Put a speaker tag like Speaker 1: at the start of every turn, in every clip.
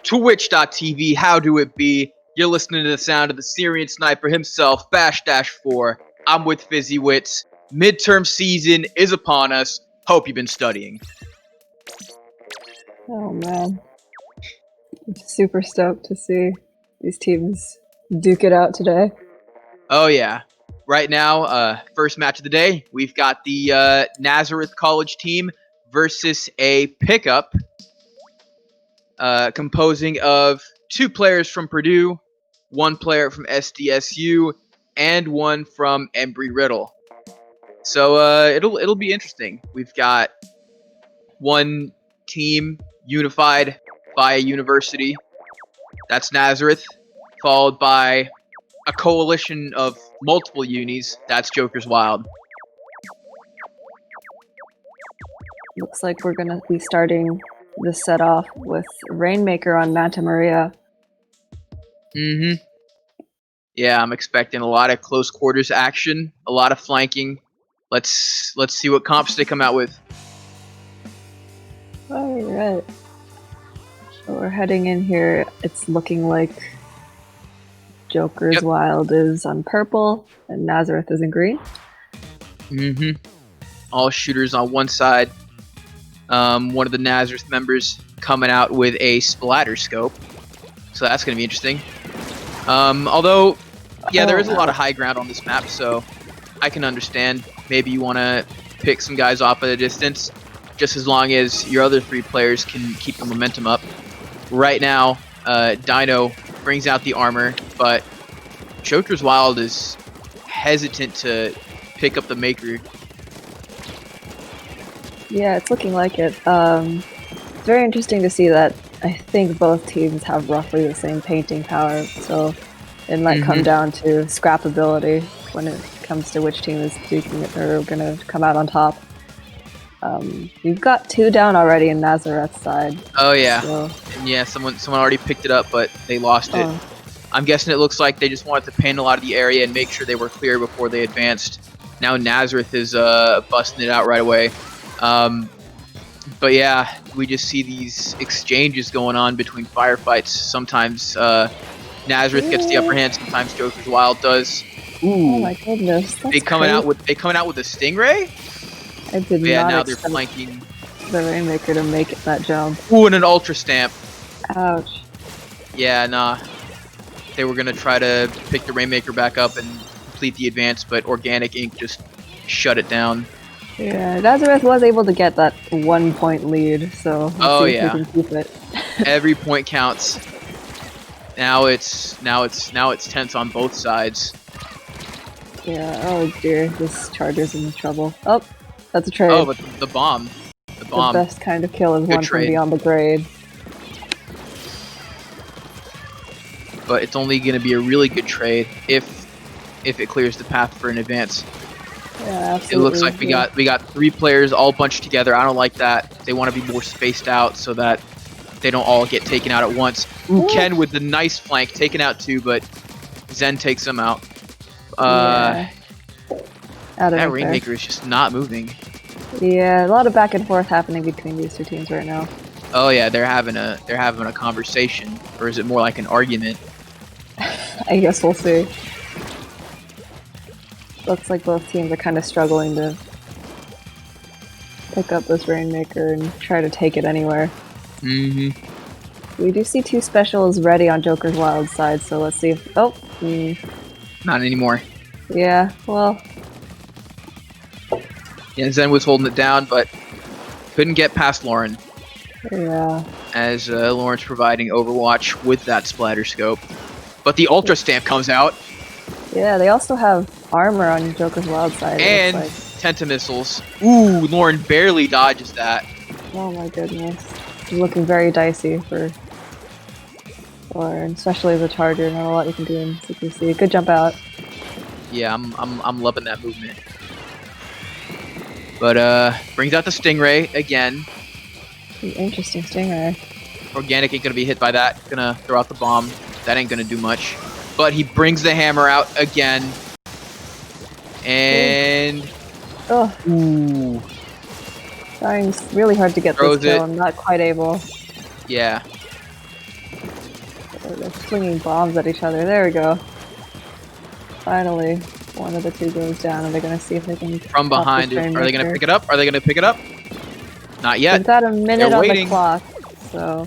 Speaker 1: Twitch.tv, how do it be? You're listening to the sound of the Syrian sniper himself, Bash-4. I'm with Fizzy Wits. Midterm season is upon us. Hope you've been studying.
Speaker 2: Oh man. I'm super stoked to see these teams duke it out today.
Speaker 1: Oh yeah. Right now, first match of the day, we've got the Nazareth College team versus a pickup composing of 2 players from Purdue, 1 player from SDSU, and 1 from Embry-Riddle. So it'll be interesting. We've got one team unified by a university. That's Nazareth, followed by a coalition of multiple unis. That's Joker's Wild.
Speaker 2: Looks like we're gonna be starting this set off with Rainmaker on Manta Maria.
Speaker 1: Yeah, I'm expecting a lot of close quarters action, a lot of flanking. Let's see what comps they come out with.
Speaker 2: Alright. So we're heading in here. It's looking like Joker's Wild is on purple and Nazareth is in green.
Speaker 1: All shooters on one side. One of the Nazareth members coming out with a splatter scope. So that's going to be interesting. Although, yeah, there is a lot of high ground on this map, so I can understand. Maybe you want to pick some guys off at a distance, just as long as your other 3 players can keep the momentum up. Right now, Dino brings out the armor, but Joker's Wild is hesitant to pick up the Maker.
Speaker 2: Yeah, it's looking like it. It's very interesting to see that I think both teams have roughly the same painting power, so it might come down to scrappability when it comes to which team is duking it or gonna come out on top. We've got 2 down already in Nazareth's side.
Speaker 1: Oh yeah,
Speaker 2: so.
Speaker 1: And yeah. Someone already picked it up, but they lost it. I'm guessing it looks like they just wanted to paint a lot of the area and make sure they were clear before they advanced. Now Nazareth is busting it out right away. But yeah, we just see these exchanges going on between firefights. Sometimes Nazareth gets the upper hand. Sometimes Joker's Wild does. Ooh!
Speaker 2: Oh my goodness!
Speaker 1: They coming out with a Stingray.
Speaker 2: I did
Speaker 1: yeah,
Speaker 2: not
Speaker 1: now they're
Speaker 2: expect
Speaker 1: flanking
Speaker 2: the Rainmaker to make that jump.
Speaker 1: Ooh, and an Ultra Stamp.
Speaker 2: Ouch.
Speaker 1: Yeah, nah. They were gonna try to pick the Rainmaker back up and complete the advance, but Organic Ink just shut it down.
Speaker 2: Yeah, Nazareth was able to get that 1-point lead, so let's see if we can keep it.
Speaker 1: Every point counts. Now it's tense on both sides.
Speaker 2: Yeah, oh dear, this Charger's in trouble. Oh, that's a trade.
Speaker 1: Oh, but the bomb. The
Speaker 2: best kind of kill is
Speaker 1: Good
Speaker 2: one
Speaker 1: trade.
Speaker 2: from beyond the grade.
Speaker 1: But it's only going to be a really good trade if it clears the path for an advance.
Speaker 2: Yeah, absolutely.
Speaker 1: It looks like we got 3 players all bunched together. I don't like that. They want to be more spaced out so that they don't all get taken out at once. Ooh, Ken with the nice flank, taken out 2, but Zen takes them out.
Speaker 2: Yeah.
Speaker 1: That Rainmaker is just not moving.
Speaker 2: Yeah, a lot of back and forth happening between these 2 teams right now.
Speaker 1: Oh yeah, they're having a conversation, or is it more like an argument?
Speaker 2: I guess we'll see. Looks like both teams are kind of struggling to pick up this Rainmaker and try to take it anywhere. We do see 2 specials ready on Joker's Wild side, so let's see if... Oh!
Speaker 1: Not anymore.
Speaker 2: Yeah, well...
Speaker 1: Yeah, Zen was holding it down, but couldn't get past Lauren.
Speaker 2: Yeah.
Speaker 1: As Lauren's providing Overwatch with that splatter scope. But the Ultra Stamp comes out.
Speaker 2: Yeah, they also have armor on Joker's Wild side.
Speaker 1: And Tentamissiles. Ooh, Lauren barely dodges that.
Speaker 2: Oh my goodness. It's looking very dicey for Lauren, especially the Charger. Not a lot you can do in CCA. Good jump out.
Speaker 1: Yeah, I'm loving that movement. But brings out the Stingray again.
Speaker 2: Interesting Stingray.
Speaker 1: Organic ain't gonna be hit by that. Gonna throw out the bomb. That ain't gonna do much. But he brings the hammer out again. And... Ooh.
Speaker 2: Trying really hard to get this kill. I'm not quite able.
Speaker 1: Yeah.
Speaker 2: They're flinging bombs at each other. There we go. Finally, one of the two goes down, and they're gonna see if they can.
Speaker 1: From behind it. Are they gonna pick it up? Are they gonna pick it up? Not yet.
Speaker 2: We've got a minute on
Speaker 1: waiting.
Speaker 2: the clock, so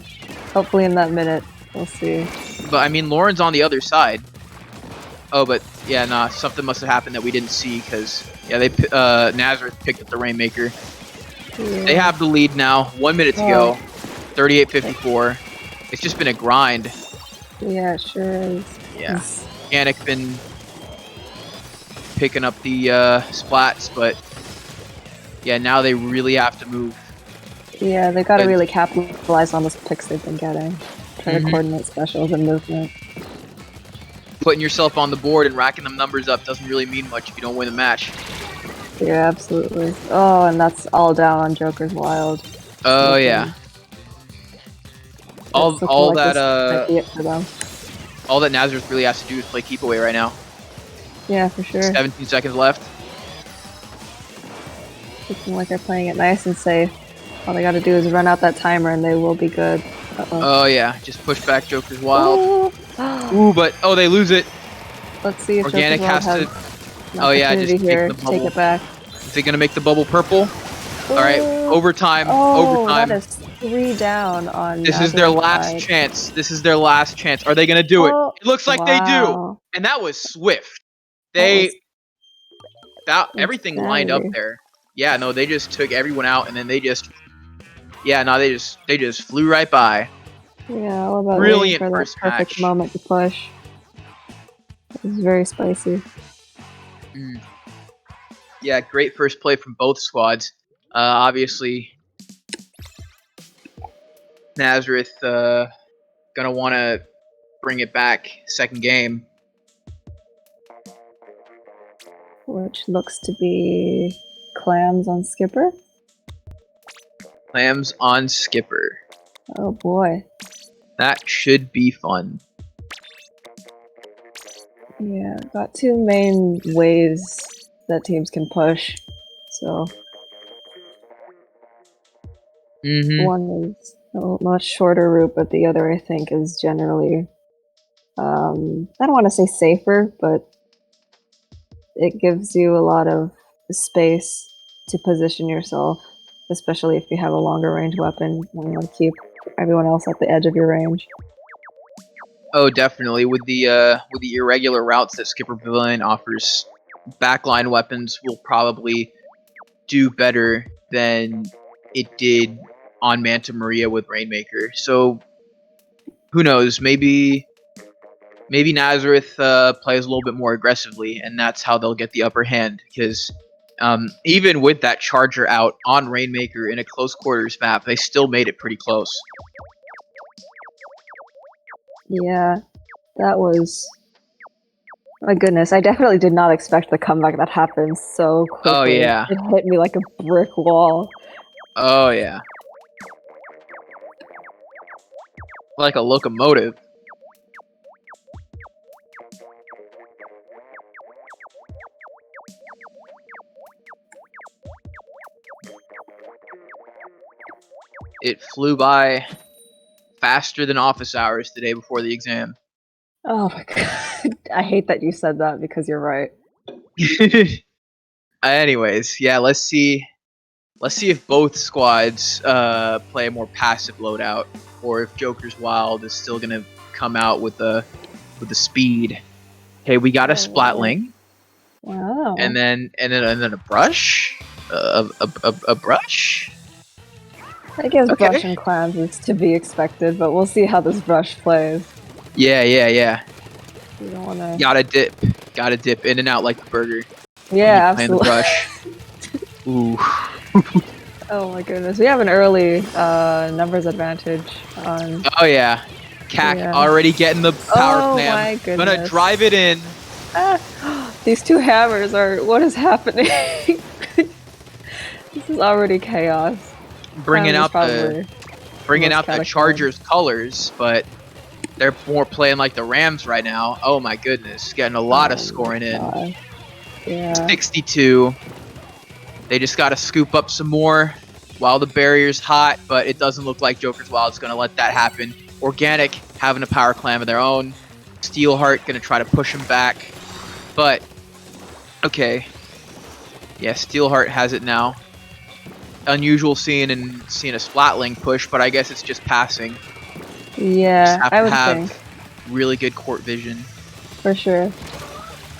Speaker 2: hopefully in that minute we'll see.
Speaker 1: But I mean, Lauren's on the other side. Oh, but yeah, nah. Something must have happened that we didn't see because yeah, Nazareth picked up the Rainmaker.
Speaker 2: Yeah.
Speaker 1: They have the lead now. 1 minute to go. 38-54. It's just been a grind.
Speaker 2: Yeah, it sure is.
Speaker 1: Yeah. Organic been picking up the splats, but yeah, now they really have to move.
Speaker 2: Yeah, they've got to really capitalize on those picks they've been getting. Try to coordinate specials and movement.
Speaker 1: Putting yourself on the board and racking them numbers up doesn't really mean much if you don't win the match.
Speaker 2: Yeah, absolutely. Oh, and that's all down on Joker's Wild.
Speaker 1: Oh yeah. All that Nazareth really has to do is play keep away right now.
Speaker 2: Yeah, for sure.
Speaker 1: 17 seconds left.
Speaker 2: Looking like they're playing it nice and safe. All they got to do is run out that timer and they will be good.
Speaker 1: Oh yeah, just push back Joker's Wild. Ooh, but they lose it.
Speaker 2: Let's see if
Speaker 1: Organic
Speaker 2: Joker's Wild
Speaker 1: has
Speaker 2: has
Speaker 1: to. Oh yeah, just
Speaker 2: here.
Speaker 1: take the bubble.
Speaker 2: Take it back.
Speaker 1: Is he gonna make the bubble purple? All right, overtime.
Speaker 2: Oh,
Speaker 1: overtime.
Speaker 2: that is 3 down on.
Speaker 1: This is their last chance. This is their last chance. Are they gonna do it? It looks like they do. And that was swift. Everything lined up there. Yeah, no, they just took everyone out, and then they just flew right by.
Speaker 2: Yeah, all about
Speaker 1: brilliant
Speaker 2: for
Speaker 1: first
Speaker 2: that perfect
Speaker 1: match.
Speaker 2: moment to push. It was very spicy.
Speaker 1: Yeah, great first play from both squads. Obviously, Nazareth gonna want to bring it back second game.
Speaker 2: Which looks to be Clams on Skipper.
Speaker 1: Clams on Skipper.
Speaker 2: Oh boy.
Speaker 1: That should be fun.
Speaker 2: Yeah, got 2 main ways that teams can push. So one is a much shorter route, but the other I think is generally I don't want to say safer, but it gives you a lot of space to position yourself, especially if you have a longer range weapon when you want to keep everyone else at the edge of your range.
Speaker 1: Oh, definitely. With the irregular routes that Skipper Pavilion offers, backline weapons will probably do better than it did on Manta Maria with Rainmaker. So, who knows? Maybe Nazareth plays a little bit more aggressively, and that's how they'll get the upper hand. Because even with that Charger out on Rainmaker in a close quarters map, they still made it pretty close.
Speaker 2: Yeah, that was... My goodness, I definitely did not expect the comeback that happened so quickly.
Speaker 1: Oh, yeah.
Speaker 2: It hit me like a brick wall.
Speaker 1: Oh, yeah. Like a locomotive. It flew by faster than office hours the day before the exam.
Speaker 2: Oh my god. I hate that you said that because you're right.
Speaker 1: Anyways, yeah, let's see if both squads play a more passive loadout, or if Joker's Wild is still gonna come out with the speed. Okay, we got a Splatling.
Speaker 2: Wow.
Speaker 1: And then a brush. A brush.
Speaker 2: I guess brush and clams is to be expected, but we'll see how this brush plays.
Speaker 1: Yeah.
Speaker 2: You don't wanna...
Speaker 1: Gotta dip in and out like the burger.
Speaker 2: Yeah, absolutely.
Speaker 1: The brush. Ooh.
Speaker 2: Oh my goodness, we have an early numbers advantage on...
Speaker 1: Oh yeah. CAC already getting the power clam.
Speaker 2: My goodness.
Speaker 1: Gonna drive it in.
Speaker 2: These 2 hammers are... What is happening? This is already chaos.
Speaker 1: Bringing out the Chargers colors, but they're more playing like the Rams right now. Oh my goodness, getting a lot of scoring in.
Speaker 2: Yeah.
Speaker 1: 62. They just got to scoop up some more while the barrier's hot, but it doesn't look like Joker's Wild's going to let that happen. Organic having a power clam of their own. Steelheart gonna try to push him back, but okay. Yeah, Steelheart has it now. Unusual seeing a Splatling push, but I guess it's just passing.
Speaker 2: Yeah,
Speaker 1: Just have
Speaker 2: I
Speaker 1: to
Speaker 2: would
Speaker 1: have
Speaker 2: think
Speaker 1: really good court vision.
Speaker 2: for sure.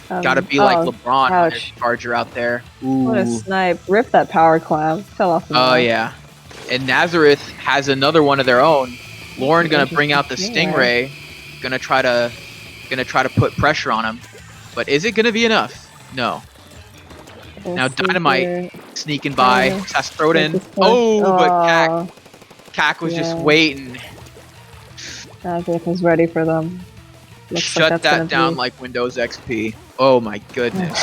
Speaker 1: Gotta be like LeBron when there's
Speaker 2: ouch.
Speaker 1: a Charger out there. Ooh.
Speaker 2: What a snipe! Rip that power clam. Fell off the
Speaker 1: Oh
Speaker 2: map.
Speaker 1: yeah. And Nazareth has another one of their own. Lauren gonna bring out the Stingray. Gonna try to put pressure on him. But is it gonna be enough? No. Now Dynamite sneaking by. Has to throw it in. Oh, but Cac was just waiting.
Speaker 2: Nazareth was ready for them. Looks
Speaker 1: Shut
Speaker 2: like
Speaker 1: that down like Windows XP. Oh my goodness.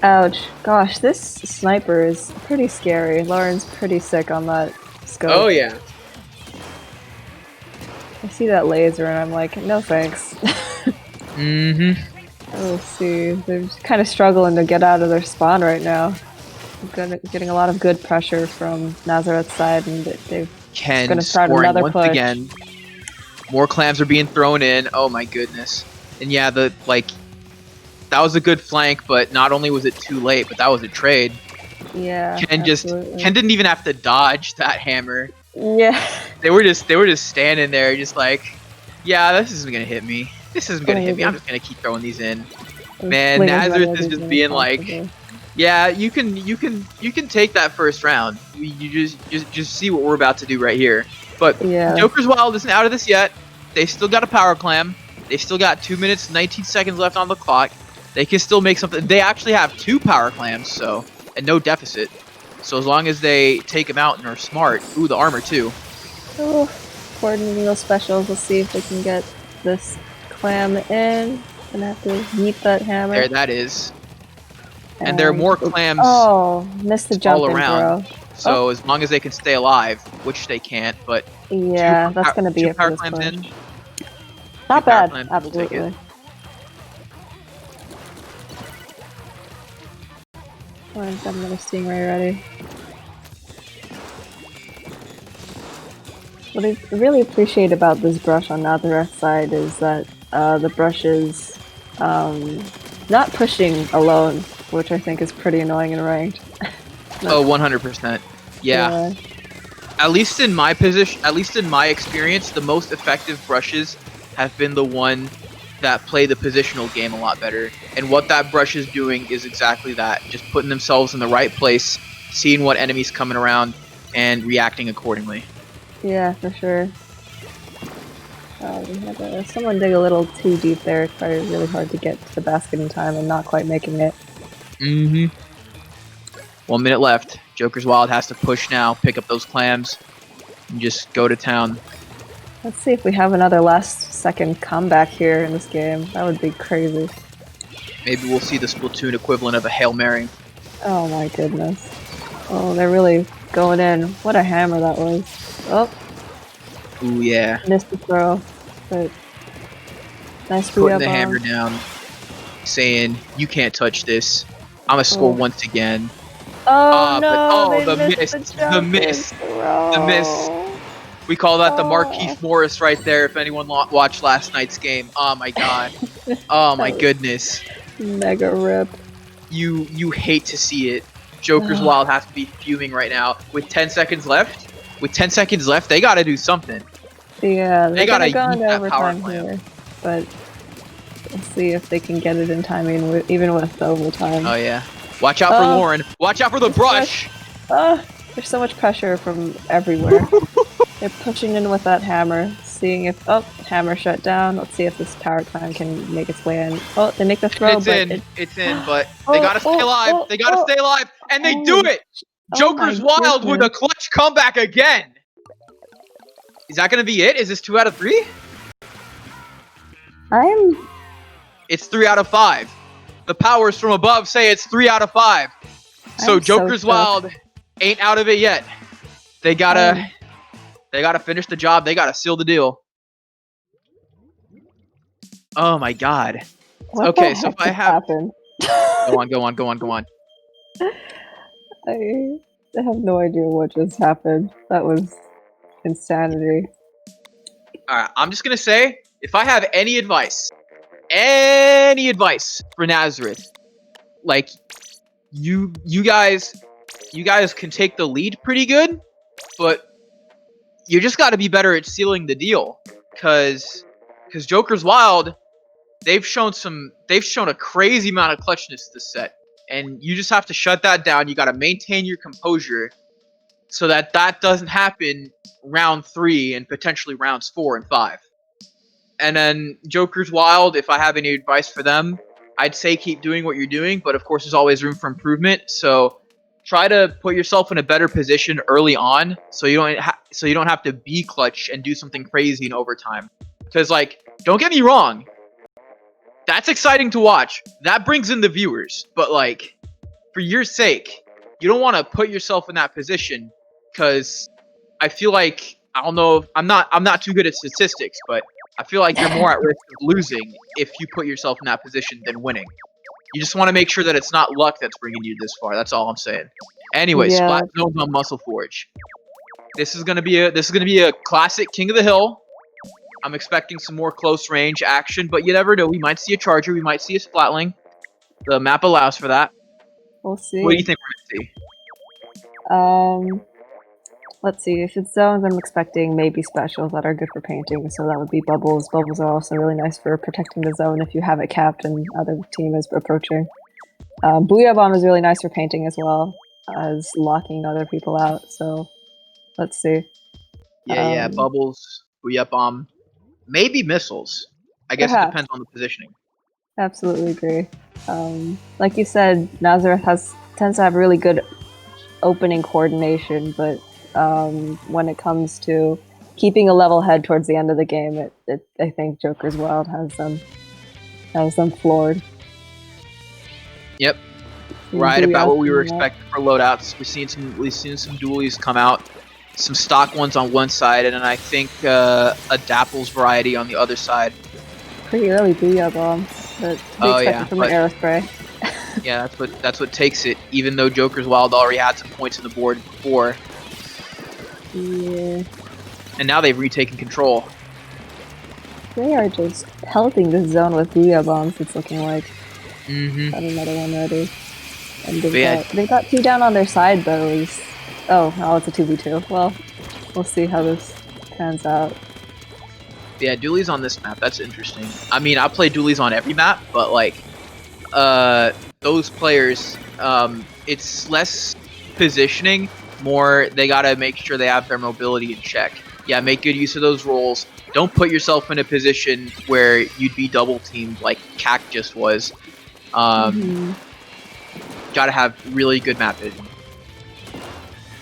Speaker 2: Ouch. Gosh, this sniper is pretty scary. Lauren's pretty sick on that scope.
Speaker 1: Oh yeah.
Speaker 2: I see that laser and I'm like, no thanks.
Speaker 1: Mm-hmm.
Speaker 2: Let's see. They're kind of struggling to get out of their spawn right now. Getting a lot of good pressure from Nazareth's side, and they're going to start another
Speaker 1: once
Speaker 2: push.
Speaker 1: Again. More clams are being thrown in. Oh my goodness. And yeah, that was a good flank, but not only was it too late, but that was a trade.
Speaker 2: Yeah.
Speaker 1: Ken didn't even have to dodge that hammer.
Speaker 2: Yeah.
Speaker 1: They were just standing there, just like, yeah, this isn't gonna hit me. This isn't gonna hit me. I'm just gonna keep throwing these in. Man, Nazareth is just being like, yeah, you can take that first round. You just see what we're about to do right here. But
Speaker 2: yeah.
Speaker 1: Joker's Wild isn't out of this yet. They still got a power clam. They still got 2 minutes 19 seconds left on the clock. They can still make something. They actually have 2 power clams, so, and no deficit. So as long as they take them out and are smart. Ooh, the armor too.
Speaker 2: Oh, coordinating those specials. Let's see if they can get this clam in. Gonna have to yeet that hammer.
Speaker 1: There, that is. And there are more clams.
Speaker 2: Oh, missed the jump
Speaker 1: all around.
Speaker 2: throw.
Speaker 1: So as long as they can stay alive, which they can't, but
Speaker 2: yeah, that's gonna be it for this push. In, not bad, absolutely. We'll I've got another Stingray ready. What I really appreciate about this brush on Nazareth's side is that the brush is not pushing alone, which I think is pretty annoying in ranked.
Speaker 1: Oh, 100%. Yeah. At least in my position, at least in my experience, the most effective brushes have been the one that play the positional game a lot better. And what that brush is doing is exactly that. Just putting themselves in the right place, seeing what enemies coming around, and reacting accordingly.
Speaker 2: Yeah, for sure. We had someone dig a little too deep there. It's probably really hard to get to the basket in time and not quite making it.
Speaker 1: Mm-hmm. 1 minute left. Joker's Wild has to push now, pick up those clams, and just go to town.
Speaker 2: Let's see if we have another last-second comeback here in this game. That would be crazy.
Speaker 1: Maybe we'll see the Splatoon equivalent of a Hail Mary.
Speaker 2: Oh my goodness. Oh, they're really going in. What a hammer that was. Oh.
Speaker 1: Ooh, yeah.
Speaker 2: Missed the throw, but nice
Speaker 1: putting the hammer down, saying, you can't touch this. I'm gonna score once again.
Speaker 2: Oh, no,
Speaker 1: the miss. We call that the Markeith Morris right there, if anyone watched last night's game. Oh my god. Oh my goodness.
Speaker 2: Mega rip.
Speaker 1: You hate to see it. Joker's Wild has to be fuming right now. With 10 seconds left, they gotta do something.
Speaker 2: Yeah,
Speaker 1: they gotta
Speaker 2: go into
Speaker 1: that power
Speaker 2: overtime
Speaker 1: clam.
Speaker 2: here, but we'll see if they can get it in timing, even with the overtime.
Speaker 1: Oh yeah. Watch out for Lauren. Watch out for the brush.
Speaker 2: There's so much pressure from everywhere. They're pushing in with that hammer, seeing if hammer shut down. Let's see if this power climb can make its way in. Oh, they make the throw.
Speaker 1: It's in, but they gotta stay alive. They gotta stay alive, and they do it. Joker's Wild with a clutch comeback again. Is that gonna be it? Is this 2 out of 3? It's 3 out of 5. The powers from above say it's 3 out of 5. So Joker's Wild ain't out of it yet. They gotta finish the job. They gotta seal the deal. Oh my god. Okay, so if I have go on.
Speaker 2: I have no idea what just happened. That was insanity.
Speaker 1: Alright, I'm just gonna say, if I have any advice for Nazareth, like you guys can take the lead pretty good, but you just got to be better at sealing the deal, because Joker's Wild, they've shown a crazy amount of clutchness this set, and you just have to shut that down. You got to maintain your composure so that doesn't happen round 3 and potentially rounds 4 and 5. And then Joker's Wild, if I have any advice for them, I'd say keep doing what you're doing, but of course there's always room for improvement. So try to put yourself in a better position early on, so you don't have to be clutch and do something crazy in overtime. Because like, don't get me wrong, that's exciting to watch. That brings in the viewers, but like, for your sake, you don't want to put yourself in that position, because I feel like, I don't know, I'm not too good at statistics, but I feel like you're more at risk of losing if you put yourself in that position than winning. You just want to make sure that it's not luck that's bringing you this far. That's all I'm saying. Anyway,
Speaker 2: Yeah.
Speaker 1: Splat Zones on Muscle Forge. This is gonna be a classic King of the Hill. I'm expecting some more close range action, but you never know. We might see a Charger. We might see a Splatling. The map allows for that.
Speaker 2: We'll see.
Speaker 1: What do you think we're gonna see?
Speaker 2: Let's see. If it's zones, I'm expecting maybe specials that are good for painting. So that would be bubbles. Bubbles are also really nice for protecting the zone if you have it capped and other team is approaching. Booyah Bomb is really nice for painting as well as locking other people out. So let's see.
Speaker 1: Yeah, bubbles, Booyah Bomb, maybe missiles. I guess
Speaker 2: Perhaps.
Speaker 1: It depends on the positioning.
Speaker 2: Absolutely agree. Like you said, Nazareth tends to have really good opening coordination, but when it comes to keeping a level head towards the end of the game, I think Joker's Wild has them floored.
Speaker 1: Yep, right about what we were expecting for loadouts. We've seen some dualies come out, some stock ones on one side, and then I think a Dapple's variety on the other side.
Speaker 2: Pretty early Booyah Bomb, but from an Aerospray.
Speaker 1: Yeah, that's what takes it. Even though Joker's Wild already had some points on the board before.
Speaker 2: Yeah.
Speaker 1: And now they've retaken control.
Speaker 2: They are just pelting this zone with Booyah Bombs, it's looking like.
Speaker 1: Got
Speaker 2: another one ready. And they've got 2 down on their side, though, at least. Oh, no, it's a 2v2. Well, we'll see how this pans out.
Speaker 1: Yeah, dualies on this map, that's interesting. I mean, I play dualies on every map, but like, those players, it's less positioning, more they gotta make sure they have their mobility in check. Yeah, make good use of those rolls. Don't put yourself in a position where you'd be double teamed like CAC just was. Gotta have really good map vision.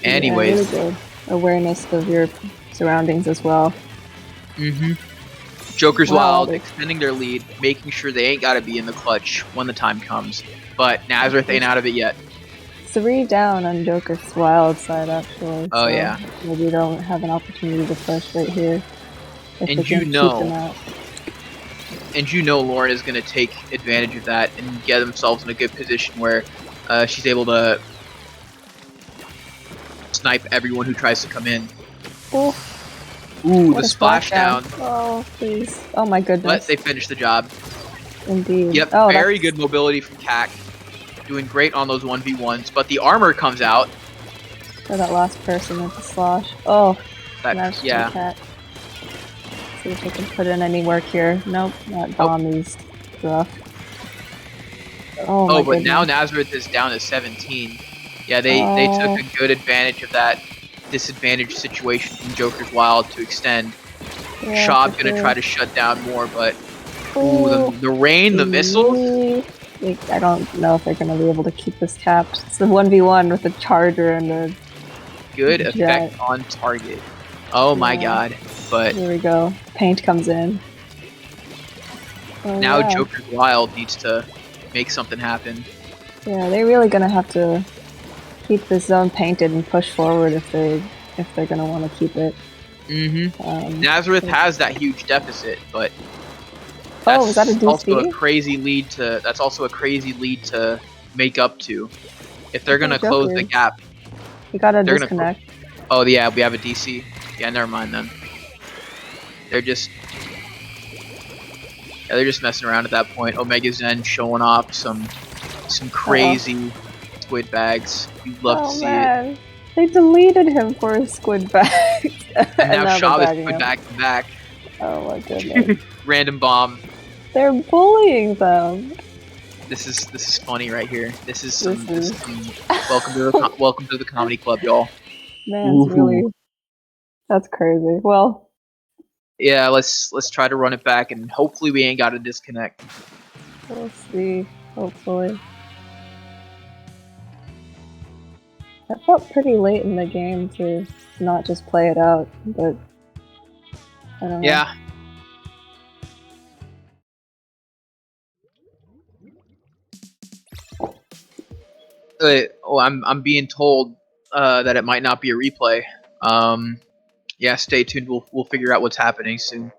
Speaker 1: Anyways.
Speaker 2: Yeah, really good awareness of your surroundings as well.
Speaker 1: Joker's Wild extending their lead, making sure they ain't gotta be in the clutch when the time comes. But Nazareth ain't out of it yet.
Speaker 2: 3 down on Joker's Wild side, actually.
Speaker 1: Oh, yeah.
Speaker 2: Maybe they don't have an opportunity to push right here.
Speaker 1: And you know Lauren is going to take advantage of that and get themselves in a good position where she's able to snipe everyone who tries to come in. Ooh, the splashdown.
Speaker 2: Oh, please. Oh my goodness.
Speaker 1: But they finished the job.
Speaker 2: Indeed.
Speaker 1: Yep, very good mobility from CAC. Doing great on those 1v1s, but the armor comes out.
Speaker 2: For that last person with the slosh. Oh,
Speaker 1: yeah.
Speaker 2: CAC. See if they can put in any work here. Nope, that bomb is rough. Oh,
Speaker 1: but now Nazareth is down to 17. Yeah, they took a good advantage of that disadvantaged situation from Joker's Wild to extend.
Speaker 2: Yeah,
Speaker 1: Schaub's gonna try to shut down more, but the rain, the missiles.
Speaker 2: I don't know if they're gonna be able to keep this capped. It's a 1v1 with a Charger and a
Speaker 1: good effect on target. Oh my god! But
Speaker 2: here we go. Paint comes in.
Speaker 1: Now Joker's Wild needs to make something happen.
Speaker 2: Yeah, they're really gonna have to keep this zone painted and push forward if they're gonna want to keep it.
Speaker 1: Nazareth has that huge deficit, but
Speaker 2: is that a DC?
Speaker 1: Also a crazy lead to. That's also a crazy lead to make up to. If they're gonna close the gap,
Speaker 2: you gotta disconnect.
Speaker 1: Oh yeah, we have a DC. Yeah, never mind then. They're just messing around at that point. Omega Zen showing off some crazy squid bags. You'd love to see it.
Speaker 2: They deleted him for his squid bags.
Speaker 1: And now
Speaker 2: they're
Speaker 1: Shab is
Speaker 2: bagging
Speaker 1: put
Speaker 2: him.
Speaker 1: back to back.
Speaker 2: Oh my goodness.
Speaker 1: Random bomb.
Speaker 2: They're bullying them.
Speaker 1: This is funny right here. This is some welcome to the comedy club, y'all.
Speaker 2: Man, it's really, that's crazy. Well,
Speaker 1: yeah, let's try to run it back, and hopefully we ain't got a disconnect.
Speaker 2: We'll see. Hopefully. That felt pretty late in the game to not just play it out, but I don't know.
Speaker 1: Yeah. I'm being told that it might not be a replay. Yeah, stay tuned. We'll figure out what's happening soon.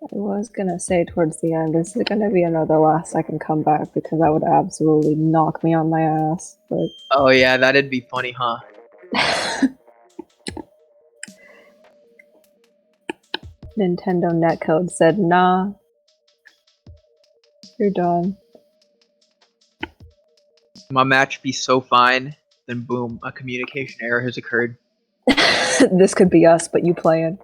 Speaker 2: I was gonna say towards the end, is it gonna be another last second comeback, because that would absolutely knock me on my ass, but...
Speaker 1: Oh yeah, that'd be funny, huh?
Speaker 2: Nintendo netcode said, nah. You're done.
Speaker 1: My match be so fine, then boom, a communication error has occurred.
Speaker 2: This could be us, but you playing.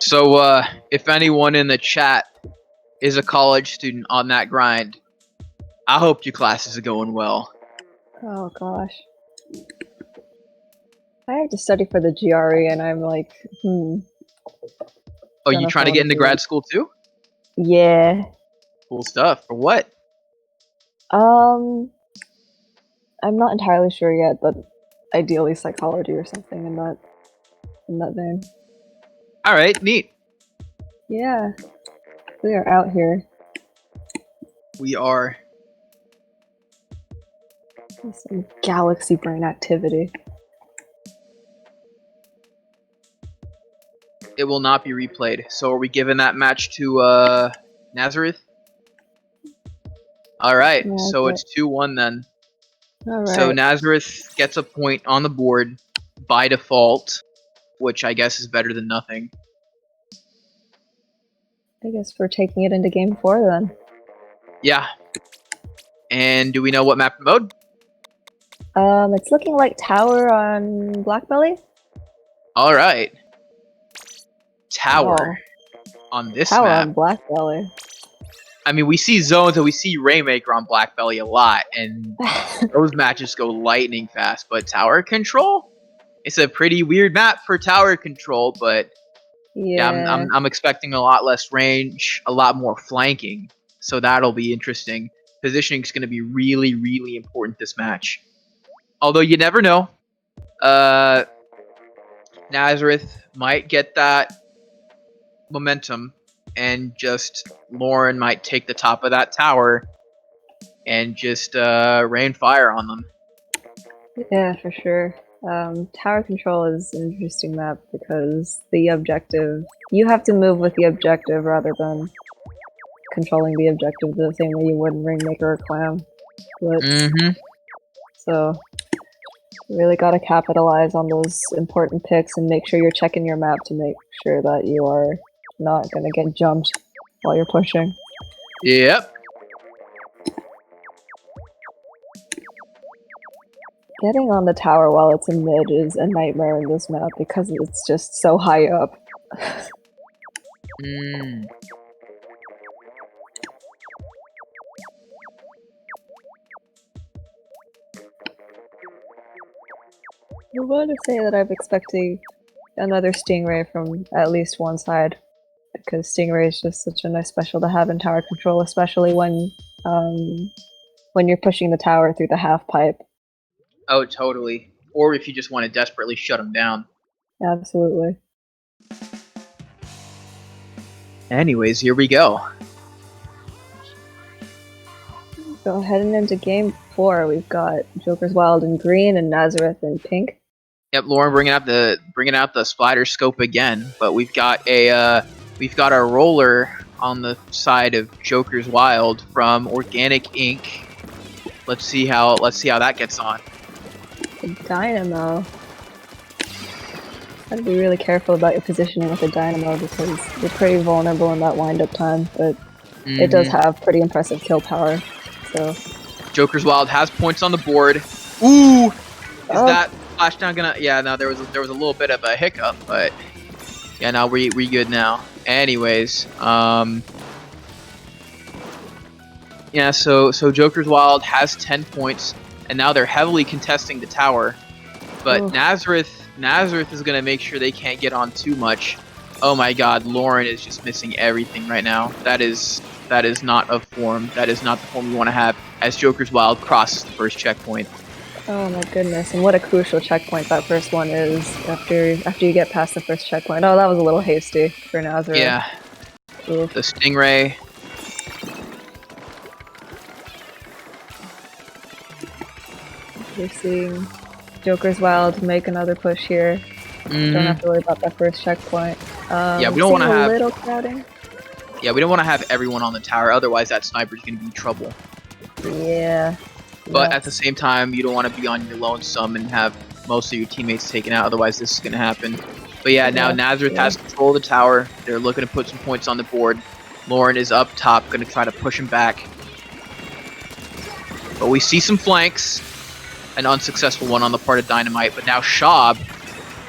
Speaker 1: So, if anyone in the chat is a college student on that grind, I hope your classes are going well.
Speaker 2: Oh gosh. I have to study for the GRE, and I'm like,
Speaker 1: Oh, you trying to get into grad school too?
Speaker 2: Yeah.
Speaker 1: Cool stuff. For what?
Speaker 2: I'm not entirely sure yet, but ideally psychology or something in that vein.
Speaker 1: All right, neat.
Speaker 2: Yeah, we are out here.
Speaker 1: We are.
Speaker 2: Some galaxy brain activity.
Speaker 1: It will not be replayed. So are we giving that match to Nazareth? All right,
Speaker 2: Yeah,
Speaker 1: so it's 2-1 then.
Speaker 2: All right.
Speaker 1: So Nazareth gets a point on the board by default, which I guess is better than nothing.
Speaker 2: I guess we're taking it into game 4 then.
Speaker 1: Yeah. And do we know what map and mode?
Speaker 2: It's looking like tower on Blackbelly.
Speaker 1: All right. Tower on this
Speaker 2: tower
Speaker 1: map.
Speaker 2: on Blackbelly.
Speaker 1: I mean, we see zones and we see Rainmaker on Blackbelly a lot, and those matches go lightning fast. But tower control? It's a pretty weird map for tower control, but yeah, I'm expecting a lot less range, a lot more flanking. So that'll be interesting. Positioning is going to be really, really important this match. Although you never know. Nazareth might get that momentum, and just Lauren might take the top of that tower and just rain fire on them.
Speaker 2: Yeah, for sure. Tower control is an interesting map because the objective, you have to move with the objective rather than controlling the objective the same way you would in Rainmaker or Clam. But, so, you really gotta capitalize on those important picks and make sure you're checking your map to make sure that you are not gonna get jumped while you're pushing.
Speaker 1: Yep.
Speaker 2: Getting on the tower while it's in mid is a nightmare in this map because it's just so high up. I want to say that I'm expecting another Stingray from at least one side, because Stingray is just such a nice special to have in tower control, especially when you're pushing the tower through the half pipe.
Speaker 1: Oh, totally. Or if you just want to desperately shut them down.
Speaker 2: Absolutely.
Speaker 1: Anyways, here we go.
Speaker 2: So heading into game 4, we've got Joker's Wild in green and Nazareth in pink.
Speaker 1: Yep, Lauren bringing out the splatter scope again, but we've got a roller on the side of Joker's Wild from Organic Inc. Let's see how that gets on.
Speaker 2: The Dynamo. Gotta be really careful about your positioning with the Dynamo because you're pretty vulnerable in that wind-up time, but it does have pretty impressive kill power. So
Speaker 1: Joker's Wild has points on the board. Ooh! Is that splashdown gonna? Yeah, no, there was a little bit of a hiccup, but yeah, now we good now. Anyways, yeah, so Joker's Wild has 10 points, and now they're heavily contesting the tower, but Nazareth is gonna make sure they can't get on too much. Oh my God, Lauren is just missing everything right now. That is not a form. That is not the form you want to have as Joker's Wild crosses the first checkpoint.
Speaker 2: Oh my goodness, and what a crucial checkpoint that first one is after you get past the first checkpoint. Oh, that was a little hasty for Nazareth.
Speaker 1: Yeah.
Speaker 2: Oof.
Speaker 1: The Stingray.
Speaker 2: We're seeing Joker's Wild make another push here. Don't have to worry about that first checkpoint.
Speaker 1: Yeah, we don't want to have
Speaker 2: a little crowding.
Speaker 1: Yeah, we don't want to have everyone on the tower, otherwise that sniper's going to be in trouble.
Speaker 2: Yeah.
Speaker 1: But at the same time, you don't want to be on your lonesome and have most of your teammates taken out, otherwise this is going to happen. But yeah, now Nazareth has control of the tower. They're looking to put some points on the board. Lauren is up top, going to try to push him back. But we see some flanks. An unsuccessful one on the part of Dynamite, but now Shab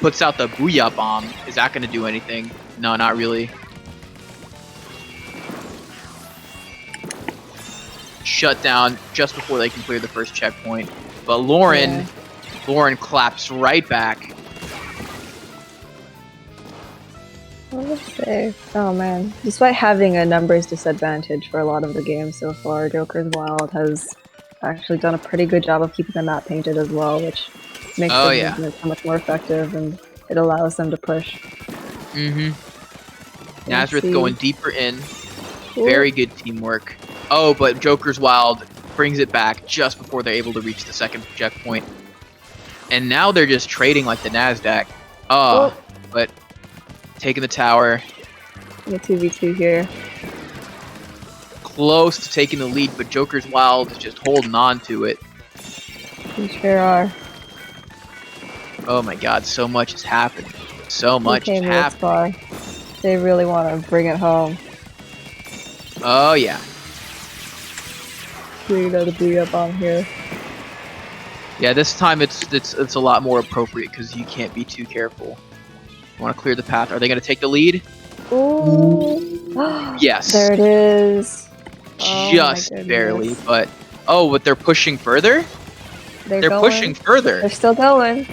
Speaker 1: puts out the Booyah Bomb. Is that going to do anything? No, not really. Shut down just before they can clear the first checkpoint. But Lauren claps right back.
Speaker 2: What would I say? Oh man. Despite having a numbers disadvantage for a lot of the games so far, Joker's Wild has actually done a pretty good job of keeping the map painted as well, which makes the movement so much more effective and it allows them to push.
Speaker 1: Nazareth going deeper in. Very good teamwork. Oh, but Joker's Wild brings it back just before they're able to reach the second checkpoint. And now they're just trading like the NASDAQ. But taking the tower.
Speaker 2: The 2v2 here.
Speaker 1: Close to taking the lead, but Joker's Wild is just holding on to it.
Speaker 2: We sure are.
Speaker 1: Oh my God, so much is happening. So much is happening.
Speaker 2: They really want to bring it home.
Speaker 1: Oh yeah.
Speaker 2: We got the Booyah Bomb here.
Speaker 1: Yeah, this time it's a lot more appropriate because you can't be too careful. You want to clear the path. Are they going to take the lead?
Speaker 2: Ooh.
Speaker 1: Yes.
Speaker 2: There it is.
Speaker 1: Just barely, but but they're pushing further? They're pushing further.
Speaker 2: They're still going.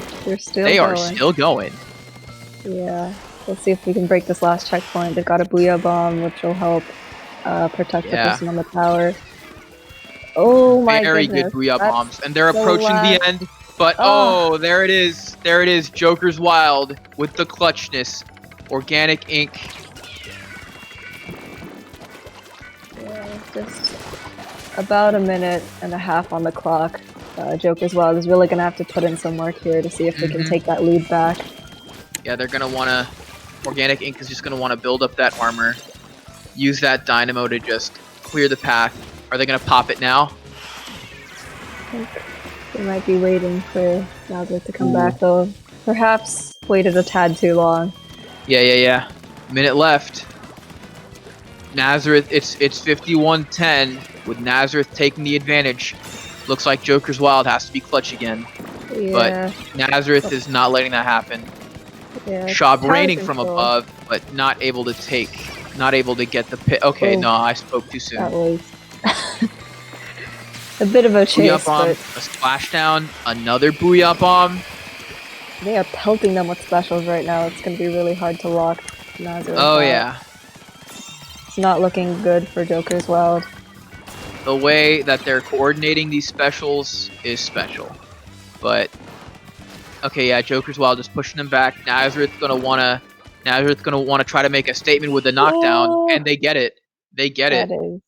Speaker 2: They
Speaker 1: are still going.
Speaker 2: Yeah. Let's see if we can break this last checkpoint. They've got a Booyah Bomb, which will help protect the person on the tower. Oh my goodness.
Speaker 1: Very good Booyah Bombs. And they're approaching the end. But there it is. There it is. Joker's Wild with the clutchness. Organic Inc.
Speaker 2: Just about a minute and a half on the clock. Joker's Wild is really going to have to put in some work here to see if they can take that lead back.
Speaker 1: Yeah, they're going to want to... Organic Inc. is just going to want to build up that armor. Use that Dynamo to just clear the path. Are they going to pop it now?
Speaker 2: I think they might be waiting for Nazareth to come back, though. Perhaps waited a tad too long.
Speaker 1: Yeah. Minute left. Nazareth, it's 51-10 with Nazareth taking the advantage. Looks like Joker's Wild has to be clutch again.
Speaker 2: Yeah.
Speaker 1: But Nazareth is not letting that happen.
Speaker 2: Yeah,
Speaker 1: Shab raining from above, but not able to get the pit. Okay, no, I spoke too soon.
Speaker 2: That was a bit of a chase,
Speaker 1: Booyah Bomb, a splashdown, another Booyah Bomb.
Speaker 2: They are pelting them with specials right now. It's going to be really hard to lock Nazareth out.
Speaker 1: Yeah.
Speaker 2: It's not looking good for Joker's Wild.
Speaker 1: The way that they're coordinating these specials is special. But okay, yeah, Joker's Wild just pushing them back. Nazareth's gonna wanna try to make a statement with the knockdown, and they get it. They get it.
Speaker 2: That is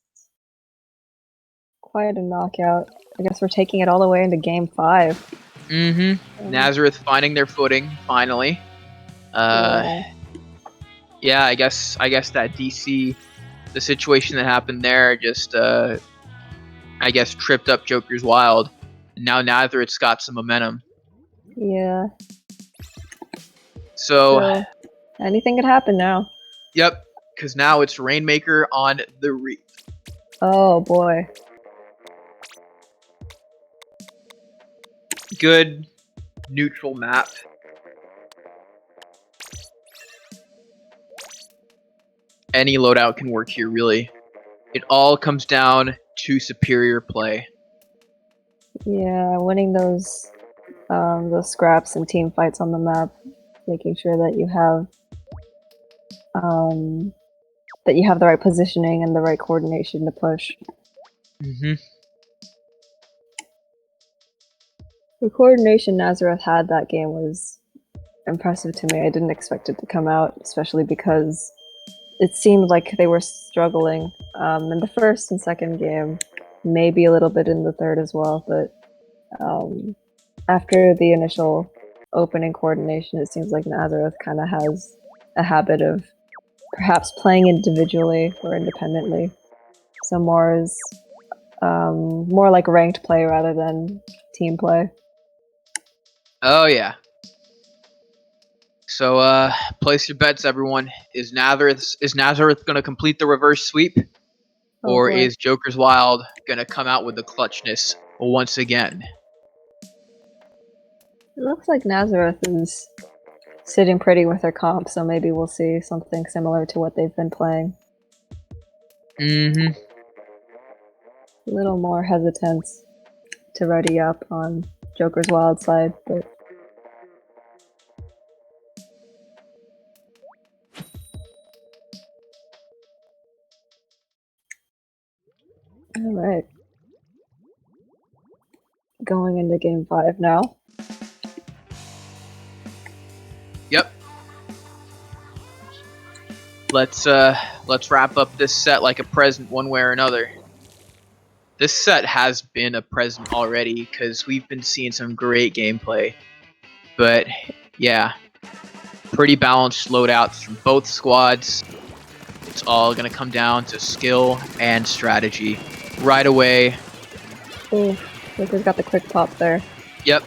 Speaker 2: quite a knockout. I guess we're taking it all the way into game 5.
Speaker 1: Nazareth finding their footing finally. Yeah, I guess that DC, the situation that happened there, just I guess tripped up Joker's Wild. And now Nazareth's got some momentum.
Speaker 2: Yeah.
Speaker 1: So
Speaker 2: anything could happen now.
Speaker 1: Yep, because now it's Rainmaker on the Reef.
Speaker 2: Oh boy.
Speaker 1: Good neutral map. Any loadout can work here, really. It all comes down to superior play.
Speaker 2: Yeah, winning those scraps and team fights on the map, making sure that you have the right positioning and the right coordination to push. The coordination Nazareth had that game was impressive to me. I didn't expect it to come out, especially because it seemed like they were struggling in the first and second game, maybe a little bit in the third as well, but after the initial opening coordination, it seems like Nazareth kind of has a habit of perhaps playing individually or independently. So more like ranked play rather than team play.
Speaker 1: Oh yeah. So place your bets, everyone. Is Nazareth going to complete the reverse sweep, or is Joker's Wild going to come out with the clutchness once again?
Speaker 2: It looks like Nazareth is sitting pretty with their comp, so maybe we'll see something similar to what they've been playing. A little more hesitance to ready up on Joker's Wild side, but alright. Going into game 5 now.
Speaker 1: Yep. Let's wrap up this set like a present one way or another. This set has been a present already because we've been seeing some great gameplay. But yeah, pretty balanced loadouts from both squads. It's all going to come down to skill and strategy. Right away.
Speaker 2: Oh, Joker's got the quick pop there.
Speaker 1: Yep.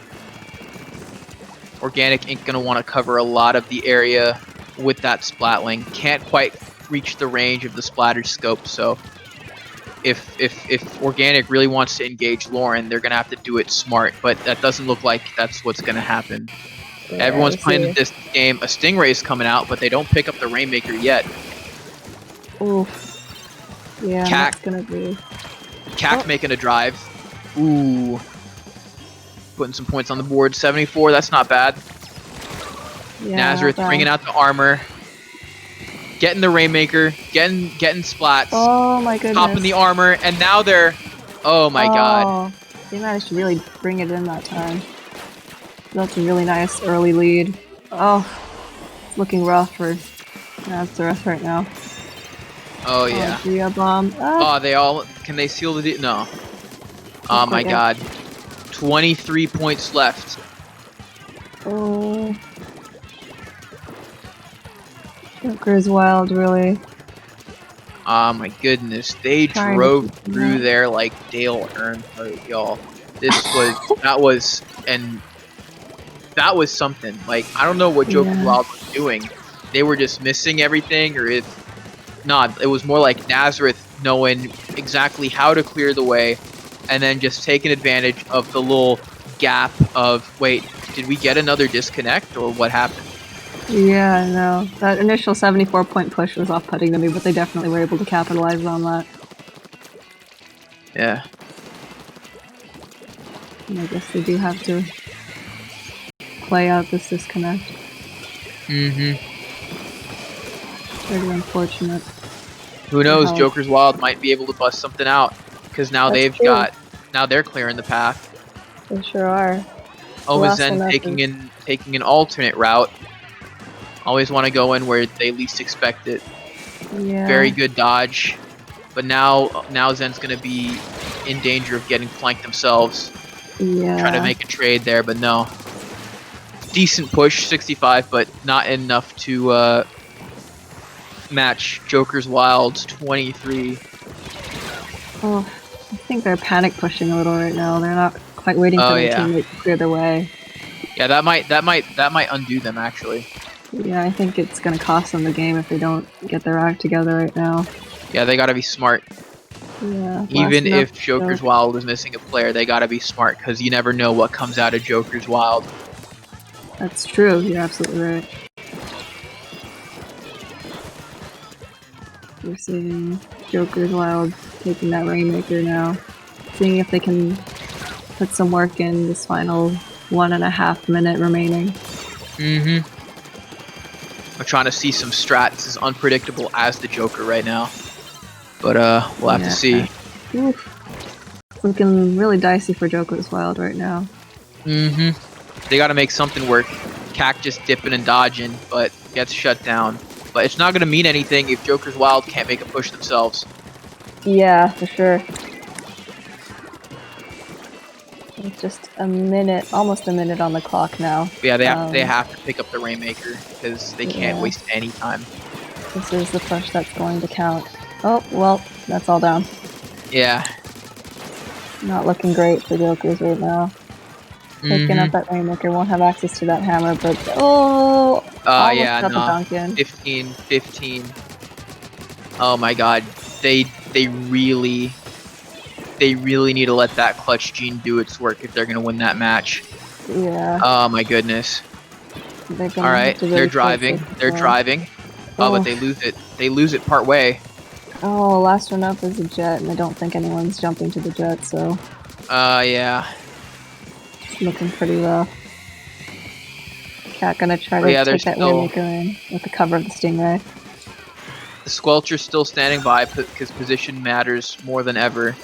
Speaker 1: Organic ain't going to want to cover a lot of the area with that splatling. Can't quite reach the range of the splatter scope, so if Organic really wants to engage Lauren, they're going to have to do it smart, but that doesn't look like that's what's going to happen. Yeah, everyone's playing this game. A Stingray's coming out, but they don't pick up the Rainmaker yet.
Speaker 2: Oof. Yeah, that's going to be...
Speaker 1: Cac making a drive. Ooh. Putting some points on the board. 74, that's not bad. Yeah, Nazareth bringing out the armor. Getting the Rainmaker. Getting splats.
Speaker 2: Oh my goodness.
Speaker 1: Topping the armor. And now they're... Oh my god.
Speaker 2: They managed to really bring it in that time. That's a really nice early lead. Oh. It's looking rough for Nazareth right now.
Speaker 1: Oh yeah.
Speaker 2: Oh, bomb.
Speaker 1: Oh, they all... Can they seal the... No. Oh my god. 23 points left.
Speaker 2: Oh. Joker's Wild, really.
Speaker 1: Oh my goodness. They drove through there like Dale Earnhardt, y'all. That was something. Like, I don't know what Joker's Wild was doing. They were just missing everything, or if not, it was more like Nazareth knowing exactly how to clear the way and then just taking advantage of the little gap of, wait, did we get another disconnect or what happened?
Speaker 2: Yeah, no. That initial 74-point push was off-putting to me, but they definitely were able to capitalize on that.
Speaker 1: Yeah.
Speaker 2: And I guess they do have to play out this disconnect. Pretty unfortunate.
Speaker 1: Who knows? Joker's Wild might be able to bust something out because now now they're clearing the path.
Speaker 2: They sure are.
Speaker 1: Omazen taking an alternate route. Always want to go in where they least expect it.
Speaker 2: Yeah.
Speaker 1: Very good dodge, but now Zen's gonna be in danger of getting flanked themselves.
Speaker 2: Yeah.
Speaker 1: Trying to make a trade there, but no. Decent push, 65, but not enough to match Joker's Wild's 23.
Speaker 2: Oh, I think they're panic pushing a little right now. They're not quite waiting for their teammate to clear their way.
Speaker 1: Yeah, that might undo them actually.
Speaker 2: Yeah, I think it's gonna cost them the game if they don't get their act together right now.
Speaker 1: Yeah, they gotta be smart.
Speaker 2: Yeah.
Speaker 1: Even if Joker's Wild is missing a player, they gotta be smart, because you never know what comes out of Joker's Wild.
Speaker 2: That's true, you're absolutely right. We're seeing Joker's Wild taking that Rainmaker now. Seeing if they can put some work in this final 1.5 minute remaining.
Speaker 1: I'm trying to see some strats as unpredictable as the Joker right now. But we'll have to see.
Speaker 2: Oof. It's looking really dicey for Joker's Wild right now.
Speaker 1: They gotta make something work. Cactus dipping and dodging, but gets shut down. But it's not gonna mean anything if Joker's Wild can't make a push themselves.
Speaker 2: Yeah, for sure. It's just a minute, almost a minute on the clock now.
Speaker 1: Yeah, they have to pick up the Rainmaker, because they can't waste any time.
Speaker 2: This is the push that's going to count. Oh, well, that's all down.
Speaker 1: Yeah.
Speaker 2: Not looking great for Jokers right now. Picking up that Rainmaker, won't have access to that hammer, but
Speaker 1: yeah, no. 15. Oh my god. They really need to let that clutch gene do its work if they're gonna win that match.
Speaker 2: Yeah.
Speaker 1: Oh my goodness. Alright, they're driving. They're driving. Oh, but they lose it. They lose it part way.
Speaker 2: Oh, last one up is a jet, and I don't think anyone's jumping to the jet, so...
Speaker 1: yeah.
Speaker 2: It's looking pretty rough. Cat gonna try to take that Rainmaker in with the cover of the Stingray.
Speaker 1: The Squelcher's still standing by, because position matters more than ever.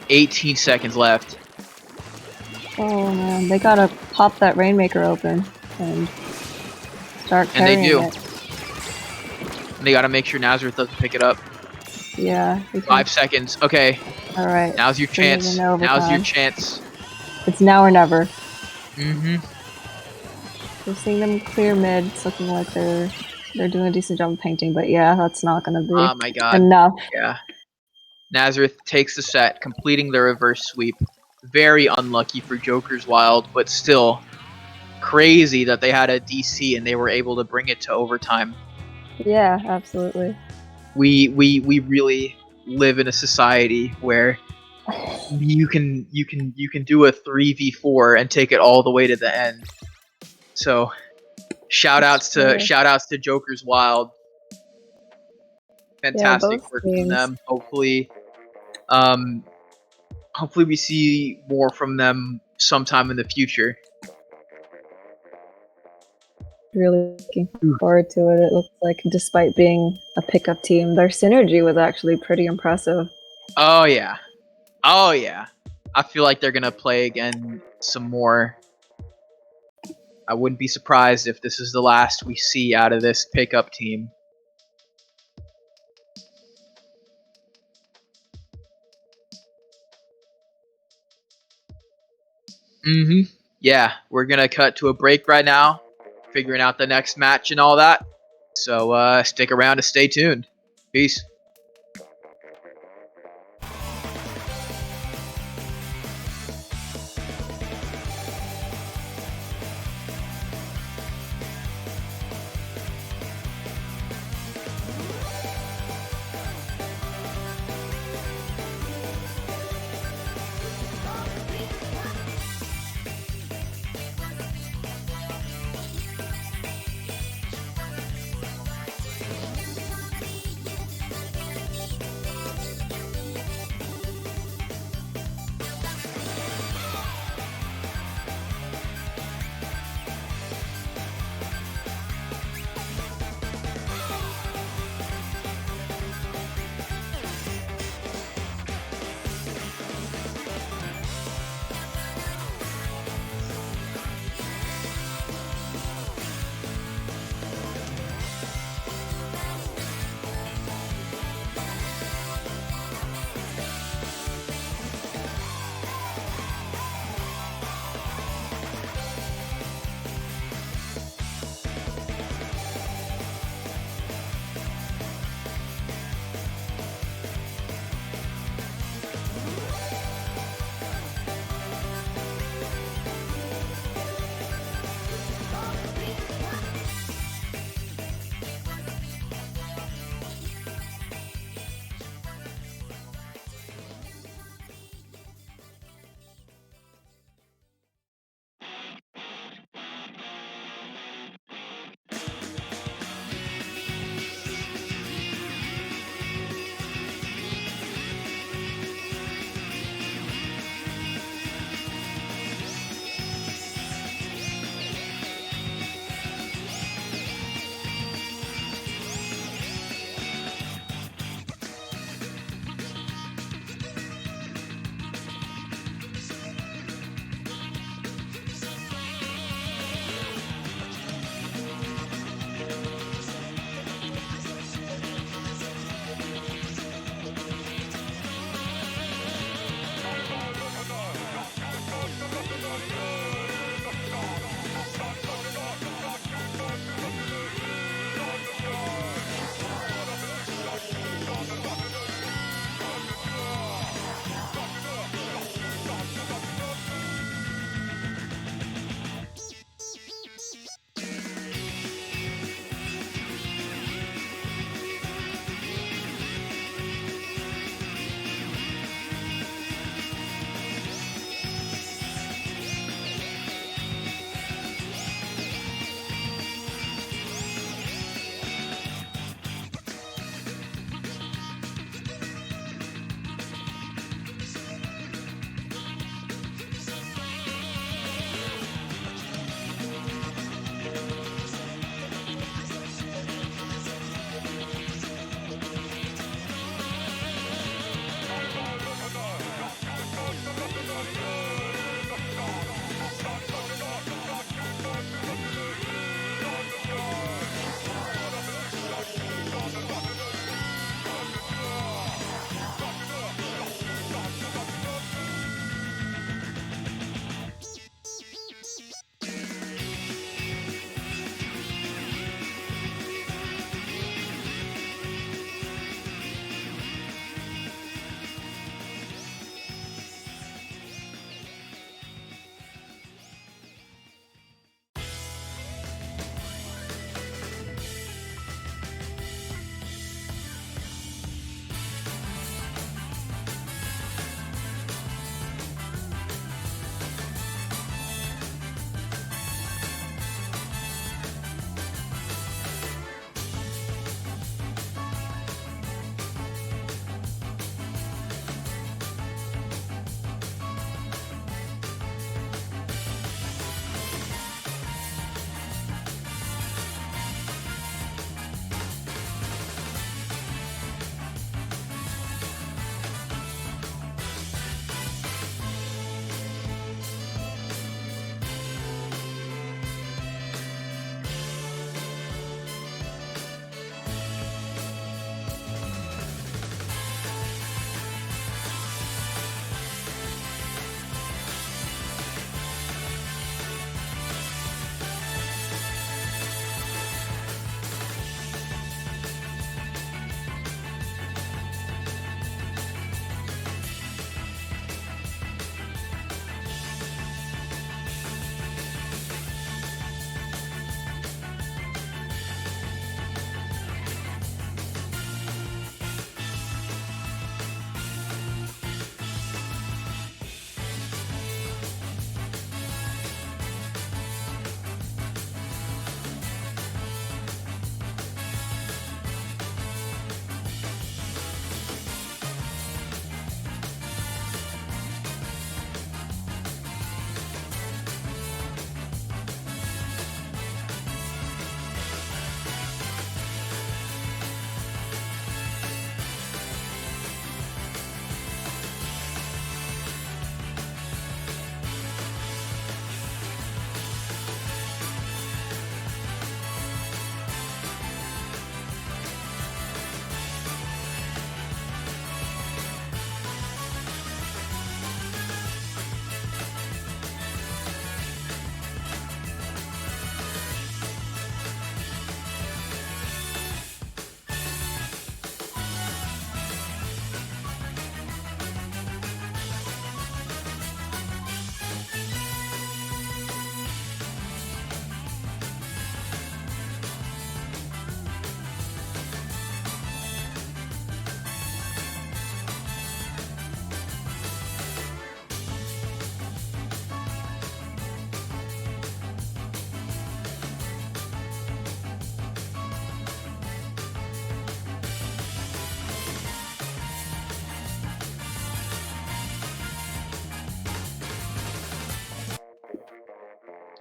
Speaker 1: 18 seconds left.
Speaker 2: Oh man, they gotta pop that Rainmaker open and start carrying it.
Speaker 1: And they do. And they gotta make sure Nazareth doesn't pick it up.
Speaker 2: Yeah.
Speaker 1: 5 seconds. Okay.
Speaker 2: Alright.
Speaker 1: Now's your chance. Now's your chance.
Speaker 2: It's now or never.
Speaker 1: We're
Speaker 2: seeing them clear mid. It's looking like they're doing a decent job of painting, but yeah, that's not gonna be enough.
Speaker 1: Yeah. Nazareth takes the set, completing the reverse sweep. Very unlucky for Joker's Wild, but still crazy that they had a DC and they were able to bring it to overtime.
Speaker 2: Yeah, absolutely.
Speaker 1: We really live in a society where you can do a 3v4 and take it all the way to the end. So shout outs to Joker's Wild. Fantastic work from them. Hopefully we see more from them sometime in the future.
Speaker 2: Really looking forward to it. It looks like, despite being a pickup team, their synergy was actually pretty impressive.
Speaker 1: Oh yeah. Oh yeah. I feel like they're gonna play again some more. I wouldn't be surprised if this is the last we see out of this pickup team. Yeah, we're gonna cut to a break right now, figuring out the next match and all that. So stick around to stay tuned. Peace.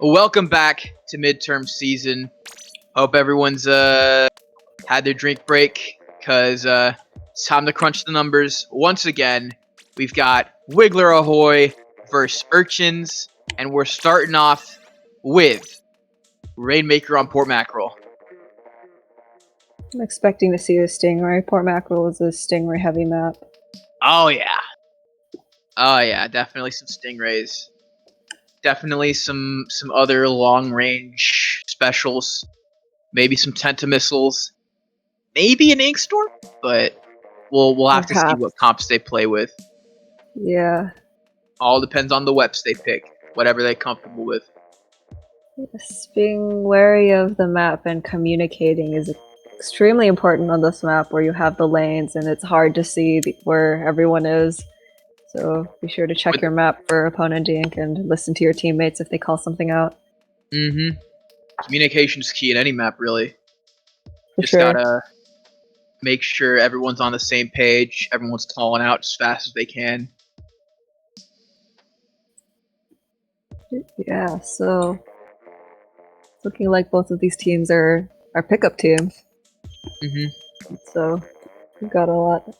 Speaker 1: Welcome back to midterm season. Hope everyone's had their drink break, because it's time to crunch the numbers. Once again, we've got Wiggler Ahoy versus Urchins, and we're starting off with Rainmaker on Port Mackerel.
Speaker 2: I'm expecting to see a Stingray. Port Mackerel is a Stingray heavy map.
Speaker 1: Oh yeah. Oh yeah, definitely some Stingrays. Definitely some other long range specials. Maybe some Tentamissiles. Maybe an Inkstorm, but we'll have to see what comps they play with.
Speaker 2: Yeah.
Speaker 1: All depends on the weps they pick, whatever they're comfortable with.
Speaker 2: Yes, being wary of the map and communicating is extremely important on this map, where you have the lanes and it's hard to see where everyone is. So be sure to check your map for opponent dink and listen to your teammates if they call something out.
Speaker 1: Mm-hmm. Communication's key in any map, really.
Speaker 2: Just
Speaker 1: gotta make sure everyone's on the same page, everyone's calling out as fast as they can.
Speaker 2: Yeah, so it's looking like both of these teams are pickup teams.
Speaker 1: Mm-hmm.
Speaker 2: So we've got a lot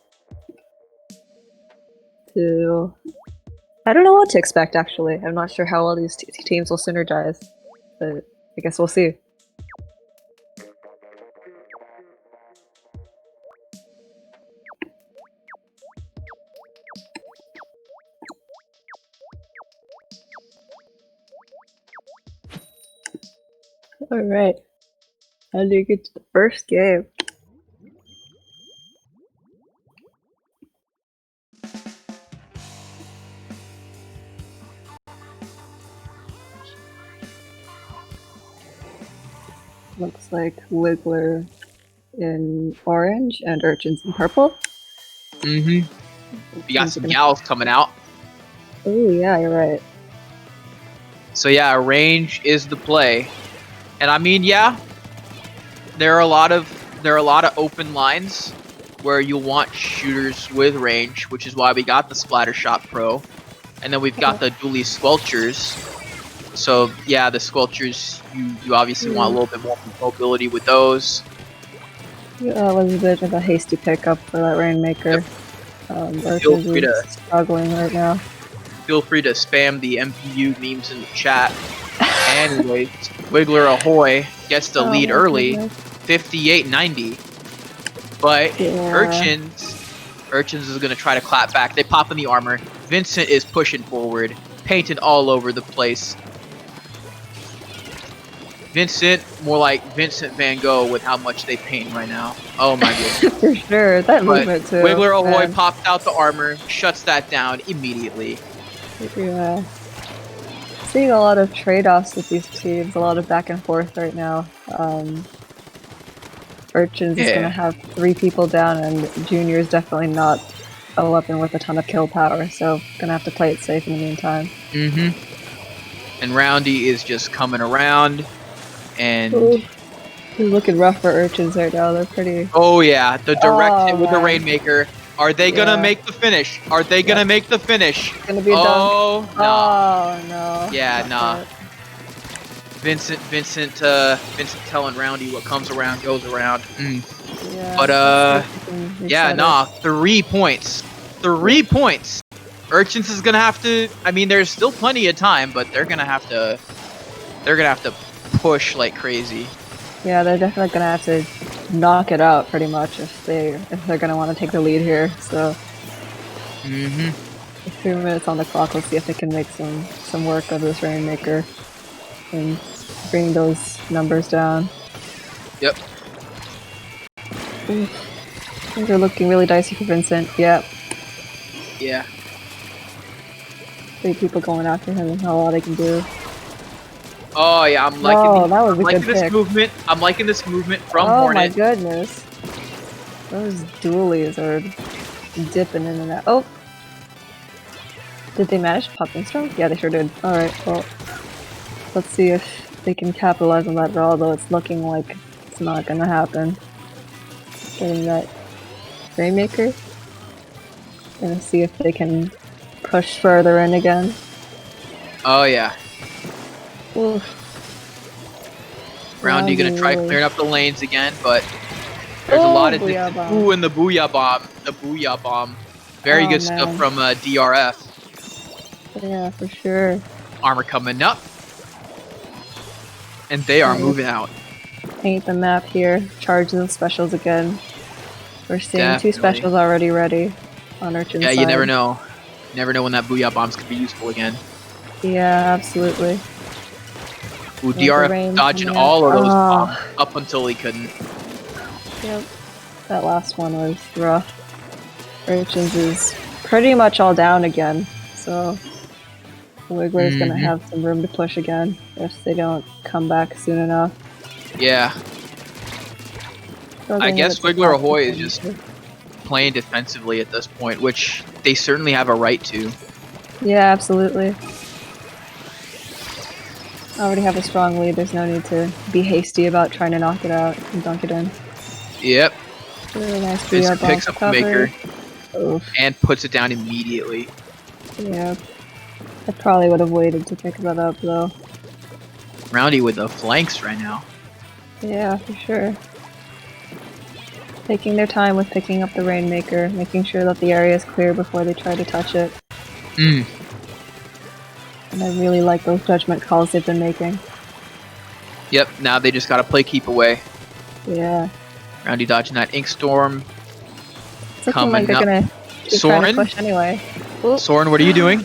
Speaker 2: to... I don't know what to expect, actually. I'm not sure how all these teams will synergize, but I guess we'll see. Alright. How do you get to the first game? Looks like Wiggler in orange and Urchins in purple.
Speaker 1: Mm-hmm. We got some gals coming out.
Speaker 2: Oh yeah, you're right.
Speaker 1: So yeah, range is the play. And I mean, yeah, there are a lot of open lines where you'll want shooters with range, which is why we got the Splattershot Pro. And then we've got the dually Squelchers. So yeah, the Squelchers, you obviously want a little bit more mobility with those.
Speaker 2: Yeah, that was a bit of a hasty pickup for that Rainmaker.
Speaker 1: Yep. Feel free to
Speaker 2: struggling right now.
Speaker 1: Feel free to spam the MPU memes in the chat. Anyways, Wiggler Ahoy gets the lead early, 58-90. But Urchins is gonna try to clap back. They pop in the armor. Vincent is pushing forward, painted all over the place. Vincent, more like Vincent Van Gogh with how much they paint right now. Oh my goodness.
Speaker 2: For sure, that movement too.
Speaker 1: Wiggler Ahoy popped out the armor, shuts that down immediately.
Speaker 2: Yeah. Seeing a lot of trade-offs with these teams, a lot of back and forth right now. Urchins is gonna have 3 people down, and Junior is definitely not a weapon with a ton of kill power, so gonna have to play it safe in the meantime.
Speaker 1: Mm-hmm. And Roundy is just coming around, and
Speaker 2: it's looking rough for Urchins right now. They're pretty...
Speaker 1: Oh yeah, the direct hit with the Rainmaker. Are they gonna make the finish? Are they gonna make the finish?
Speaker 2: It's gonna be a dunk.
Speaker 1: Oh no.
Speaker 2: Oh no.
Speaker 1: Yeah, nah. Vincent telling Roundy what comes around goes around.
Speaker 2: Yeah,
Speaker 1: but yeah, nah. 3 points. 3 points. Urchins is gonna have to. I mean, there's still plenty of time, but they're gonna have to. They're gonna have to push like crazy.
Speaker 2: Yeah, they're definitely gonna have to knock it out pretty much if they're gonna want to take the lead here. So. With 3 minutes on the clock, let's see if they can make some work of this Rainmaker and bring those numbers down.
Speaker 1: Yep.
Speaker 2: Things are looking really dicey for Vincent. Yep.
Speaker 1: Yeah.
Speaker 2: 3 people going after him and how all they can do.
Speaker 1: Oh yeah, I'm liking.
Speaker 2: That was a good
Speaker 1: this
Speaker 2: pick.
Speaker 1: movement. I'm liking this movement from Hornet.
Speaker 2: Oh my goodness. Those dualies are dipping in and out. Oh! Did they manage to pop Inkstorm? Yeah, they sure did. Alright, well, let's see if they can capitalize on that draw, although it's looking like it's not gonna happen. Getting that Rainmaker. Gonna see if they can push further in again.
Speaker 1: Oh yeah.
Speaker 2: Oof.
Speaker 1: Roundy gonna try
Speaker 2: really-
Speaker 1: clearing up the lanes again, but there's a lot of
Speaker 2: Booyah bomb.
Speaker 1: ooh, and the booyah bomb. The booyah bomb. Very
Speaker 2: Oh,
Speaker 1: good stuff
Speaker 2: man.
Speaker 1: from DRF.
Speaker 2: Yeah, for sure.
Speaker 1: Armor coming up. And they are moving out.
Speaker 2: Paint the map here. Charge those specials again. We're seeing
Speaker 1: Definitely.
Speaker 2: 2 specials already ready on Urchin's
Speaker 1: Yeah,
Speaker 2: side.
Speaker 1: you never know. Never know when that booyah bomb's gonna be useful again.
Speaker 2: Yeah, absolutely.
Speaker 1: Ooh,
Speaker 2: the
Speaker 1: DRF
Speaker 2: rain
Speaker 1: dodging
Speaker 2: coming
Speaker 1: all of
Speaker 2: out.
Speaker 1: those
Speaker 2: Oh.
Speaker 1: bombs up until he couldn't.
Speaker 2: Yep. That last one was rough. Urchins is pretty much all down again, so Wiggler's gonna have some room to push again if they don't come back soon enough.
Speaker 1: Yeah,
Speaker 2: Still
Speaker 1: I
Speaker 2: getting
Speaker 1: guess
Speaker 2: a bit
Speaker 1: Wiggler
Speaker 2: tough
Speaker 1: Ahoy is
Speaker 2: to
Speaker 1: just
Speaker 2: finish.
Speaker 1: playing defensively at this point, which they certainly have a right to.
Speaker 2: Yeah, absolutely. Already have a strong lead, there's no need to be hasty about trying to knock it out and dunk it in.
Speaker 1: Yep,
Speaker 2: Really nice
Speaker 1: just
Speaker 2: VR bomb
Speaker 1: picks up the
Speaker 2: recovery.
Speaker 1: maker
Speaker 2: Oof.
Speaker 1: and puts it down immediately.
Speaker 2: Yeah. I probably would have waited to pick that up though.
Speaker 1: Roundy with the flanks right now.
Speaker 2: Yeah, for sure. Taking their time with picking up the Rainmaker, making sure that the area is clear before they try to touch it.
Speaker 1: Mm.
Speaker 2: And I really like those judgment calls they've been making.
Speaker 1: Yep, now they just gotta play keep away.
Speaker 2: Yeah.
Speaker 1: Roundy dodging that Ink Storm.
Speaker 2: It's looking like they're
Speaker 1: Coming
Speaker 2: gonna keep trying to
Speaker 1: Soren?
Speaker 2: push anyway. Oop.
Speaker 1: Soren, what are you doing?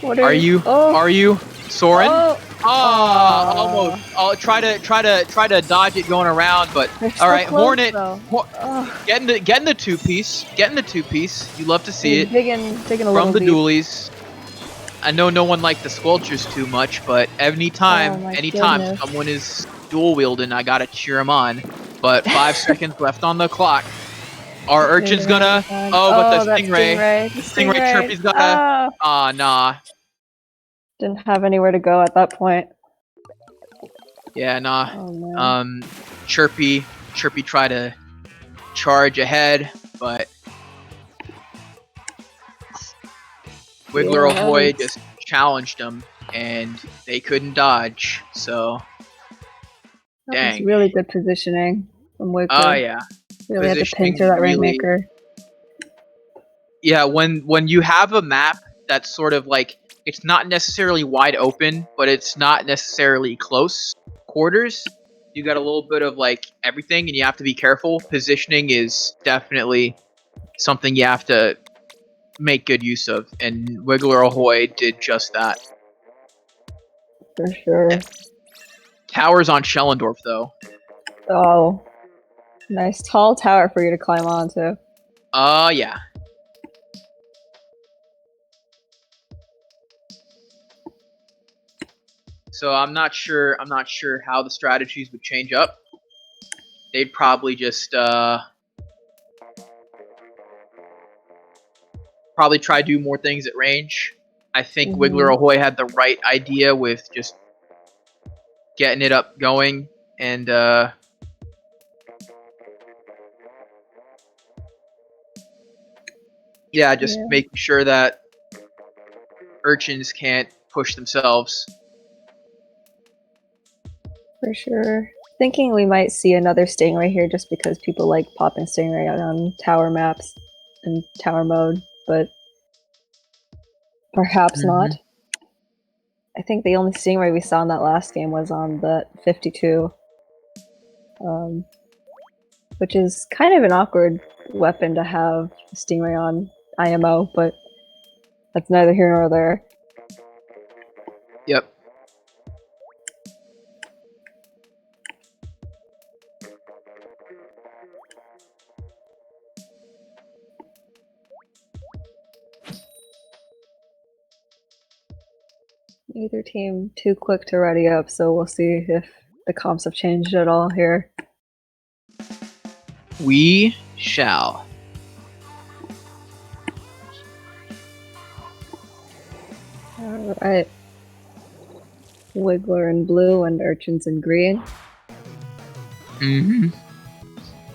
Speaker 2: What
Speaker 1: Are you?
Speaker 2: Oh.
Speaker 1: Are you? Soren?
Speaker 2: Oh.
Speaker 1: Almost. I'll try to dodge it going around, but
Speaker 2: They're so
Speaker 1: all right,
Speaker 2: close,
Speaker 1: Hornet.
Speaker 2: though. Oh.
Speaker 1: Getting the 2-piece. Getting the 2-piece. You love to see
Speaker 2: They're
Speaker 1: it
Speaker 2: digging a
Speaker 1: from
Speaker 2: little
Speaker 1: the
Speaker 2: deep.
Speaker 1: dualies. I know no one liked the squelchers too much, but anytime,
Speaker 2: Oh my
Speaker 1: anytime
Speaker 2: goodness.
Speaker 1: someone is dual wielding, I gotta cheer them on. But 5 seconds left on the clock. Our Urchin's gonna. Oh, but the
Speaker 2: that
Speaker 1: Stingray.
Speaker 2: The
Speaker 1: Stingray Chirpy's gotta.
Speaker 2: Oh.
Speaker 1: Nah.
Speaker 2: Didn't have anywhere to go at that point.
Speaker 1: Yeah, nah.
Speaker 2: Oh, man.
Speaker 1: Chirpy try to charge ahead, but Wiggler
Speaker 2: Yeah,
Speaker 1: Ahoy
Speaker 2: that's-
Speaker 1: just challenged them, and they couldn't dodge. So,
Speaker 2: That was
Speaker 1: dang.
Speaker 2: really good positioning from Wiggler.
Speaker 1: Oh yeah,
Speaker 2: Really had to
Speaker 1: positioning
Speaker 2: pincer that
Speaker 1: really-
Speaker 2: Rainmaker.
Speaker 1: yeah. When you have a map that's sort of like it's not necessarily wide open, but it's not necessarily close quarters. You got a little bit of like everything, and you have to be careful. Positioning is definitely something you have to make good use of, and Wiggler Ahoy did just that.
Speaker 2: For sure.
Speaker 1: Towers on Schellendorf, though.
Speaker 2: Oh. Nice tall tower for you to climb onto.
Speaker 1: Yeah. So I'm not sure how the strategies would change up. They'd probably just probably try to do more things at range. I think Wiggler Ahoy had the right idea with just getting it up going and just making sure that Urchins can't push themselves.
Speaker 2: For sure. Thinking we might see another Stingray here just because people like popping Stingray out on tower maps and tower mode, but perhaps not. I think the only Stingray we saw in that last game was on the 52. Which is kind of an awkward weapon to have Stingray on IMO, but that's neither here nor there.
Speaker 1: Yep.
Speaker 2: Neither team too quick to ready up, so we'll see if the comps have changed at all here.
Speaker 1: We shall.
Speaker 2: Alright. Wiggler in blue and Urchins in green.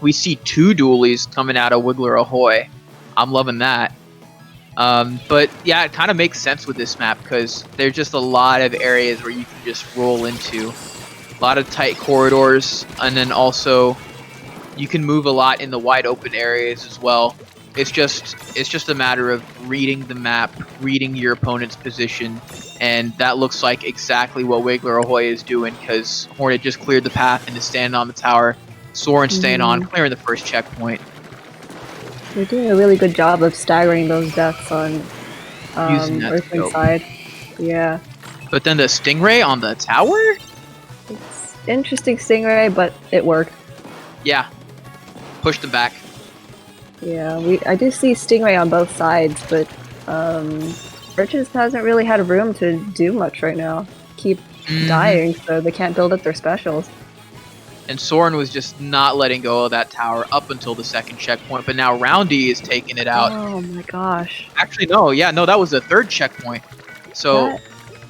Speaker 1: We see 2 dualies coming out of Wiggler Ahoy. I'm loving that. But yeah, it kind of makes sense with this map because there's just a lot of areas where you can just roll into. A lot of tight corridors, and then also you can move a lot in the wide open areas as well. It's just a matter of reading the map, reading your opponent's position, and that looks like exactly what Wiggler Ahoy is doing because Hornet just cleared the path and is standing on the tower. Soren staying on, clearing the first checkpoint.
Speaker 2: They're doing a really good job of staggering those deaths on
Speaker 1: Using that
Speaker 2: Earth
Speaker 1: scope.
Speaker 2: Inside. Yeah.
Speaker 1: But then the Stingray on the tower?
Speaker 2: It's interesting Stingray, but it worked.
Speaker 1: Yeah. Pushed them back.
Speaker 2: Yeah, I do see Stingray on both sides, but Urchins hasn't really had room to do much right now. Keep dying, so they can't build up their specials.
Speaker 1: And Soren was just not letting go of that tower up until the second checkpoint, but now Roundy is taking it out.
Speaker 2: Oh my gosh.
Speaker 1: Actually, no, that was the third checkpoint. So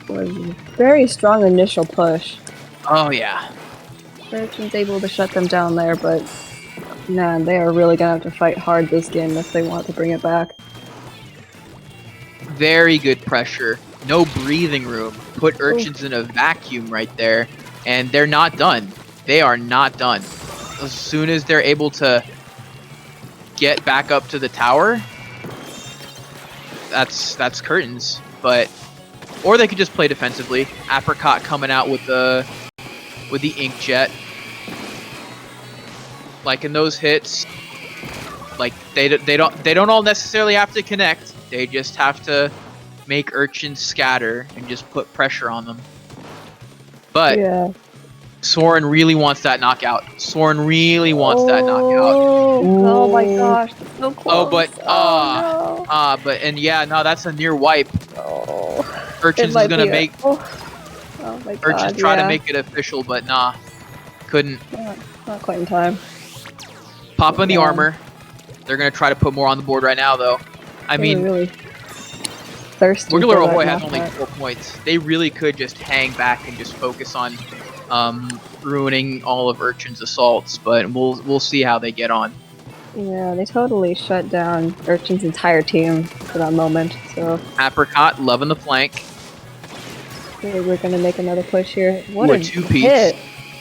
Speaker 2: That was a very strong initial push.
Speaker 1: Oh yeah.
Speaker 2: Urchin's able to shut them down there, but man, they are really gonna have to fight hard this game if they want to bring it back.
Speaker 1: Very good pressure. No breathing room. Put Urchins in a vacuum right there, and they're not done. They are not done. As soon as they're able to get back up to the tower, that's curtains. But or they could just play defensively. Apricot coming out with the inkjet. Like in those hits, like they don't all necessarily have to connect. They just have to make Urchins scatter and just put pressure on them. But
Speaker 2: yeah.
Speaker 1: Soren really wants that knockout. Soren really wants that knockout.
Speaker 2: Oh my gosh, that's so close.
Speaker 1: Oh, but
Speaker 2: no.
Speaker 1: but and yeah, no, that's a near wipe.
Speaker 2: Oh.
Speaker 1: Urchins is gonna make
Speaker 2: Oh my god.
Speaker 1: Urchins try to make it official, but nah, couldn't.
Speaker 2: Not quite in time.
Speaker 1: Pop in the armor. They're gonna try to put more on the board right now, though. I mean,
Speaker 2: really thirsty.
Speaker 1: Wiggler Ahoy has only 4 points. They really could just hang back and just focus on ruining all of Urchin's assaults, but we'll see how they get on.
Speaker 2: Yeah, they totally shut down Urchin's entire team for that moment. So
Speaker 1: Apricot loving the flank.
Speaker 2: okay, we're gonna make another push here. What
Speaker 1: Ooh,
Speaker 2: a
Speaker 1: two-piece.
Speaker 2: hit!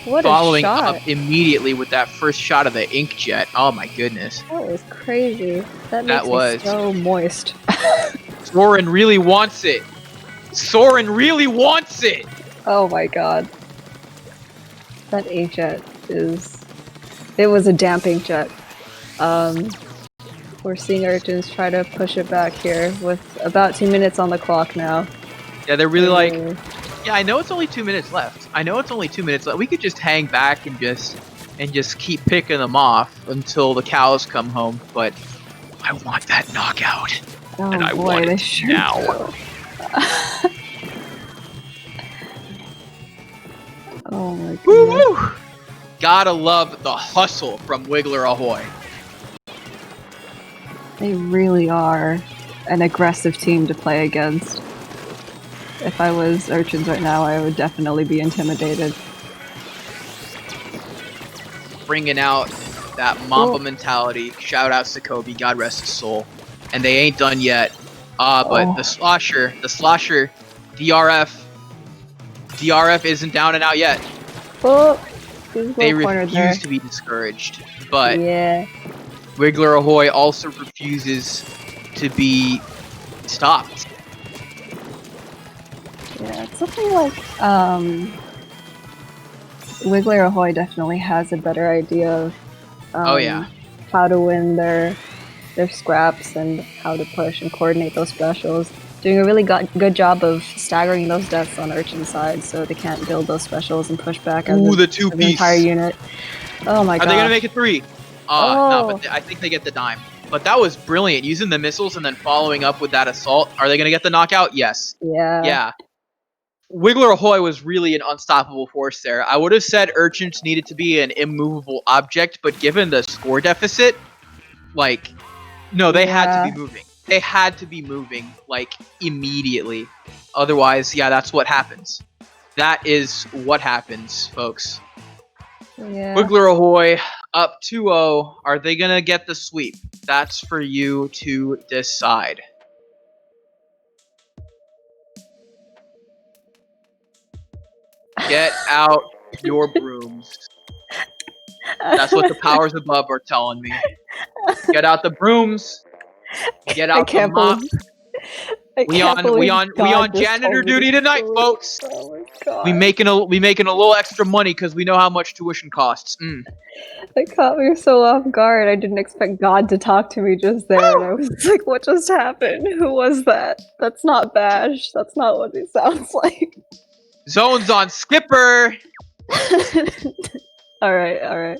Speaker 2: What
Speaker 1: Following
Speaker 2: a shot!
Speaker 1: up immediately with that first shot of the inkjet. Oh my goodness.
Speaker 2: That was crazy. That makes
Speaker 1: was.
Speaker 2: me so moist.
Speaker 1: Soren really wants it. Soren really wants it.
Speaker 2: Oh my god. That inkjet is... It was a damp inkjet. We're seeing Urchins try to push it back here with about 2 minutes on the clock now.
Speaker 1: Yeah, they're really like, yeah, I know it's only 2 minutes left. I know it's only 2 minutes left. We could just hang back and just keep picking them off until the cows come home, but I want that knockout.
Speaker 2: Oh
Speaker 1: and I
Speaker 2: boy,
Speaker 1: want
Speaker 2: they
Speaker 1: it
Speaker 2: sure
Speaker 1: now.
Speaker 2: do. Oh my goodness.
Speaker 1: Woo-woo! Gotta love the hustle from Wiggler Ahoy.
Speaker 2: They really are an aggressive team to play against. If I was Urchins right now, I would definitely be intimidated.
Speaker 1: Bringing out that Mamba mentality. Shout out Sokobi, God rest his soul. And they ain't done yet. But the slosher, DRF isn't down and out yet.
Speaker 2: Oh,
Speaker 1: They refuse to be discouraged. But
Speaker 2: yeah.
Speaker 1: Wiggler Ahoy also refuses to be stopped.
Speaker 2: Yeah, it's something like, Wiggler Ahoy definitely has a better idea of,
Speaker 1: Oh yeah.
Speaker 2: how to win their scraps and how to push and coordinate those specials. Doing a really good job of staggering those deaths on Urchin's side so they can't build those specials and push back as
Speaker 1: Ooh, the
Speaker 2: an
Speaker 1: two-piece.
Speaker 2: entire unit. Oh my god.
Speaker 1: Are they gonna make it 3?
Speaker 2: Oh.
Speaker 1: No, but I think they get the dime. But that was brilliant, using the missiles and then following up with that assault. Are they gonna get the knockout? Yes.
Speaker 2: Yeah.
Speaker 1: Yeah. Wiggler Ahoy was really an unstoppable force there. I would have said Urchins needed to be an immovable object, but given the score deficit, like, no, they had to be moving. They had to be moving, like, immediately. Otherwise, yeah, that's what happens. That is what happens, folks.
Speaker 2: Yeah.
Speaker 1: Wiggler Ahoy up 2-0. Are they going to get the sweep? That's for you to decide. Get out your brooms. That's what the powers above are telling me. Get out the brooms. Get
Speaker 2: I
Speaker 1: out the
Speaker 2: can't
Speaker 1: mop.
Speaker 2: believe. I can't believe
Speaker 1: We
Speaker 2: God
Speaker 1: on
Speaker 2: just
Speaker 1: janitor
Speaker 2: told me
Speaker 1: duty
Speaker 2: this
Speaker 1: tonight,
Speaker 2: story.
Speaker 1: folks.
Speaker 2: Oh my God.
Speaker 1: We making a little extra money because we know how much tuition costs.
Speaker 2: It caught me so off guard. I didn't expect God to talk to me just there, and I was like, "What just happened? Who was that? That's not Bash. That's not what he sounds like."
Speaker 1: Zones on skipper.
Speaker 2: All right.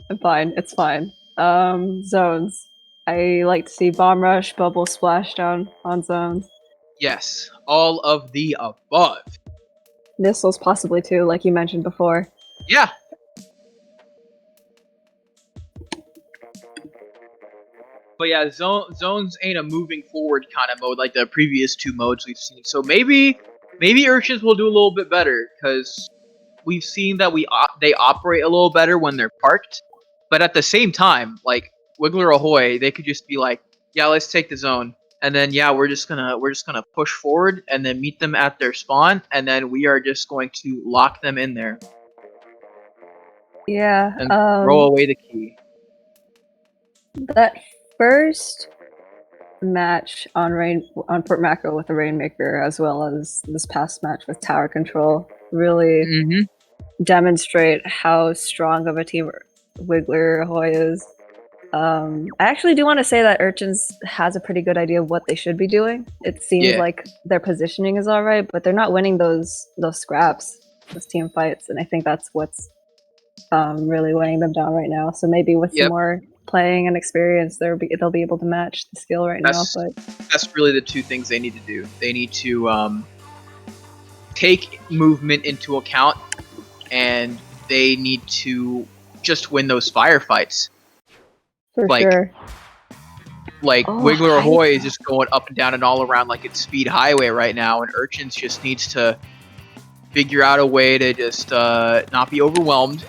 Speaker 2: I'm fine. It's fine. Zones. I like to see bomb rush, bubble splashdown on zones.
Speaker 1: Yes, all of the above.
Speaker 2: Missiles possibly too, like you mentioned before.
Speaker 1: Yeah. But yeah, zones ain't a moving forward kind of mode like the previous two modes we've seen. So maybe urchins will do a little bit better because we've seen that they operate a little better when they're parked. But at the same time, like Wiggler Ahoy, they could just be like, yeah, let's take the zone, and then yeah, we're just gonna push forward and then meet them at their spawn, and then we are just going to lock them in there
Speaker 2: Yeah.
Speaker 1: and throw away the key.
Speaker 2: That first match on Port Macro with the Rainmaker, as well as this past match with Tower Control, really demonstrate how strong of a team Wiggler Ahoy is. I actually do want to say that Urchins has a pretty good idea of what they should be doing. It seems like their positioning is all right, but they're not winning those scraps, those team fights, and I think that's what's really weighing them down right now. So maybe with some more playing and experience, they'll be able to match the skill right now. But
Speaker 1: that's really the two things they need to do. They need to take movement into account, and they need to just win those firefights.
Speaker 2: For sure.
Speaker 1: Like Wiggler Ahoy is just going up and down and all around like it's speed highway right now, and Urchins just needs to figure out a way to just not be overwhelmed,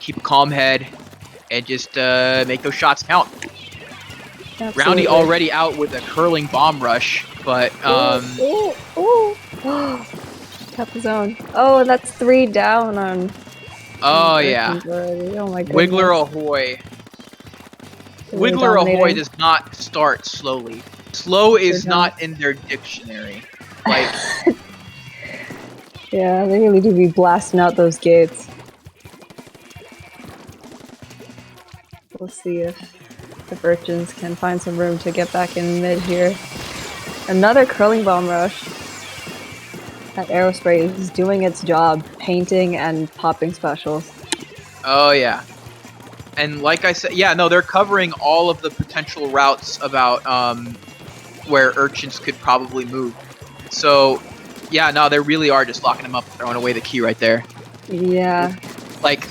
Speaker 1: keep a calm head, and just make those shots count. Absolutely. Roundy already out with a curling bomb rush, but
Speaker 2: Got the zone. Oh, and that's 3 down on.
Speaker 1: Oh yeah.
Speaker 2: Oh my goodness.
Speaker 1: Wiggler Ahoy. Wiggler Ahoy does not start slowly. Slow is not in their dictionary. Like.
Speaker 2: Yeah, they really do be blasting out those gates. We'll see if Urchins can find some room to get back in mid here. Another curling bomb rush. That Aerospray is doing its job, painting and popping specials.
Speaker 1: Oh yeah. And like I said, yeah, no, they're covering all of the potential routes about where Urchins could probably move. So, yeah, no, they really are just locking them up, throwing away the key right there.
Speaker 2: Yeah.
Speaker 1: Like,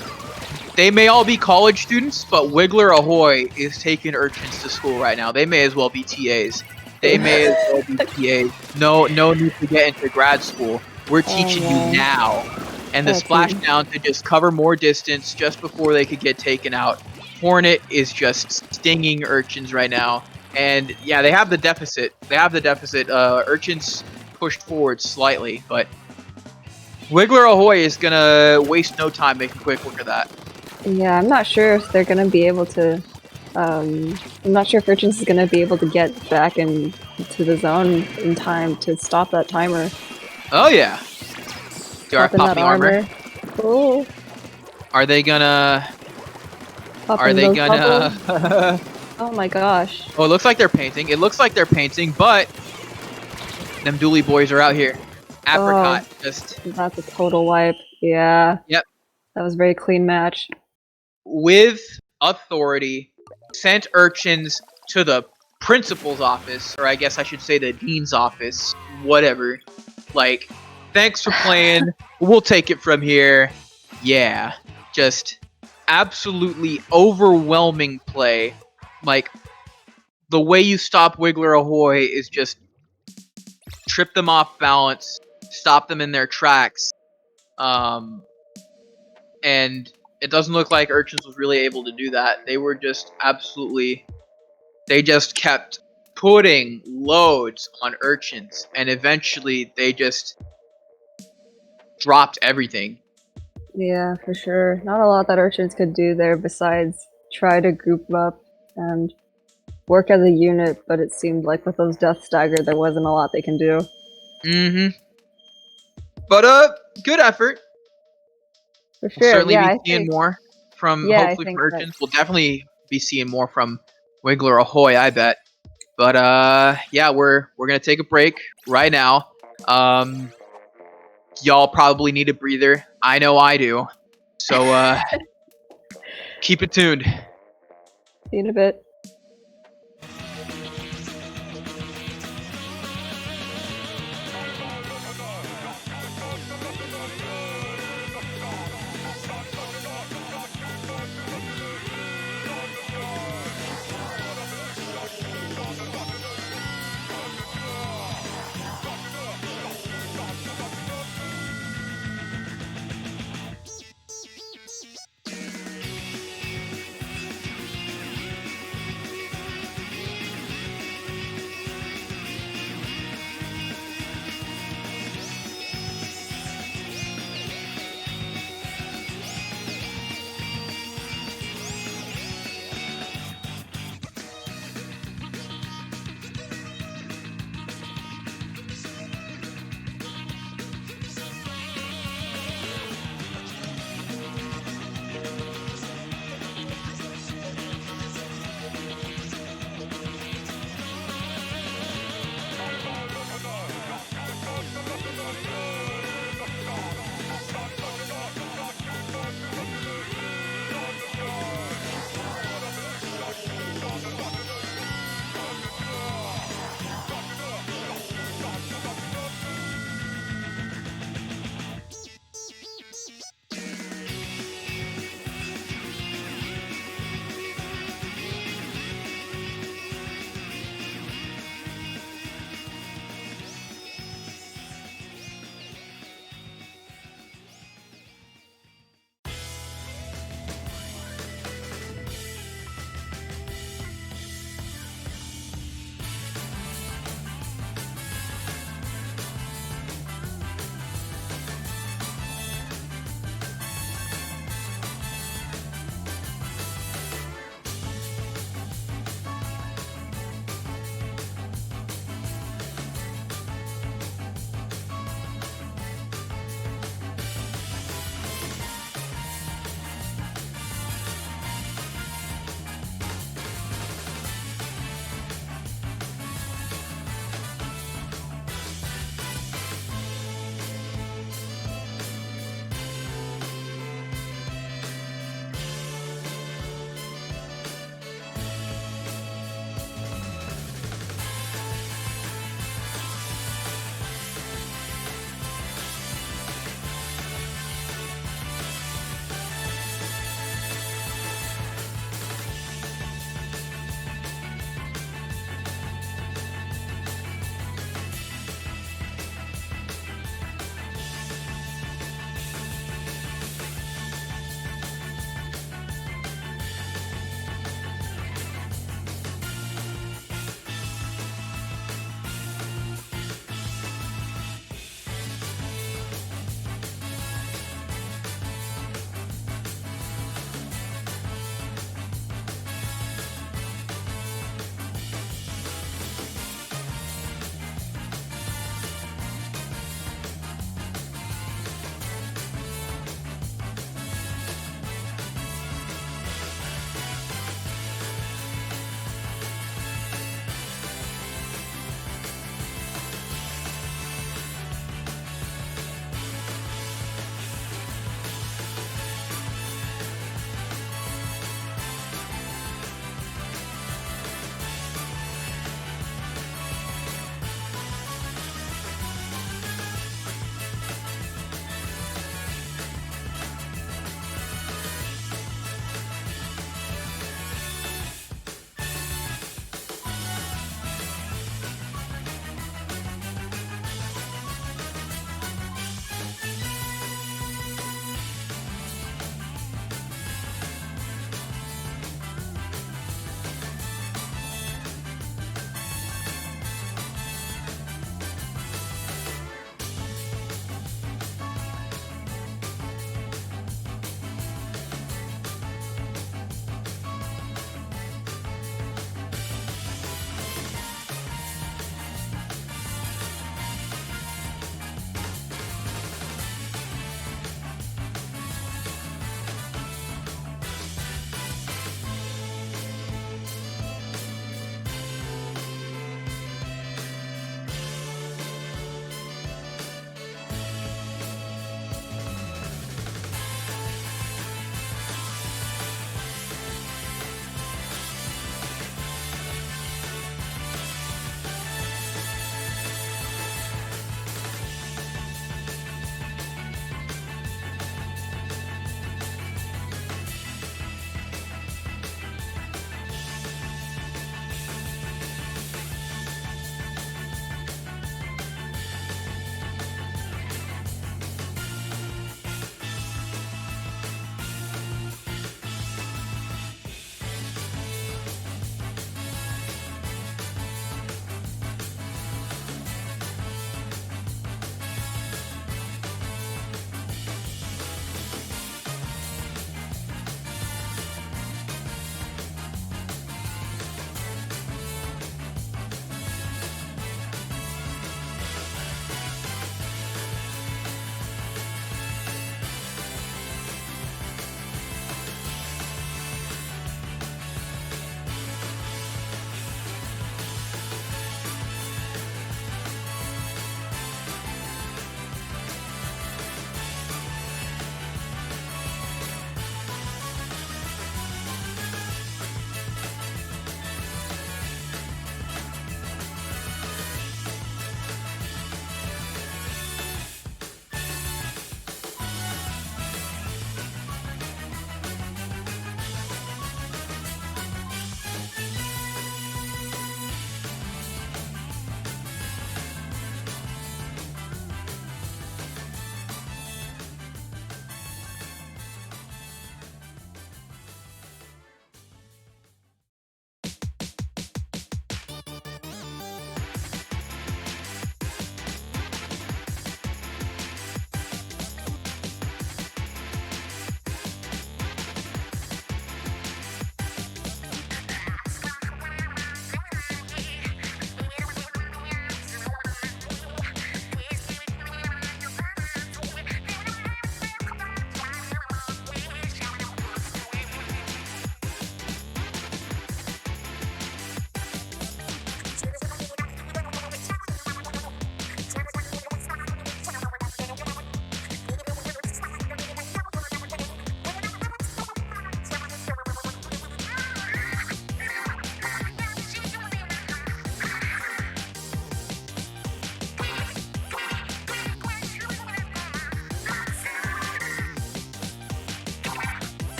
Speaker 1: they may all be college students, but Wiggler Ahoy is taking Urchins to school right now. They may as well be TAs. They may as well be TAs. No need to get into grad school. We're teaching you now. And the splashdown to just cover more distance just before they could get taken out. Hornet is just stinging Urchins right now. And yeah, they have the deficit. Urchins pushed forward slightly, but Wiggler Ahoy is gonna waste no time making quick work of that.
Speaker 2: Yeah, I'm not sure if they're gonna be able to. I'm not sure if Urchins is gonna be able to get back into the zone in time to stop that timer.
Speaker 1: Oh yeah. Popping armor.
Speaker 2: Cool.
Speaker 1: Are they gonna?
Speaker 2: Oh my gosh.
Speaker 1: Oh, it looks like they're painting. But them dually boys are out here. Apricot
Speaker 2: That's a total wipe. Yeah.
Speaker 1: Yep.
Speaker 2: That was a very clean match.
Speaker 1: With authority, sent Urchins to the principal's office, or I guess I should say the dean's office, whatever. Like, thanks for playing. We'll take it from here. Yeah. Just absolutely overwhelming play. Like, the way you stop Wiggler Ahoy is just trip them off balance, stop them in their tracks. And it doesn't look like Urchins was really able to do that. They were just they just kept putting loads on Urchins, and eventually they just dropped everything.
Speaker 2: Yeah, for sure. Not a lot that Urchins could do there besides try to group up and work as a unit, but it seemed like with those Death Stagger, there wasn't a lot they can do.
Speaker 1: Mm-hmm. But good effort.
Speaker 2: For
Speaker 1: We'll
Speaker 2: sure.
Speaker 1: certainly
Speaker 2: Yeah,
Speaker 1: be
Speaker 2: I
Speaker 1: seeing
Speaker 2: think.
Speaker 1: more from
Speaker 2: Yeah, I
Speaker 1: hopefully from
Speaker 2: think that.
Speaker 1: Urchins. We'll definitely be seeing more from Wiggler Ahoy, I bet. But yeah, we're gonna take a break right now. Y'all probably need a breather. I know I do. So keep it tuned.
Speaker 2: See you in a bit.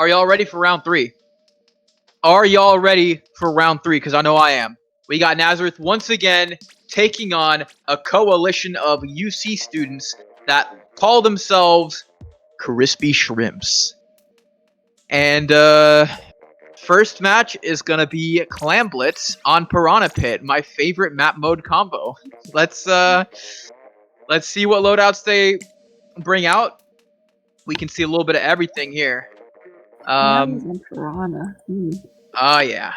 Speaker 1: Are y'all ready for round 3? Are y'all ready for round 3? Because I know I am. We got Nazareth once again taking on a coalition of UC students that call themselves Crispy Shrimps. And first match is gonna be Clam Blitz on Piranha Pit, my favorite map mode combo. Let's see what loadouts they bring out. We can see a little bit of everything here.
Speaker 2: And Piranha.
Speaker 1: Oh yeah,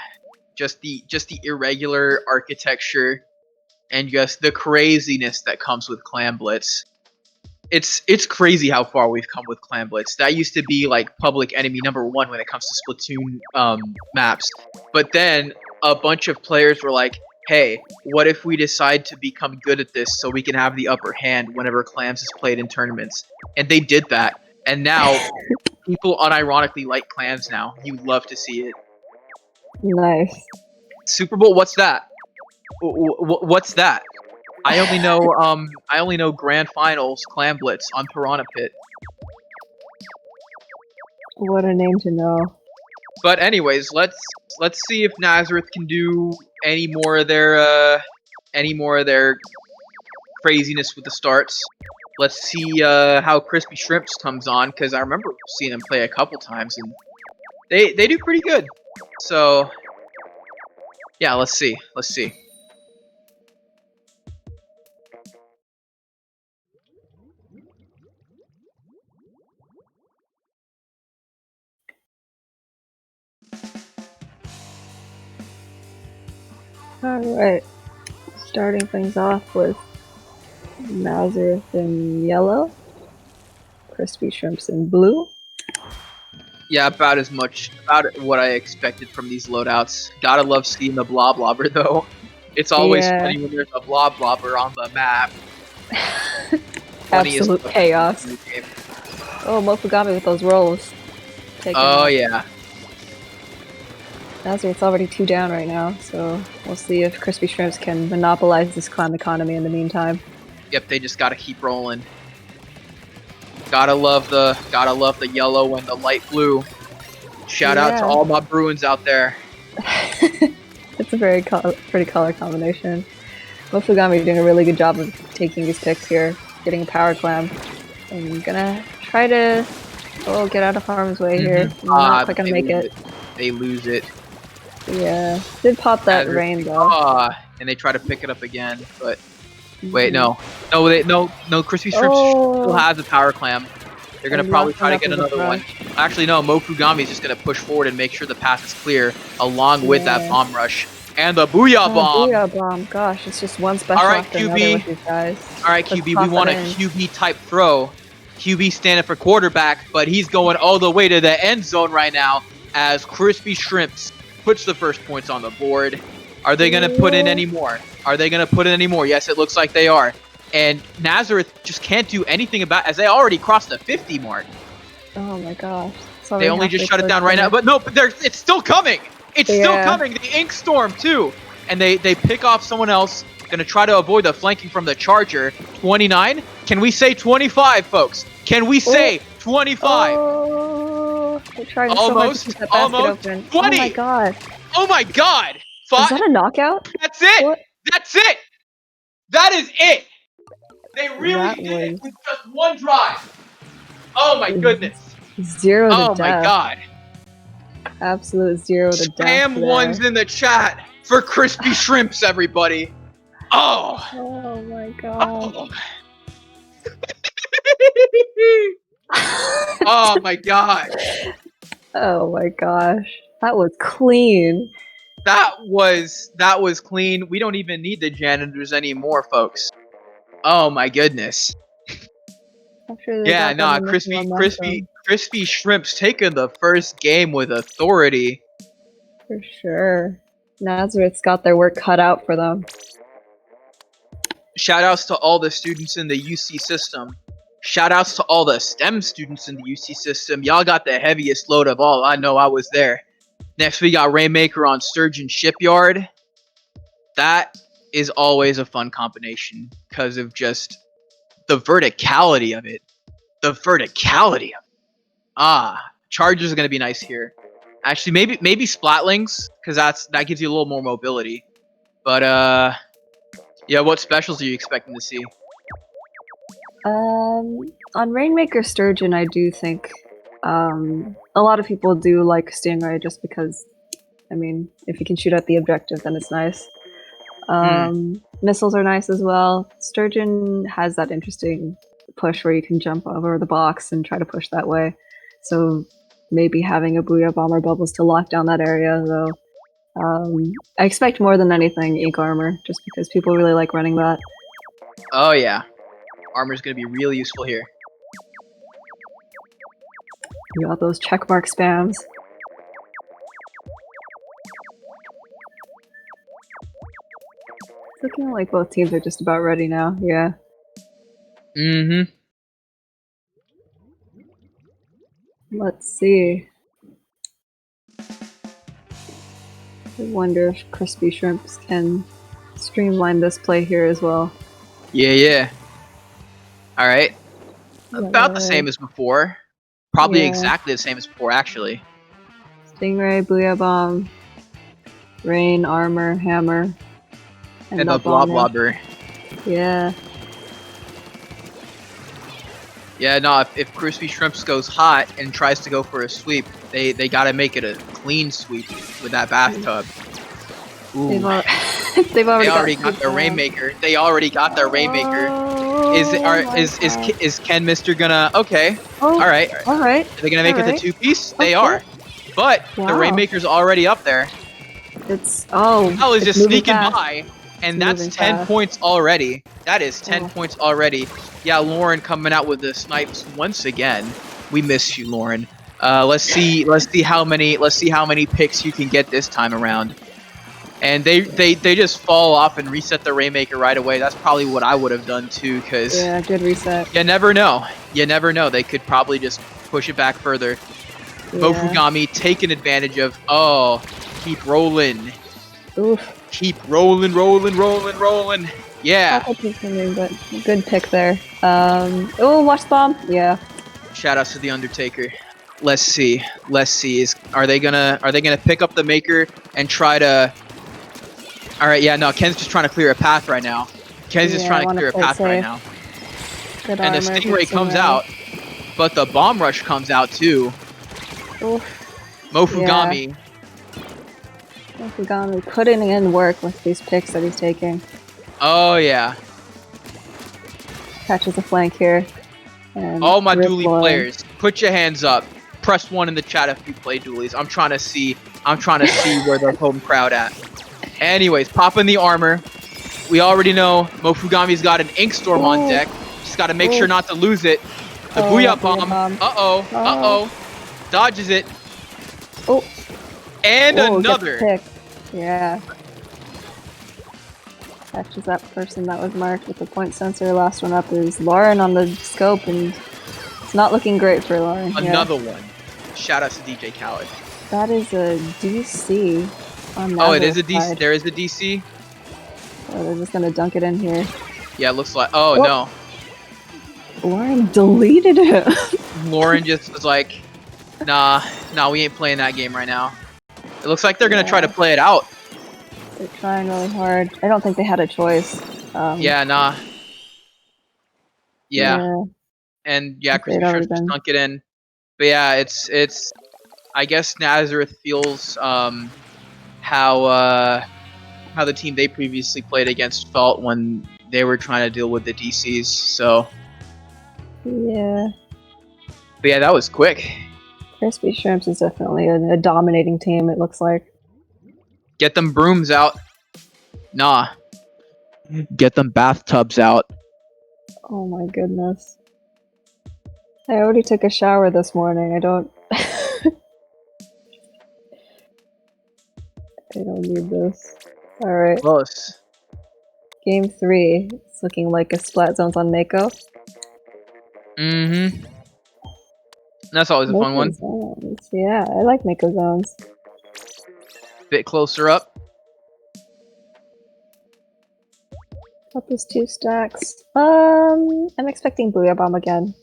Speaker 1: just the irregular architecture and just the craziness that comes with Clam Blitz. It's crazy how far we've come with Clam Blitz. That used to be like public enemy #1 when it comes to Splatoon maps. But then a bunch of players were like, hey, what if we decide to become good at this so we can have the upper hand whenever Clams is played in tournaments? And they did that. And now people unironically like Clams now. You love to see it.
Speaker 2: Nice.
Speaker 1: Super Bowl, what's that? What's that? I only know Grand Finals Clam Blitz on Piranha Pit.
Speaker 2: What a name to know.
Speaker 1: But anyways, let's see if Nazareth can do any more of their craziness with the starts. Let's see how Crispy Shrimps comes on, because I remember seeing them play a couple times and they do pretty good. So yeah, let's see.
Speaker 2: Alright. Starting things off with Nazareth in yellow, Crispy Shrimps in blue.
Speaker 1: Yeah, about what I expected from these loadouts. Gotta love seeing the blob lobber though. It's always funny when there's a blob lobber on the map.
Speaker 2: Absolute chaos. Oh, Mofugami with those rolls.
Speaker 1: Yeah.
Speaker 2: Nazareth's already 2 down right now, so we'll see if Crispy Shrimps can monopolize this clam economy in the meantime.
Speaker 1: Yep, they just gotta keep rolling. Gotta love the yellow and the light blue. Shout out to all my Bruins out there.
Speaker 2: It's a very pretty color combination. Mofugami doing a really good job of taking these picks here, getting a power clam. I'm gonna try to get out of harm's way here. Not quite gonna make it.
Speaker 1: They lose it.
Speaker 2: Yeah, did pop that rain though.
Speaker 1: And they try to pick it up again, but wait, no, Crispy Shrimps still has a power clam. They're gonna probably try to get another one. Actually, no, Mofugami's just gonna push forward and make sure the path is clear, along with that bomb rush and the booyah bomb.
Speaker 2: Booyah bomb, gosh, it's just one special after another with these guys.
Speaker 1: All right, QB, we want a QB type throw. QB standing for quarterback, but he's going all the way to the end zone right now as Crispy Shrimps puts the first points on the board. Are they going to put in any more? Yes, it looks like they are. And Nazareth just can't do anything about it, as they already crossed the 50 mark.
Speaker 2: Oh my gosh.
Speaker 1: They only just shut it down right now. But no, it's still coming. It's still coming. The Ink Storm, too. And they pick off someone else. Going to try to avoid the flanking from the Charger. 29? Can we say 25, folks? Can we say 25?
Speaker 2: Almost.
Speaker 1: 20.
Speaker 2: Oh my god.
Speaker 1: Oh my god.
Speaker 2: Is that a knockout?
Speaker 1: That's it.
Speaker 2: What?
Speaker 1: That's it. That is it. They really did it with just one drive. Oh my goodness.
Speaker 2: 0 to death.
Speaker 1: Oh my god.
Speaker 2: Absolute 0 to death.
Speaker 1: Spam ones in the chat for Crispy Shrimps, everybody. Oh.
Speaker 2: Oh my god.
Speaker 1: Oh. Oh my god.
Speaker 2: Oh my gosh. That was clean.
Speaker 1: That was clean. We don't even need the janitors anymore, folks. Oh my goodness. Yeah, nah, Crispy Shrimps taking the first game with authority.
Speaker 2: For sure. Nazareth's got their work cut out for them.
Speaker 1: Shoutouts to all the students in the UC system. Shoutouts to all the STEM students in the UC system. Y'all got the heaviest load of all. I know I was there. Next, we got Rainmaker on Sturgeon Shipyard. That is always a fun combination because of just the verticality of it. Ah, Chargers are gonna be nice here. Actually, maybe Splatlings, because that gives you a little more mobility. But yeah, what specials are you expecting to see?
Speaker 2: On Rainmaker Sturgeon, I do think a lot of people do like Stingray just because, I mean, if you can shoot at the objective, then it's nice. Missiles are nice as well. Sturgeon has that interesting push where you can jump over the box and try to push that way. So maybe having a Booyah Bomb or Bubbles to lock down that area, though. I expect more than anything Ink Armor, just because people really like running that.
Speaker 1: Oh yeah, armor's gonna be really useful here.
Speaker 2: You got those checkmark spams. It's looking like both teams are just about ready now, yeah.
Speaker 1: Mm-hmm.
Speaker 2: Let's see. I wonder if Crispy Shrimps can streamline this play here as well.
Speaker 1: Yeah. Alright. About the same as before. Probably exactly the same as before, actually.
Speaker 2: Stingray, Booyah Bomb, Rain, Armor, Hammer,
Speaker 1: and the Bloblobber.
Speaker 2: Yeah.
Speaker 1: Yeah, no, if Crispy Shrimps goes hot and tries to go for a sweep, they gotta make it a clean sweep with that bathtub. Ooh.
Speaker 2: They've already
Speaker 1: got their Rainmaker. They already got their Rainmaker. Is Ken Mister gonna? Okay.
Speaker 2: All right.
Speaker 1: Are they gonna make it the 2-piece? They are. But the Rainmaker's already up there.
Speaker 2: Cal
Speaker 1: is just sneaking by, and that's 10 points already. That is 10 points already. Yeah, Lauren coming out with the snipes once again. We miss you, Lauren. Let's see how many picks you can get this time around. And they just fall off and reset the Rainmaker right away. That's probably what I would have done too, because
Speaker 2: yeah, good reset.
Speaker 1: You never know. They could probably just push it back further. Yeah. Mofugami taking advantage of. Oh, keep rolling.
Speaker 2: Oof.
Speaker 1: Keep rolling. Yeah.
Speaker 2: But good pick there. Oh, watch the bomb. Yeah.
Speaker 1: Shout outs to the Undertaker. Let's see. Are they gonna pick up the Maker and try to? All right. Yeah. No. Ken's just trying to clear a path right now. And the Stingray comes out, but the Bomb Rush comes out too.
Speaker 2: Oof.
Speaker 1: Mofugami.
Speaker 2: Yeah. Mofugami putting in work with these picks that he's taking.
Speaker 1: Oh yeah.
Speaker 2: Catches a flank here. And
Speaker 1: all my dually players, put your hands up. Press 1 in the chat if you play dualies. I'm trying to see where the home crowd at. Anyways, popping the armor. We already know Mofugami's got an Ink Storm on deck. Just got to make sure not to lose it. The Booyah Bomb. Uh-oh. Dodges it.
Speaker 2: Oh.
Speaker 1: And another.
Speaker 2: Pick. Yeah. Catches that person that was marked with the point sensor. Last one up is Lauren on the scope, and it's not looking great for Lauren.
Speaker 1: Another one. Shout out to DJ Khaled.
Speaker 2: That is a DC on that.
Speaker 1: Oh, it is a DC. There is a DC.
Speaker 2: Oh, they're just gonna dunk it in here.
Speaker 1: Yeah, it looks like. Oh no.
Speaker 2: Lauren deleted it.
Speaker 1: Lauren just was like, nah, we ain't playing that game right now. It looks like they're gonna try to play it out.
Speaker 2: They're trying really hard. I don't think they had a choice.
Speaker 1: Yeah, nah. Yeah. And yeah, Crispy Shrimps dunk it in. But yeah, it's. I guess Nazareth feels how the team they previously played against felt when they were trying to deal with the DCs. So.
Speaker 2: Yeah.
Speaker 1: But yeah, that was quick.
Speaker 2: Crispy Shrimps is definitely a dominating team. It looks like.
Speaker 1: Get them brooms out. Nah. Get them bathtubs out.
Speaker 2: Oh my goodness. I already took a shower this morning. I don't need this. Alright.
Speaker 1: Close.
Speaker 2: Game 3. It's looking like a Splat Zones on Mako.
Speaker 1: Mm-hmm. That's always a fun one.
Speaker 2: Zones. Yeah, I like Mako Zones.
Speaker 1: Bit closer up.
Speaker 2: Up is 2 stacks. I'm expecting Booyah Bomb again.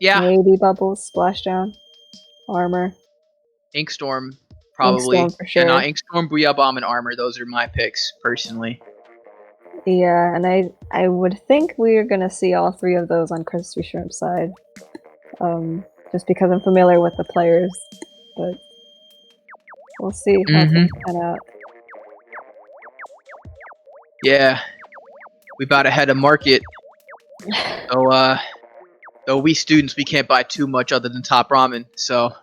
Speaker 1: Yeah.
Speaker 2: Maybe Bubbles, Splashdown. Armor.
Speaker 1: Inkstorm, probably.
Speaker 2: Inkstorm for
Speaker 1: Yeah, no,
Speaker 2: sure.
Speaker 1: Inkstorm, Booyah Bomb, and Armor. Those are my picks, personally.
Speaker 2: Yeah, and I would think we're gonna see all three of those on Crispy Shrimp's side. Just because I'm familiar with the players, but we'll see how things pan out.
Speaker 1: Yeah, we about to head to market. Though we students, we can't buy too much other than top ramen, so.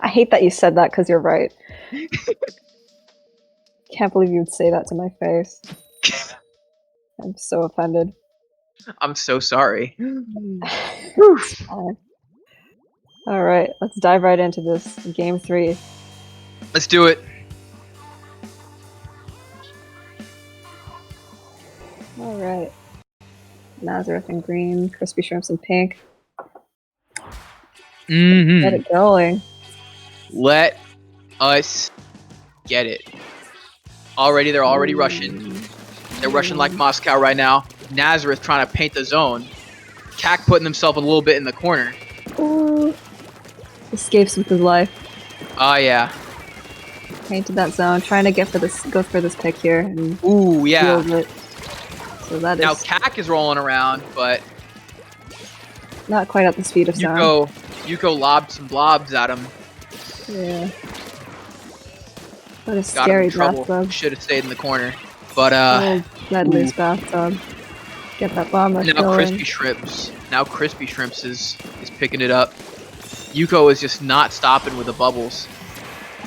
Speaker 2: I hate that you said that because you're right. Can't believe you would say that to my face. I'm so offended.
Speaker 1: I'm so sorry.
Speaker 2: It's fine. Alright, let's dive right into this. Game 3.
Speaker 1: Let's do it.
Speaker 2: Alright. Nazareth in green, Crispy Shrimps in pink. Get it going.
Speaker 1: Let us get it. They're already rushing. They're rushing like Moscow right now. Nazareth trying to paint the zone. Cac putting himself a little bit in the corner.
Speaker 2: Ooh. Escapes with his life.
Speaker 1: Oh yeah.
Speaker 2: Painted that zone, trying to go for this pick here. And
Speaker 1: ooh, yeah.
Speaker 2: It. So that
Speaker 1: now
Speaker 2: is
Speaker 1: Cac is rolling around, but
Speaker 2: not quite at the speed of sound.
Speaker 1: Yuko lobbed some blobs at him.
Speaker 2: Yeah. What a
Speaker 1: Got
Speaker 2: scary
Speaker 1: him in trouble.
Speaker 2: bathtub.
Speaker 1: Should have stayed in the corner. But
Speaker 2: deadliest bathtub. Get that bomb rush
Speaker 1: now
Speaker 2: going.
Speaker 1: Crispy Shrimps is picking it up. Yuko is just not stopping with the bubbles.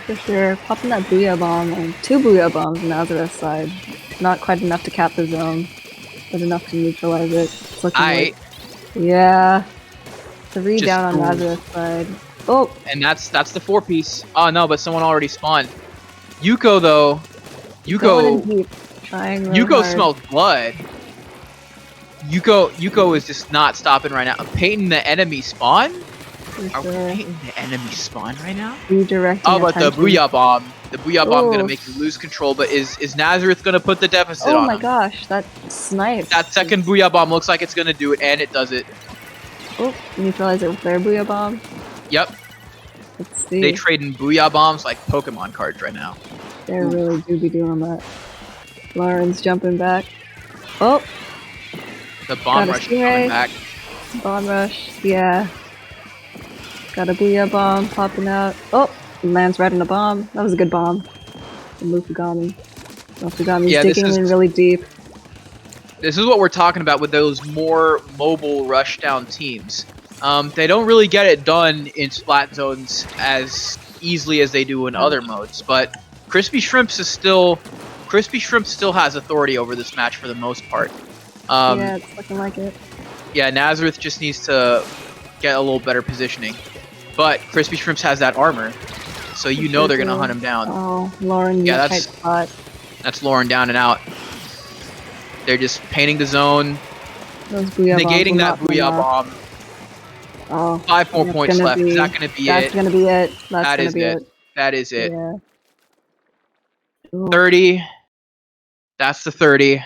Speaker 2: For sure. Popping that Booyah Bomb, and 2 Booyah Bombs on Nazareth's side. Not quite enough to cap the zone, but enough to neutralize it. It's looking like... Yeah. 3 just down on Nazareth's side. Oh!
Speaker 1: And that's the 4-piece. Oh no, but someone already spawned. Yuko though...
Speaker 2: Going in deep. Trying really
Speaker 1: Yuko
Speaker 2: hard.
Speaker 1: smells blood. Yuko is just not stopping right now. Painting the enemy spawn? Are we painting the enemy spawn right now?
Speaker 2: Redirecting
Speaker 1: but
Speaker 2: attention.
Speaker 1: the Booyah Bomb. The Booyah Bomb gonna make you lose control, but is Nazareth gonna put the deficit on him?
Speaker 2: Oh my gosh, that snipe.
Speaker 1: That second Booyah Bomb looks like it's gonna do it, and it does it.
Speaker 2: Oh, neutralize it with their Booyah Bomb.
Speaker 1: Yep.
Speaker 2: Let's see.
Speaker 1: They trading Booyah Bombs like Pokemon cards right now.
Speaker 2: They really do be doing that. Lauren's jumping back. Oh!
Speaker 1: The Bomb Rush is coming back.
Speaker 2: Bomb Rush, yeah. Got a Booyah Bomb popping out. Oh! Lands right on the bomb. That was a good bomb. The Mufugami. Mufugami's digging in really deep.
Speaker 1: This is what we're talking about with those more mobile rushdown teams. They don't really get it done in splat zones as easily as they do in other modes, but Crispy Shrimps still has authority over this match for the most part.
Speaker 2: Yeah, it's looking like it.
Speaker 1: Yeah, Nazareth just needs to get a little better positioning. But Crispy Shrimps has that armor, so you know they're gonna hunt him down.
Speaker 2: Oh, Lauren, yeah,
Speaker 1: that's Lauren down and out. They're just painting the zone,
Speaker 2: negating
Speaker 1: that Booyah Bomb.
Speaker 2: Oh,
Speaker 1: 5 more points left. Is that gonna be it?
Speaker 2: That's gonna be it.
Speaker 1: That is it. That is it.
Speaker 2: Yeah.
Speaker 1: 30. That's the 30.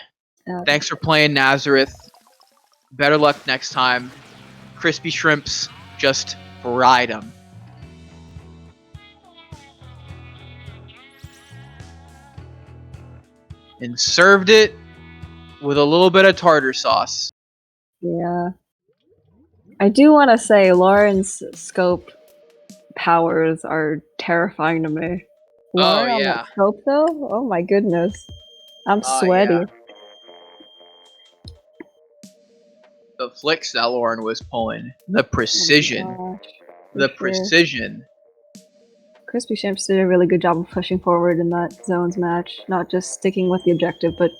Speaker 1: Thanks for playing, Nazareth. Better luck next time. Crispy Shrimps, just ride them. And served it with a little bit of tartar sauce.
Speaker 2: Yeah. I do want to say Lauren's scope powers are terrifying to me. Lauren on that scope though? Oh my goodness. I'm sweaty. Yeah.
Speaker 1: The flicks that Lauren was pulling. The precision. Precision.
Speaker 2: Crispy Shrimps did a really good job of pushing forward in that zones match. Not just sticking with the objective, but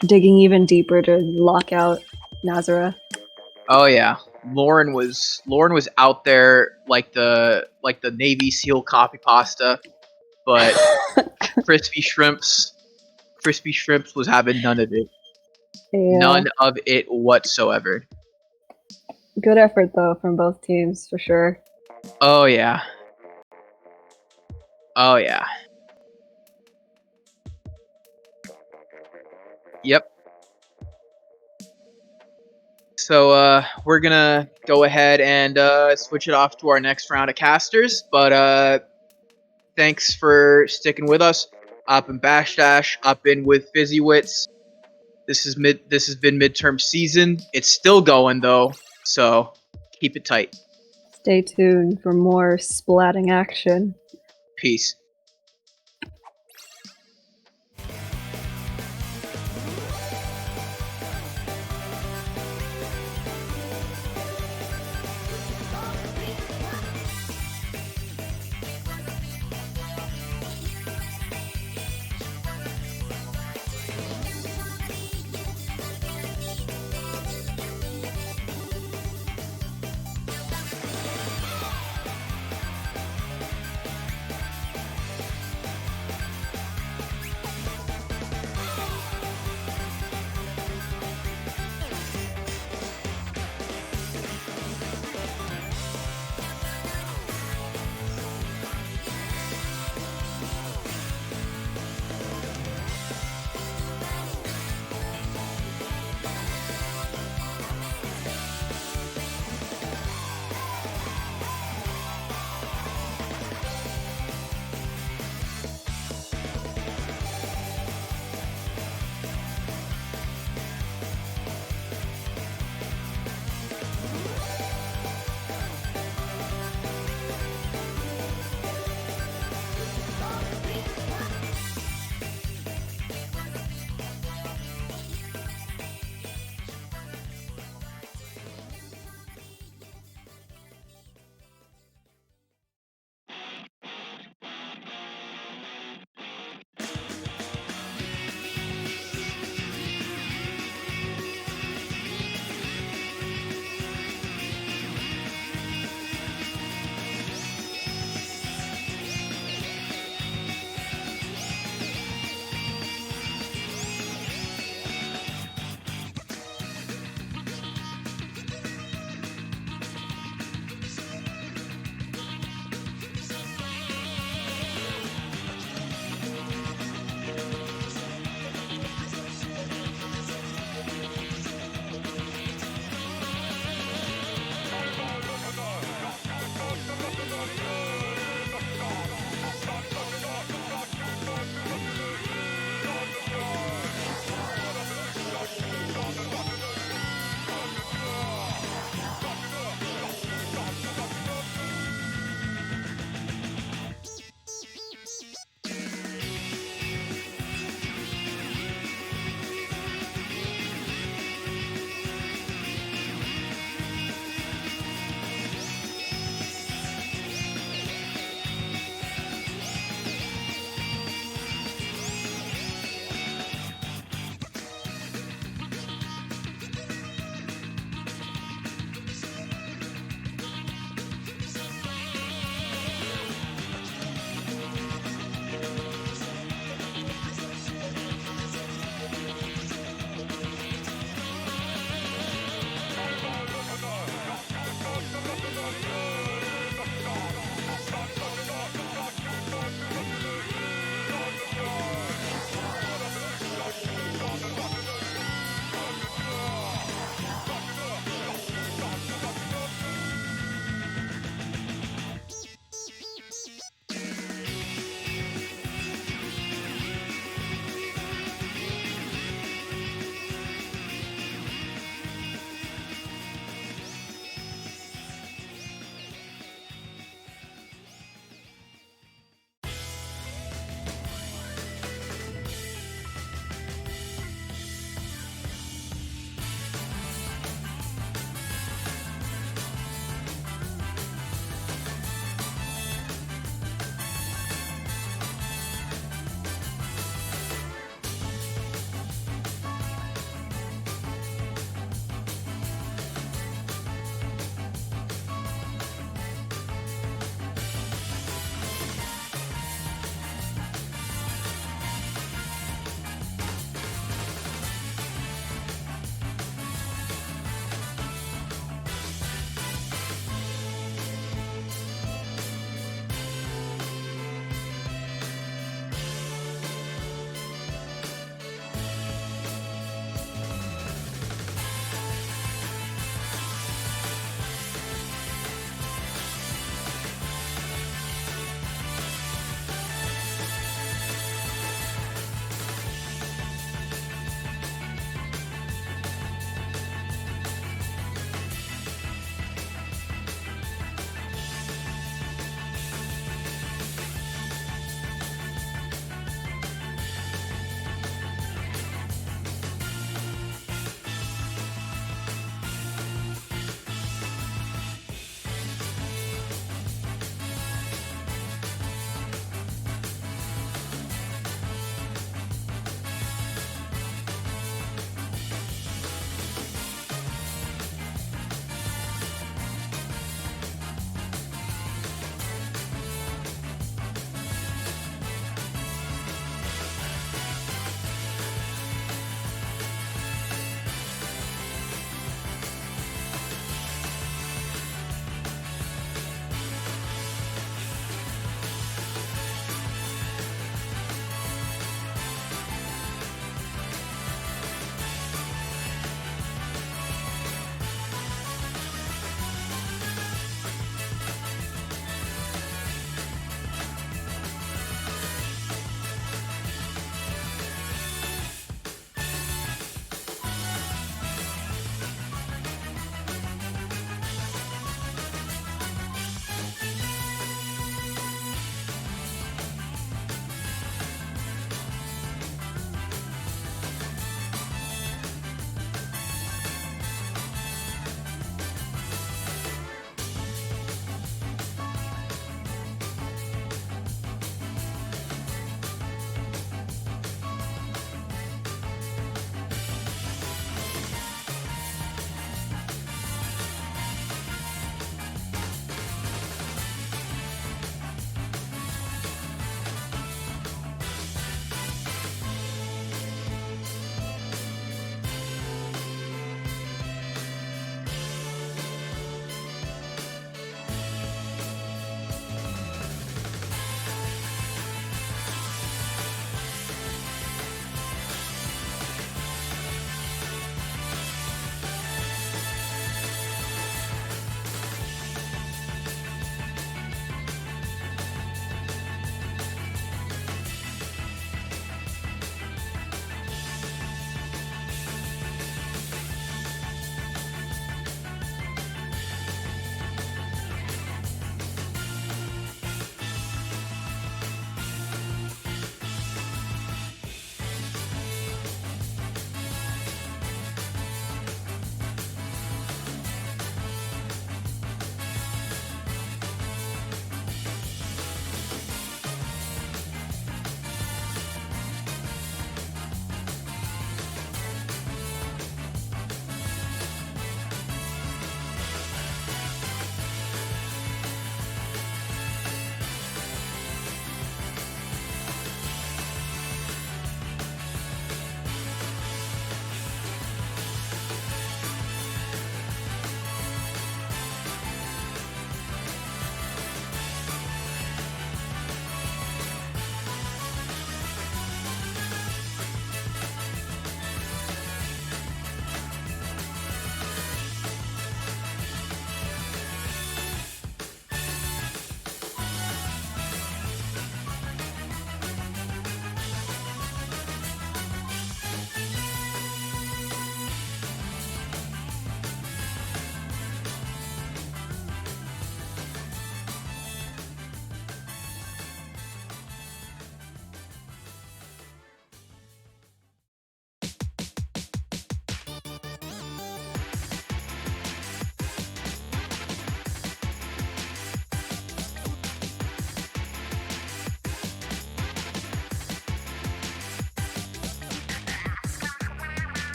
Speaker 2: digging even deeper to lock out Nazareth.
Speaker 1: Oh yeah. Lauren was out there like the Navy SEAL copy pasta, but Crispy Shrimps was having none of it. Yeah. None of it whatsoever.
Speaker 2: Good effort though from both teams for sure.
Speaker 1: Oh yeah. Oh yeah. Yep. So we're gonna go ahead and switch it off to our next round of casters. But thanks for sticking with us. Up in Bash Dash, up in with Fizzy Wits. This has been midterm season. It's still going though, so keep it tight.
Speaker 2: Stay tuned for more splatting action.
Speaker 1: Peace.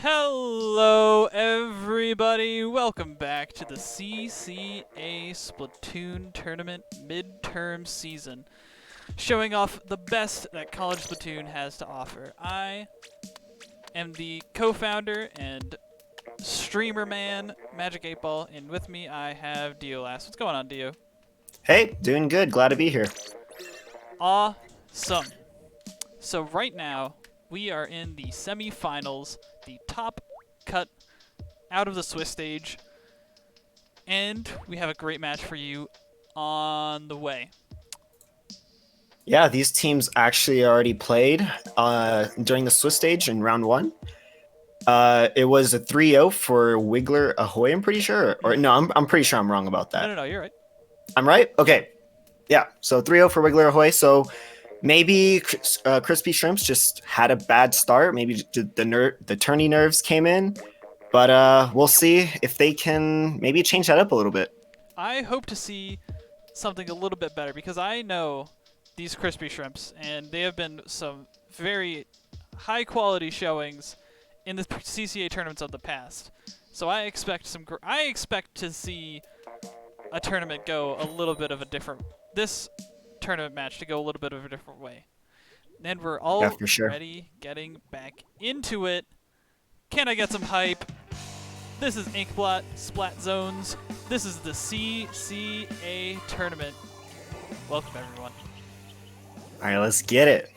Speaker 3: Hello, everybody. Welcome back to the CCA Splatoon Tournament Midterm Season, showing off the best that College Splatoon has to offer. I am the co-founder and streamer man, Magic 8 Ball, and with me I have Dio Last. What's going on, Dio?
Speaker 4: Hey, doing good. Glad to be here.
Speaker 3: Awesome. So right now, we are in the semi-finals, the top cut out of the Swiss stage, and we have a great match for you on the way.
Speaker 4: Yeah, these teams actually already played during the Swiss stage in round 1. It was a 3-0 for Wiggler Ahoy, I'm pretty sure. Or no, I'm pretty sure I'm wrong about that.
Speaker 3: No, you're right.
Speaker 4: I'm right? Okay. Yeah, so 3-0 for Wiggler Ahoy. So maybe Crispy Shrimps just had a bad start. Maybe the tourney nerves came in. But we'll see if they can maybe change that up a little bit.
Speaker 3: I hope to see something a little bit better because I know these Crispy Shrimps, and they have been some very high-quality showings in the CCA tournaments of the past. So I expect to see a tournament go a little bit of a different. This tournament match to go a little bit of a different way. And we're already getting back into it. Can I get some hype? This is Inkblot Splat Zones. This is the CCA tournament. Welcome, everyone.
Speaker 4: All right, let's get it.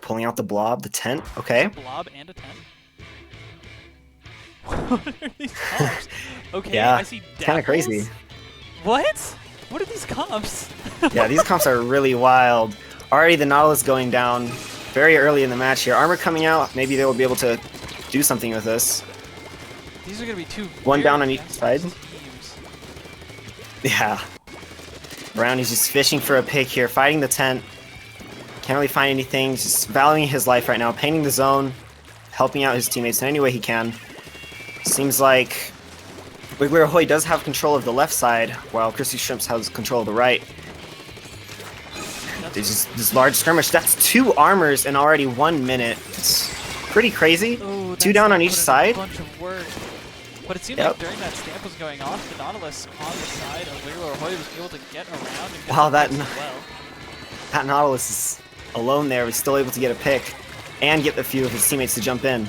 Speaker 4: Pulling out the blob, the tent. Okay.
Speaker 3: A blob and a tent. What are these comps? Okay,
Speaker 4: Yeah,
Speaker 3: I see
Speaker 4: kind of crazy.
Speaker 3: What? What are these comps?
Speaker 4: Yeah, these comps are really wild. Already the Nautilus going down very early in the match here. Armor coming out. Maybe they will be able to do something with this.
Speaker 3: These are going to be two
Speaker 4: One down on each
Speaker 3: fast
Speaker 4: side.
Speaker 3: teams.
Speaker 4: Yeah. Brownie's just fishing for a pick here, fighting the tent. Can't really find anything. Just valuing his life right now, painting the zone, helping out his teammates in any way he can. Seems like Wiggler Ahoy does have control of the left side, while Crispy Shrimps has control of the right. There's just this large skirmish. That's 2 armors in already 1 minute. It's pretty crazy.
Speaker 3: Ooh,
Speaker 4: 2 down on each
Speaker 3: put in
Speaker 4: side.
Speaker 3: A bunch of work. But it seemed
Speaker 4: Yep.
Speaker 3: like during that stamp was going off, the Nautilus on the side of Wiggler Ahoy was able to get around and get
Speaker 4: Wow,
Speaker 3: the
Speaker 4: that
Speaker 3: picks as well.
Speaker 4: That Nautilus is alone there, was still able to get a pick and get a few of his teammates to jump in.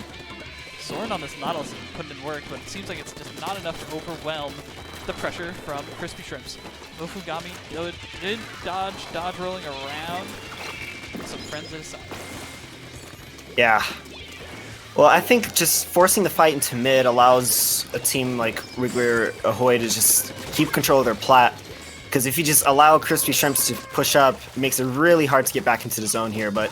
Speaker 3: Soren on this Nautilus is putting in work, but it seems like it's just not enough to overwhelm the pressure from Crispy Shrimps. Mofugami did dodge rolling around. Some friends at his side.
Speaker 4: Yeah. Well, I think just forcing the fight into mid allows a team like Wiggler Ahoy to just keep control of their plat. Because if you just allow Crispy Shrimps to push up, it makes it really hard to get back into the zone here. But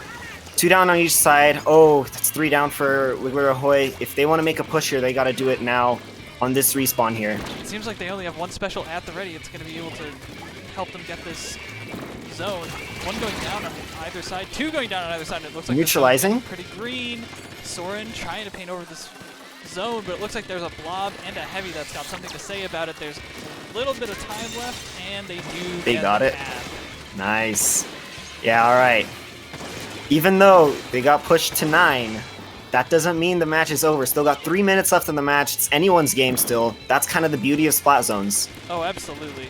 Speaker 4: 2 down on each side. Oh, that's 3 down for Wiggler Ahoy. If they want to make a push here, they got to do it now on this respawn here.
Speaker 3: It seems like they only have one special at the ready. It's going to be able to help them get this zone. 1 going down on either side, 2 going down on either side. And it looks like
Speaker 4: Neutralizing.
Speaker 3: pretty green. Soren trying to paint over this zone, but it looks like there's a blob and a heavy that's got something to say about it. There's a little bit of time left, and they
Speaker 4: got it.
Speaker 3: nab.
Speaker 4: Nice. Yeah, all right. Even though they got pushed to 9, that doesn't mean the match is over. Still got 3 minutes left in the match. It's anyone's game still. That's kind of the beauty of Splat Zones.
Speaker 3: Oh, absolutely.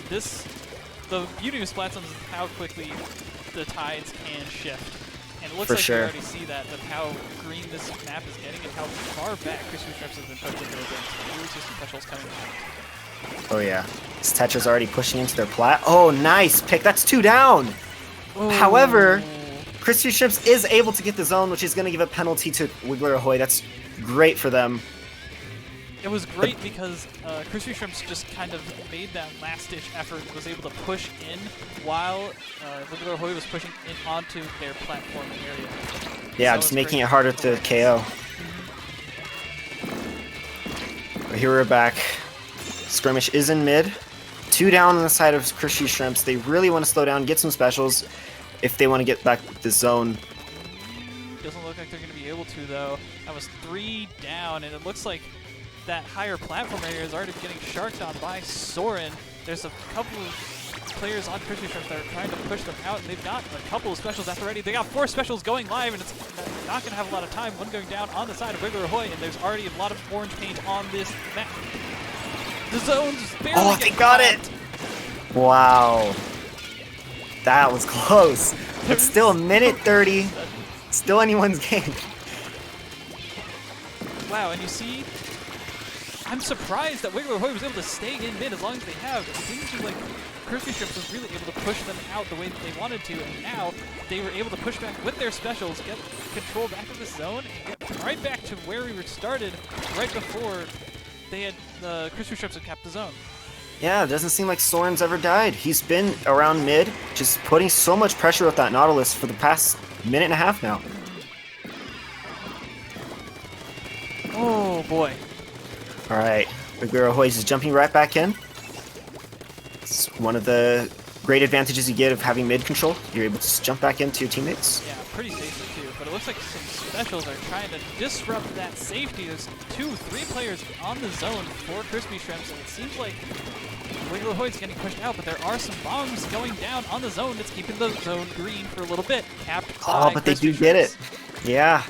Speaker 3: The beauty of Splat Zones is how quickly the tides can shift. And it looks like we already see that with how green this map is getting and how far back Crispy Shrimps has been pushed into the game. So really see some specials coming out.
Speaker 4: Oh yeah. This Tetra's already pushing into their plat. Oh, nice pick. That's 2 down.
Speaker 3: Ooh.
Speaker 4: However, Crispy Shrimps is able to get the zone, which is going to give a penalty to Wiggler Ahoy. That's great for them.
Speaker 3: It was great because Crispy Shrimps just kind of made that last-ditch effort and was able to push in while Wiggler Ahoy was pushing in onto their platform area.
Speaker 4: Yeah,
Speaker 3: So
Speaker 4: just
Speaker 3: it's
Speaker 4: making
Speaker 3: great
Speaker 4: it harder to KO. But here we're back. Skirmish is in mid. 2 down on the side of Crispy Shrimps. They really want to slow down, get some specials if they want to get back the zone.
Speaker 3: Doesn't look like they're going to be able to, though. That was 3 down, and it looks like that higher platform area is already getting sharked on by Soren. There's a couple of players on Crispy Shrimps that are trying to push them out, and they've got a couple of specials after ready. They got 4 specials going live, and it's not going to have a lot of time. One going down on the side of Wiggler Ahoy, and there's already a lot of orange paint on this map. The zone's barely
Speaker 4: They got it! Wow. That was close. It's still a minute 30. Still anyone's game.
Speaker 3: Wow, and you see, I'm surprised that Wiggler Ahoy was able to stay in mid as long as they have. It seems like Crispy Shrimps was really able to push them out the way that they wanted to, and now they were able to push back with their specials, get control back of the zone, and get right back to where we were started right before they had the Crispy Shrimps had capped the zone.
Speaker 4: Yeah, it doesn't seem like Soren's ever died. He's been around mid, just putting so much pressure with that Nautilus for the past minute and a half now.
Speaker 3: Oh boy.
Speaker 4: Alright, Wiggler Ahoy is jumping right back in. It's one of the great advantages you get of having mid control. You're able to just jump back into your teammates.
Speaker 3: Yeah, pretty safely too, but it looks like some specials are trying to disrupt that safety. There's 2-3 players on the zone for Crispy Shrimps, and it seems like Wiggler Ahoy's getting pushed out, but there are some bombs going down on the zone that's keeping the zone green for a little bit. Capped by
Speaker 4: But they
Speaker 3: Crispy
Speaker 4: do get it.
Speaker 3: Shrimps.
Speaker 4: Yeah.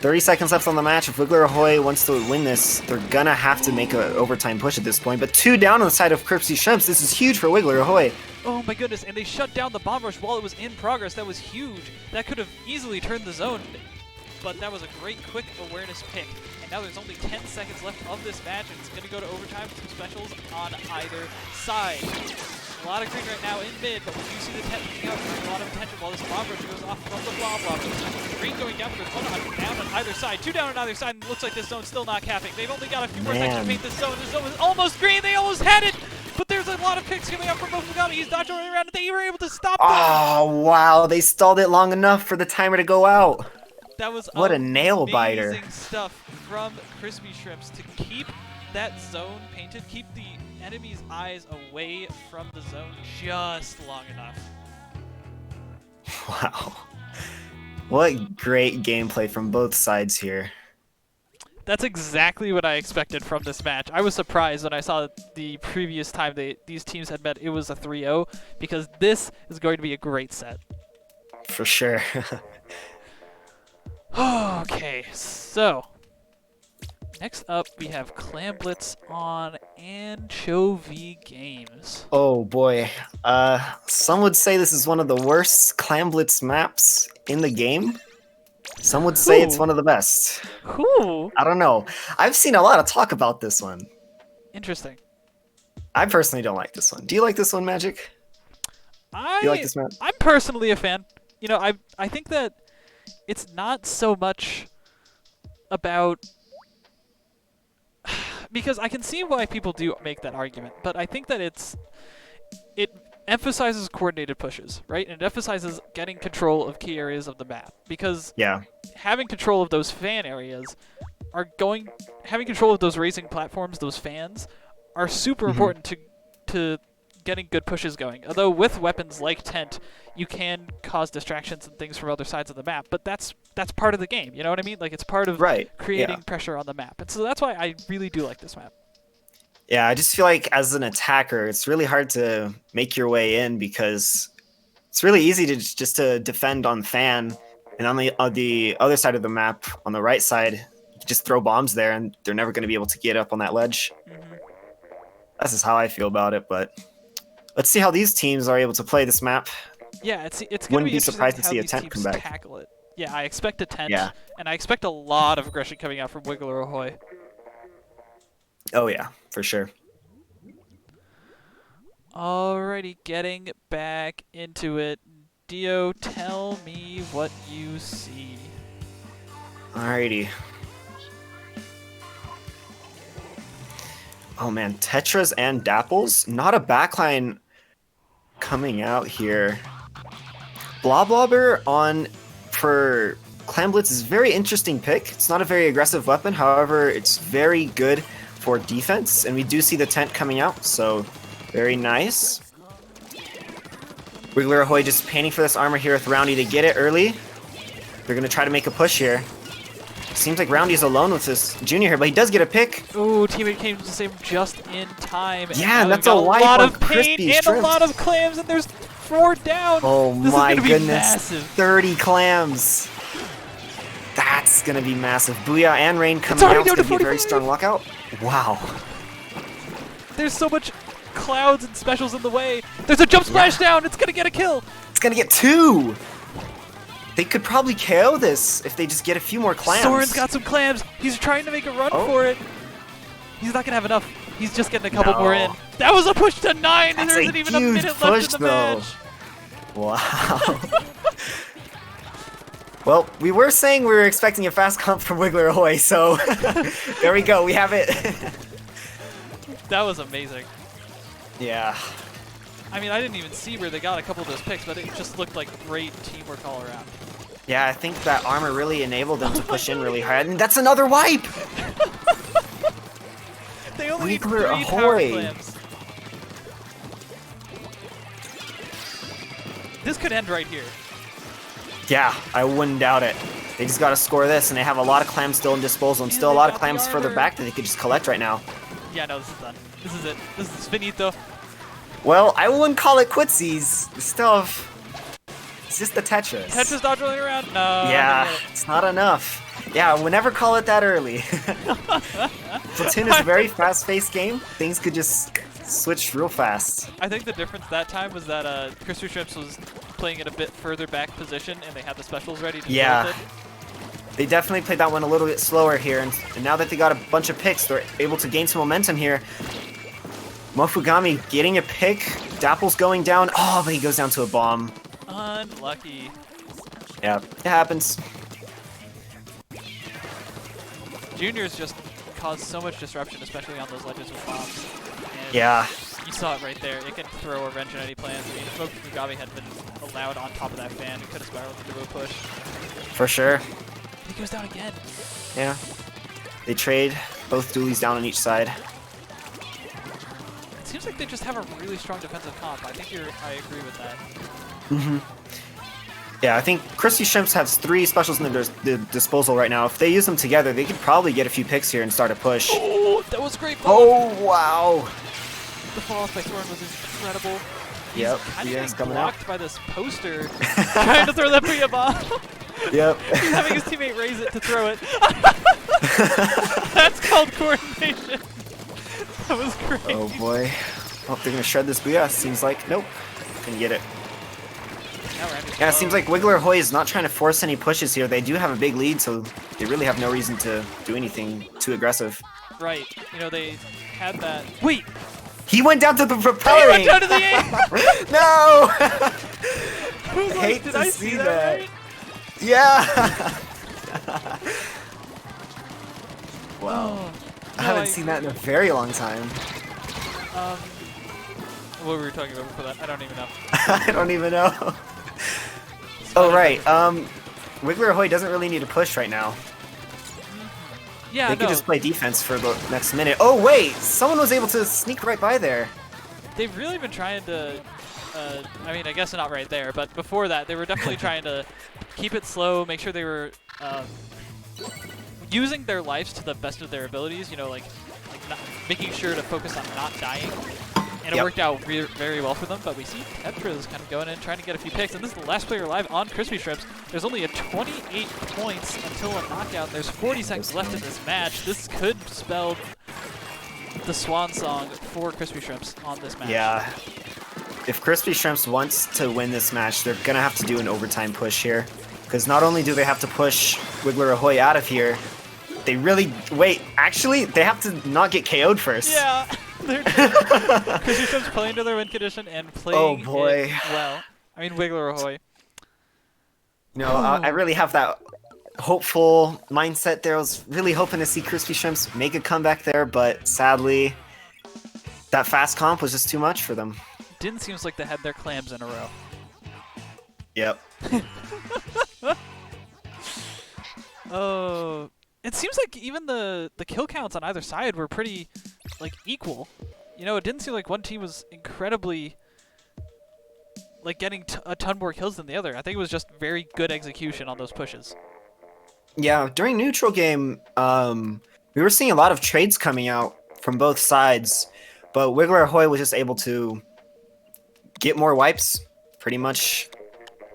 Speaker 4: 30 seconds left on the match. If Wiggler Ahoy wants to win this, they're gonna have to make an overtime push at this point. But 2 down on the side of Crispy Shrimps. This is huge for Wiggler Ahoy.
Speaker 3: Oh my goodness, and they shut down the bomb rush while it was in progress. That was huge. That could have easily turned the zone, but that was a great quick awareness pick. And now there's only 10 seconds left of this match, and it's going to go to overtime with some specials on either side. A lot of green right now in mid, but we do see the tent looking out, drawing a lot of attention while this bomb rush goes off from the blah blah. Green going down, but there's one down on either side. 2 down on either side, and it looks like this zone's still not capping. They've only got a few more seconds to paint this zone. This zone is almost green. They almost had it, but there's a lot of picks coming up from both of them. He's dodging around, and they were able to stop them.
Speaker 4: Oh, wow. They stalled it long enough for the timer to go out.
Speaker 3: That was
Speaker 4: what a nail biter.
Speaker 3: Amazing stuff from Crispy Shrimps to keep that zone painted, keep the enemy's eyes away from the zone just long enough.
Speaker 4: Wow. What great gameplay from both sides here.
Speaker 3: That's exactly what I expected from this match. I was surprised when I saw the previous time these teams had met, it was a 3-0, because this is going to be a great set.
Speaker 4: For sure.
Speaker 3: Okay, so next up we have Clamblitz on Anchovy Games.
Speaker 4: Oh boy. Some would say this is one of the worst Clamblitz maps in the game. Some would say it's one of the best.
Speaker 3: Ooh.
Speaker 4: I don't know. I've seen a lot of talk about this one.
Speaker 3: Interesting.
Speaker 4: I personally don't like this one. Do you like this one, Magic? Do you like this map?
Speaker 3: I'm personally a fan. You know, I think that it's not so much about... because I can see why people do make that argument, but I think that it emphasizes coordinated pushes, right? And it emphasizes getting control of key areas of the map, because having control of those fan areas having control of those racing platforms, those fans, are super important to getting good pushes going. Although with weapons like Tent, you can cause distractions and things from other sides of the map, but that's part of the game, you know what I mean? Like, it's part of creating pressure on the map. And so that's why I really do like this map.
Speaker 4: Yeah, I just feel like as an attacker, it's really hard to make your way in, because it's really easy to just to defend on fan, and on the other side of the map, on the right side, you can just throw bombs there and they're never going to be able to get up on that ledge. That's just how I feel about it, but let's see how these teams are able to play this map.
Speaker 3: Yeah, it's going to be
Speaker 4: Wouldn't be surprised to see a Tent come back.
Speaker 3: Tackle it. Yeah, I expect a Tent, and I expect a lot of aggression coming out from Wiggler Ahoy.
Speaker 4: Oh yeah, for sure.
Speaker 3: Alrighty, getting back into it. Dio, tell me what you see.
Speaker 4: Alrighty. Oh man, Tetras and Dapples. Not a backline coming out here. Bloblobber for Clamblitz is a very interesting pick. It's not a very aggressive weapon, however, it's very good for defense, and we do see the Tent coming out, so very nice. Wiggler Ahoy just painting for this armor here with Roundy to get it early. They're going to try to make a push here. seems like Roundy's alone with this junior here, but he does get a pick.
Speaker 3: Ooh, teammate came to save him just in time.
Speaker 4: Yeah,
Speaker 3: now
Speaker 4: and that's
Speaker 3: we've
Speaker 4: a
Speaker 3: got
Speaker 4: wipe
Speaker 3: lot
Speaker 4: on
Speaker 3: of paint
Speaker 4: crispy
Speaker 3: and
Speaker 4: shrimp.
Speaker 3: a lot of clams, and there's 4 down.
Speaker 4: Oh
Speaker 3: This is
Speaker 4: my
Speaker 3: gonna be
Speaker 4: goodness.
Speaker 3: massive.
Speaker 4: 30 clams. That's gonna be massive. Booyah and Rain coming
Speaker 3: already
Speaker 4: out. It's
Speaker 3: down to
Speaker 4: gonna be a very
Speaker 3: 45.
Speaker 4: strong lockout. Wow.
Speaker 3: There's so much clouds and specials in the way. There's a jump splash down. It's gonna get a kill.
Speaker 4: It's gonna get 2. They could probably KO this if they just get a few more clams.
Speaker 3: Soren's got some clams. He's trying to make a run for it. He's not gonna have enough. He's just getting a couple more in. That was a push to 9, and
Speaker 4: That's
Speaker 3: there
Speaker 4: a
Speaker 3: isn't even a
Speaker 4: huge
Speaker 3: minute
Speaker 4: push,
Speaker 3: left in the
Speaker 4: though.
Speaker 3: match.
Speaker 4: Wow. Well, we were saying we were expecting a fast comp from Wiggler Ahoy, so there we go. We have it.
Speaker 3: That was amazing.
Speaker 4: Yeah.
Speaker 3: I mean, I didn't even see where they got a couple of those picks, but it just looked like great teamwork all around.
Speaker 4: Yeah, I think that armor really enabled them to push in really hard. And that's another wipe!
Speaker 3: They only need
Speaker 4: Wiggler
Speaker 3: 3 power
Speaker 4: ahoy.
Speaker 3: clams. This could end right here.
Speaker 4: Yeah, I wouldn't doubt it. They just gotta score this, and they have a lot of clams still in disposal, and
Speaker 3: And
Speaker 4: still a
Speaker 3: they
Speaker 4: lot of
Speaker 3: got the
Speaker 4: clams further
Speaker 3: armor.
Speaker 4: back that they could just collect right now.
Speaker 3: Yeah, no, this is done. This is it. This is finito.
Speaker 4: Well, I wouldn't call it quitsies. It's just the Tetris.
Speaker 3: Tetris dodge rolling around? No.
Speaker 4: Yeah,
Speaker 3: not gonna get
Speaker 4: it's not enough. Yeah, we'll never call it that early. Splatoon is a very fast-paced game. Things could just switch real fast.
Speaker 3: I think the difference that time was that Crispy Shrimps was playing in a bit further back position, and they had the specials ready to deal
Speaker 4: Yeah.
Speaker 3: with it.
Speaker 4: They definitely played that one a little bit slower here, and now that they got a bunch of picks, they're able to gain some momentum here. Mofugami getting a pick. Dapple's going down. Oh, but he goes down to a bomb.
Speaker 3: Unlucky.
Speaker 4: Yeah, it happens.
Speaker 3: Juniors just caused so much disruption, especially on those ledges with bombs. And
Speaker 4: Yeah.
Speaker 3: you saw it right there. It can throw a wrench in any plans. I mean, if Mofugami had been allowed on top of that fan, it could have spiraled into a push.
Speaker 4: For sure.
Speaker 3: He goes down again.
Speaker 4: Yeah. They trade. Both dualies down on each side.
Speaker 3: It seems like they just have a really strong defensive comp. I think I agree with that.
Speaker 4: Yeah, I think Crispy Shrimps has 3 specials in their disposal right now. If they use them together, they could probably get a few picks here and start a push.
Speaker 3: Oh, that was great.
Speaker 4: Oh, wow.
Speaker 3: The fall off by Thorin was incredible. He's
Speaker 4: Yep,
Speaker 3: kind of
Speaker 4: yeah,
Speaker 3: getting
Speaker 4: it's coming out.
Speaker 3: blocked by this poster trying to throw that Booyah bomb.
Speaker 4: Yep.
Speaker 3: He's having his teammate raise it to throw it. That's called coordination. That was great.
Speaker 4: Oh boy. Oh, they're gonna shred this Booyah. Seems like nope. Couldn't get it.
Speaker 3: Now we're under
Speaker 4: Yeah, it
Speaker 3: slow.
Speaker 4: seems like Wiggler Hoy is not trying to force any pushes here. They do have a big lead, so they really have no reason to do anything too aggressive.
Speaker 3: Right. You know, they had that. Wait!
Speaker 4: He went down to the
Speaker 3: He
Speaker 4: propeller.
Speaker 3: went down to the aim!
Speaker 4: No!
Speaker 3: I was like,
Speaker 4: hate
Speaker 3: did
Speaker 4: to
Speaker 3: I
Speaker 4: see
Speaker 3: see
Speaker 4: that.
Speaker 3: right?
Speaker 4: Yeah. Wow.
Speaker 3: Oh,
Speaker 4: I
Speaker 3: no,
Speaker 4: haven't seen that in a very long time.
Speaker 3: What were we talking about before that? I don't even know.
Speaker 4: I don't even know. Oh right. Wiggler Hoy doesn't really need to push right now.
Speaker 3: Yeah,
Speaker 4: They
Speaker 3: no.
Speaker 4: could just play defense for the next minute. Oh wait, someone was able to sneak right by there.
Speaker 3: They've really been trying to, I mean, I guess not right there, but before that, they were definitely trying to keep it slow, make sure they were using their lives to the best of their abilities, you know, like not, making sure to focus on not dying. And it
Speaker 4: Yep.
Speaker 3: worked out very well for them, but we see Tetris kind of going in, trying to get a few picks, and this is the last player alive on Crispy Shrimps. There's only a 28 points until a knockout, and there's 40 seconds left in this match. This could spell the swan song for Crispy Shrimps on this match.
Speaker 4: Yeah. If Crispy Shrimps wants to win this match, they're gonna have to do an overtime push here. Because not only do they have to push Wiggler Ahoy out of here, they really actually they have to not get KO'd first.
Speaker 3: Yeah, they're Crispy Shrimps playing to their win condition and playing
Speaker 4: Oh, boy.
Speaker 3: it well. I mean, Wiggler Ahoy.
Speaker 4: No, I really have that hopeful mindset there. I was really hoping to see Crispy Shrimps make a comeback there, but sadly, that fast comp was just too much for them.
Speaker 3: Didn't seem like they had their clams in a row.
Speaker 4: Yep.
Speaker 3: Oh, it seems like even the kill counts on either side were pretty like equal. You know, it didn't seem like one team was incredibly like getting a ton more kills than the other. I think it was just very good execution on those pushes.
Speaker 4: Yeah, during neutral game, we were seeing a lot of trades coming out from both sides, but Wiggler Ahoy was just able to get more wipes. Pretty much,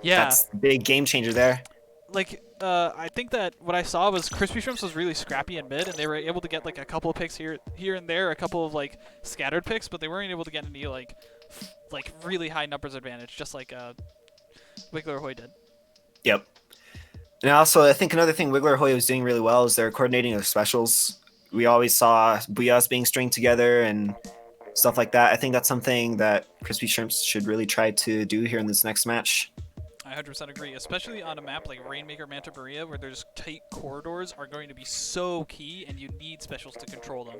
Speaker 3: Yeah.
Speaker 4: that's the big game changer there.
Speaker 3: Like, I think that what I saw was Crispy Shrimps was really scrappy in mid, and they were able to get like a couple of picks here and there, a couple of like scattered picks, but they weren't able to get any like really high numbers advantage, just like Wiggler Hoy did.
Speaker 4: Yep. And also, I think another thing Wiggler Hoy was doing really well is they're coordinating their specials. We always saw Booyahs being stringed together and stuff like that. I think that's something that Crispy Shrimps should really try to do here in this next match.
Speaker 3: I 100% agree, especially on a map like Rainmaker Manta Maria, where there's tight corridors are going to be so key, and you need specials to control them.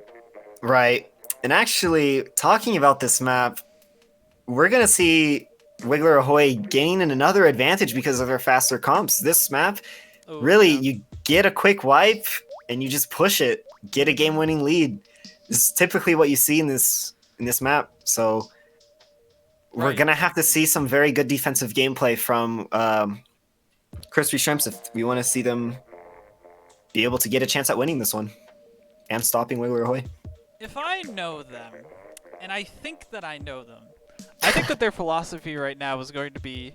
Speaker 4: Right. And actually, talking about this map, we're going to see Wiggler Ahoy gain another advantage because of their faster comps. This map, really, you get a quick wipe, and you just push it, get a game-winning lead. This is typically what you see in this map, so... We're going to have to see some very good defensive gameplay from Crispy Shrimps if we want to see them be able to get a chance at winning this one and stopping Wiggler Ahoy.
Speaker 3: If I know them, and I think that I know them, I think that their philosophy right now is going to be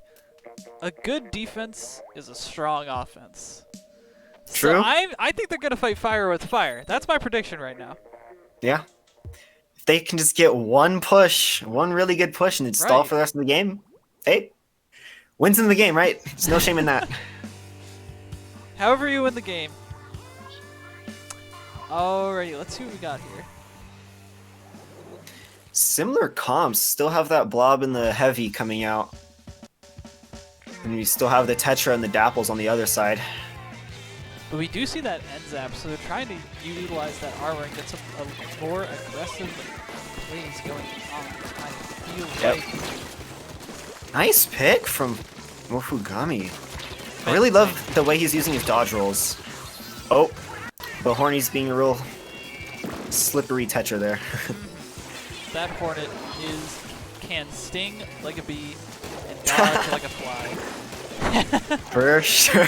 Speaker 3: a good defense is a strong offense.
Speaker 4: True.
Speaker 3: So I think they're going to fight fire with fire. That's my prediction right now.
Speaker 4: Yeah. If they can just get one push, one really good push, and then stall for the rest of the game, hey, wins in the game, right? There's no shame in that.
Speaker 3: However you win the game. Alrighty, let's see what we got here.
Speaker 4: Similar comps, still have that blob and the heavy coming out. And we still have the Tetra and the Dapples on the other side.
Speaker 3: But we do see that end zap, so they're trying to utilize that armor and get some more aggressive plays going on. I feel like.
Speaker 4: Nice pick from Mofugami. I really love the way he's using his dodge rolls. Oh, but Horny's being a real slippery Tetra there.
Speaker 3: That Hornet can sting like a bee and dodge like a fly.
Speaker 4: For sure.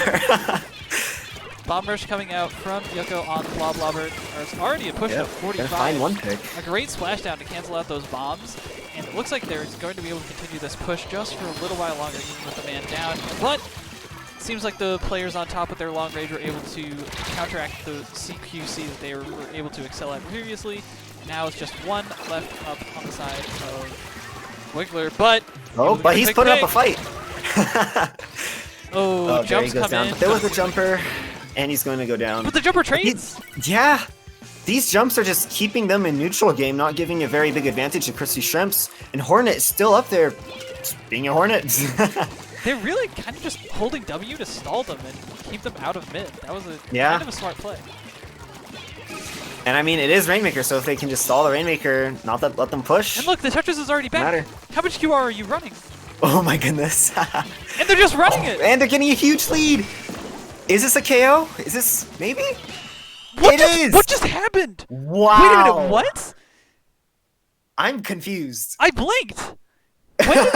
Speaker 3: Bomb Rush coming out from Yoko on Blob Lobber. There's already a push to 45.
Speaker 4: Find one pick.
Speaker 3: A great splashdown to cancel out those bombs. And it looks like they're going to be able to continue this push just for a little while longer, even with the man down. But it seems like the players on top with their long range were able to counteract the CQC that they were able to excel at previously. Now it's just one left up on the side of Wiggler, but...
Speaker 4: Oh, but he's put up a fight!
Speaker 3: Oh, jumps
Speaker 4: there he goes down. But there was a jumper, and he's going to go down.
Speaker 3: But the jumper trades!
Speaker 4: Yeah! These jumps are just keeping them in neutral game, not giving a very big advantage to Crispy Shrimps. And Hornet is still up there, just being a Hornet.
Speaker 3: They're really kind of just holding W to stall them and keep them out of mid. That was a kind of a smart play.
Speaker 4: And I mean, it is Rainmaker, so if they can just stall the Rainmaker, not let them push.
Speaker 3: And look, the Tetris is already back. How much QR are you running?
Speaker 4: Oh my goodness.
Speaker 3: And they're just running it.
Speaker 4: And they're getting a huge lead. Is this a KO? Is this maybe?
Speaker 3: What just happened?
Speaker 4: Wow.
Speaker 3: Wait a minute, what?
Speaker 4: I'm confused.
Speaker 3: I blinked. When did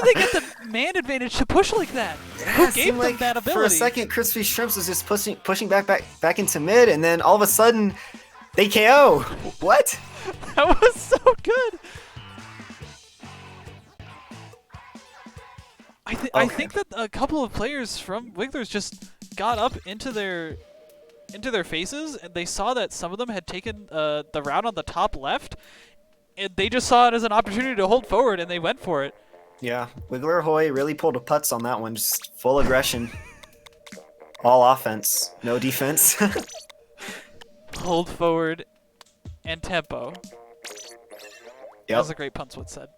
Speaker 3: they get the man advantage to push like that? Who gave them that ability?
Speaker 4: For a second, Crispy Shrimps was just pushing back into mid, and then all of a sudden, they KO. What?
Speaker 3: That was so good. I think that a couple of players from Wigglers just got up into their faces, and they saw that some of them had taken the route on the top left, and they just saw it as an opportunity to hold forward, and they went for it.
Speaker 4: Yeah, Wiggler Hoy really pulled a putz on that one, just full aggression. All offense, no defense.
Speaker 3: Hold forward and tempo.
Speaker 4: Yep.
Speaker 3: As a great Puntswood said.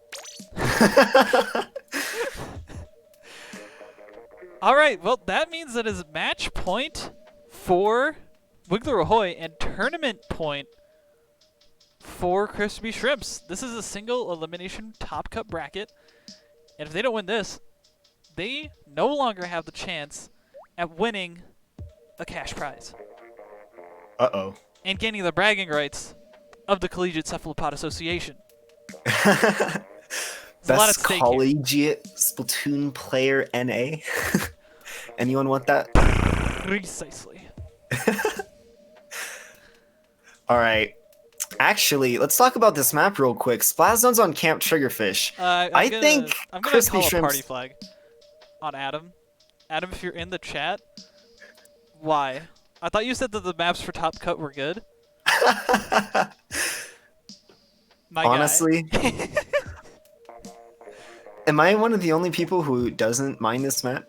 Speaker 3: All right, well, that means that is match point for Wiggler Ahoy and tournament point for Crispy Shrimps. This is a single elimination top cup bracket, and if they don't win this, they no longer have the chance at winning a cash prize.
Speaker 4: Uh-oh.
Speaker 3: And gaining the bragging rights of the Collegiate Cephalopod Association.
Speaker 4: Best collegiate Splatoon player NA. Anyone want that?
Speaker 3: Precisely.
Speaker 4: All right. Actually, let's talk about this map real quick. Splash Zone's on Camp Triggerfish. I think
Speaker 3: I'm gonna
Speaker 4: Crispy
Speaker 3: call a party
Speaker 4: Shrimps.
Speaker 3: flag on Adam. Adam, if you're in the chat, why? I thought you said that the maps for Top Cut were good. My guy.
Speaker 4: Honestly, am I one of the only people who doesn't mind this map?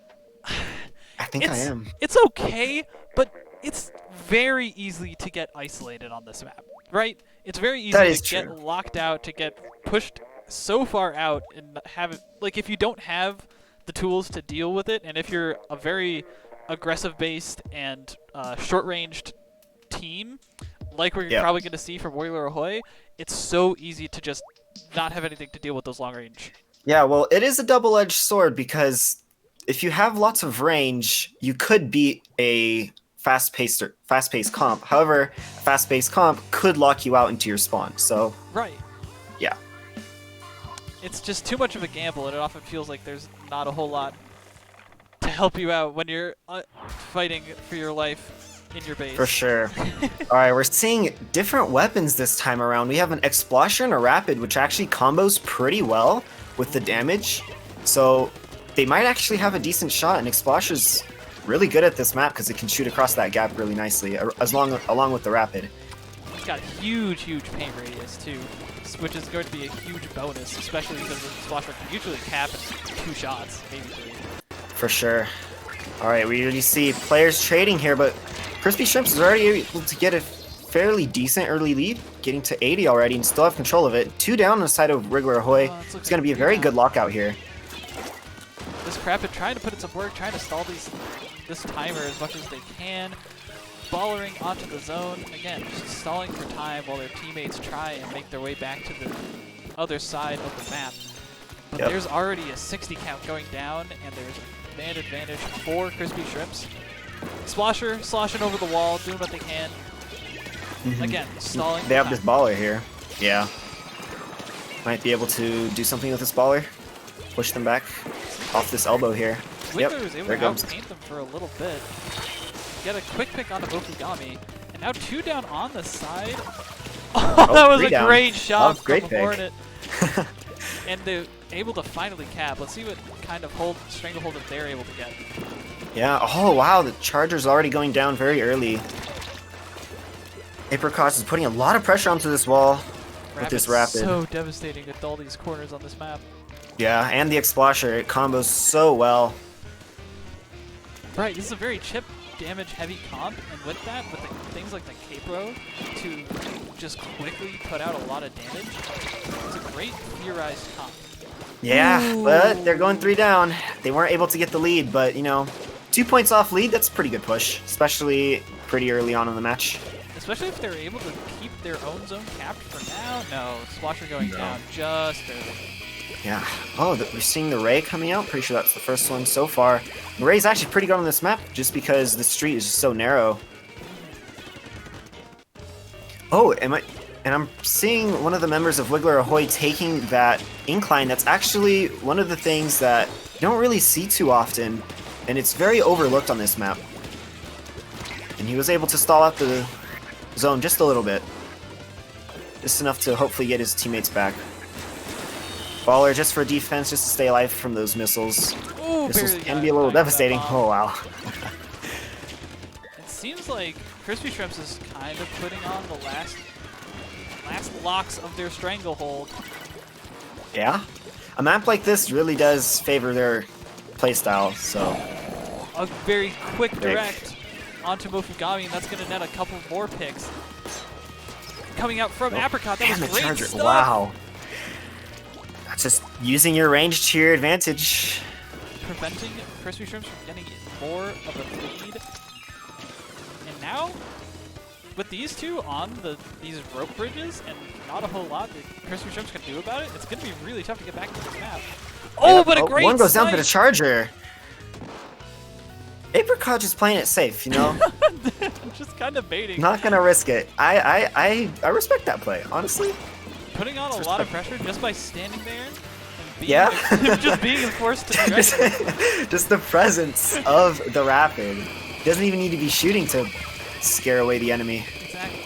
Speaker 4: I think I am.
Speaker 3: It's okay, but it's very easy to get isolated on this map, right? It's very easy
Speaker 4: That is
Speaker 3: to get
Speaker 4: true.
Speaker 3: locked out, to get pushed so far out, and have it, like, if you don't have the tools to deal with it, and if you're a very aggressive-based and short-ranged team, like we're
Speaker 4: Yep.
Speaker 3: probably going to see from Warrior Ahoy, it's so easy to just not have anything to deal with those long-range.
Speaker 4: Yeah, well, it is a double-edged sword because if you have lots of range, you could beat a fast-paced comp. However, a fast-paced comp could lock you out into your spawn. So,
Speaker 3: Right.
Speaker 4: yeah.
Speaker 3: It's just too much of a gamble, and it often feels like there's not a whole lot to help you out when you're fighting for your life in your base.
Speaker 4: For sure. All right, we're seeing different weapons this time around. We have an Explosion and a Rapid, which actually combos pretty well with the damage. So they might actually have a decent shot, and Explosion's really good at this map because it can shoot across that gap really nicely, along with the Rapid.
Speaker 3: It's got huge paint radius, too, which is going to be a huge bonus, especially because the Splasher can usually cap in 2 shots, maybe 3.
Speaker 4: For sure. All right, we already see players trading here, but Crispy Shrimps is already able to get a fairly decent early lead, getting to 80 already and still have control of it. 2 down on the side of Wriggler Ahoy. It's going to be a very good lockout here.
Speaker 3: This Rapid trying to put in some work, trying to stall this timer as much as they can. Ballering onto the zone. Again, just stalling for time while their teammates try and make their way back to the other side of the map. But there's already a 60 count going down, and there's a man advantage for Crispy Shrimps. Splasher sloshing over the wall, doing what they can. Again, stalling.
Speaker 4: They have this baller here. Yeah. Might be able to do something with this baller. Push them back off this elbow here.
Speaker 3: Wiggler was able
Speaker 4: there
Speaker 3: to
Speaker 4: goes.
Speaker 3: outpaint them for a little bit. Get a quick pick onto Mofugami. And now 2 down on the side. Oh, that was
Speaker 4: 3
Speaker 3: a
Speaker 4: down.
Speaker 3: great shot
Speaker 4: was a great
Speaker 3: from
Speaker 4: pick.
Speaker 3: Hornet. And they're able to finally cap. Let's see what kind of stranglehold that they're able to get.
Speaker 4: Yeah. Oh, wow. The Charger's already going down very early. Apricot is putting a lot of pressure onto this wall with this Rapid.
Speaker 3: So devastating to dull these corners on this map.
Speaker 4: Yeah, and the Explosion. It combos so well.
Speaker 3: Right, this is a very chip damage heavy comp, and with that, with things like the Capro to just quickly put out a lot of damage, it's a great theorized comp.
Speaker 4: Yeah,
Speaker 3: Ooh.
Speaker 4: but they're going 3 down. They weren't able to get the lead, but, you know, 2 points off lead, that's a pretty good push, especially pretty early on in the match.
Speaker 3: Especially if they're able to keep their own zone capped for now. No, Splasher going down just barely.
Speaker 4: Yeah. Oh, we're seeing the Ray coming out. Pretty sure that's the first one so far. The Ray's actually pretty good on this map just because the street is just so narrow. Oh, and I'm seeing one of the members of Wiggler Ahoy taking that incline. That's actually one of the things that you don't really see too often, and it's very overlooked on this map. And he was able to stall out the zone just a little bit. Just enough to hopefully get his teammates back. Baller just for defense, just to stay alive from those missiles.
Speaker 3: Ooh,
Speaker 4: Missiles
Speaker 3: barely
Speaker 4: can
Speaker 3: got
Speaker 4: be a little
Speaker 3: back to that
Speaker 4: devastating.
Speaker 3: bomb.
Speaker 4: Oh, wow.
Speaker 3: It seems like Crispy Shrimps is kind of putting on the last locks of their stranglehold.
Speaker 4: Yeah. A map like this really does favor their playstyle, so.
Speaker 3: A very quick direct onto Mofugami, and that's going to net a couple more picks. Coming out from Apricot, that
Speaker 4: And
Speaker 3: was
Speaker 4: the
Speaker 3: great
Speaker 4: Charger.
Speaker 3: stuff.
Speaker 4: Wow. That's just using your range to your advantage.
Speaker 3: Preventing Crispy Shrimps from getting more of a lead. And now, with these two on these rope bridges and not a whole lot that Crispy Shrimps can do about it, it's going to be really tough to get back to this map. Oh, but a great
Speaker 4: one goes down to the
Speaker 3: snipe!
Speaker 4: Charger. Apricot just playing it safe, you know?
Speaker 3: Just kind of baiting.
Speaker 4: Not gonna risk it. I respect that play, honestly.
Speaker 3: Putting on a lot of pressure just by standing there and being
Speaker 4: Yeah.
Speaker 3: just being forced to direct it.
Speaker 4: Just the presence of the Rapid. Doesn't even need to be shooting to scare away the enemy.
Speaker 3: Exactly.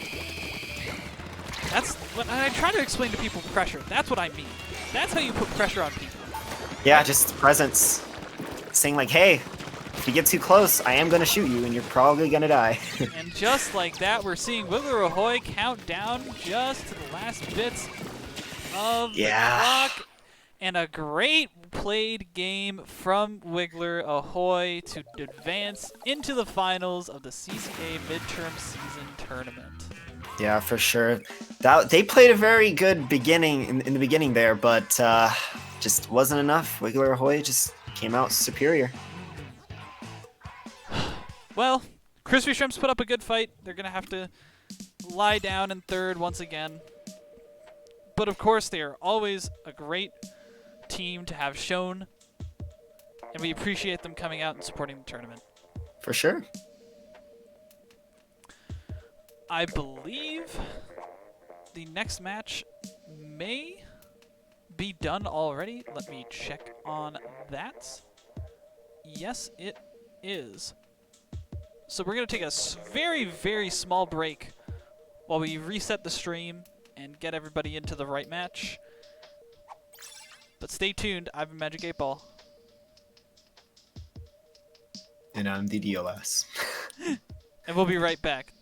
Speaker 3: That's what I try to explain to people. Pressure. That's what I mean. That's how you put pressure on people.
Speaker 4: Yeah, just presence. Saying like, hey, if you get too close, I am gonna shoot you, and you're probably gonna die.
Speaker 3: And just like that, we're seeing Wiggler Ahoy count down just to the last bits of the clock. And a great played game from Wiggler Ahoy to advance into the finals of the CCA Midterm Season Tournament.
Speaker 4: Yeah, for sure. They played a very good beginning in the beginning there, but just wasn't enough. Wiggler Ahoy just came out superior.
Speaker 3: Well, Crispy Shrimps put up a good fight. They're going to have to lie down in third once again. But of course, they are always a great team to have shown, and we appreciate them coming out and supporting the tournament.
Speaker 4: For sure.
Speaker 3: I believe the next match may be done already. Let me check on that. Yes, it is. So we're going to take a very, very small break while we reset the stream and get everybody into the right match. But stay tuned. I've been Magic 8 Ball.
Speaker 4: And I'm the DOS.
Speaker 3: And we'll be right back.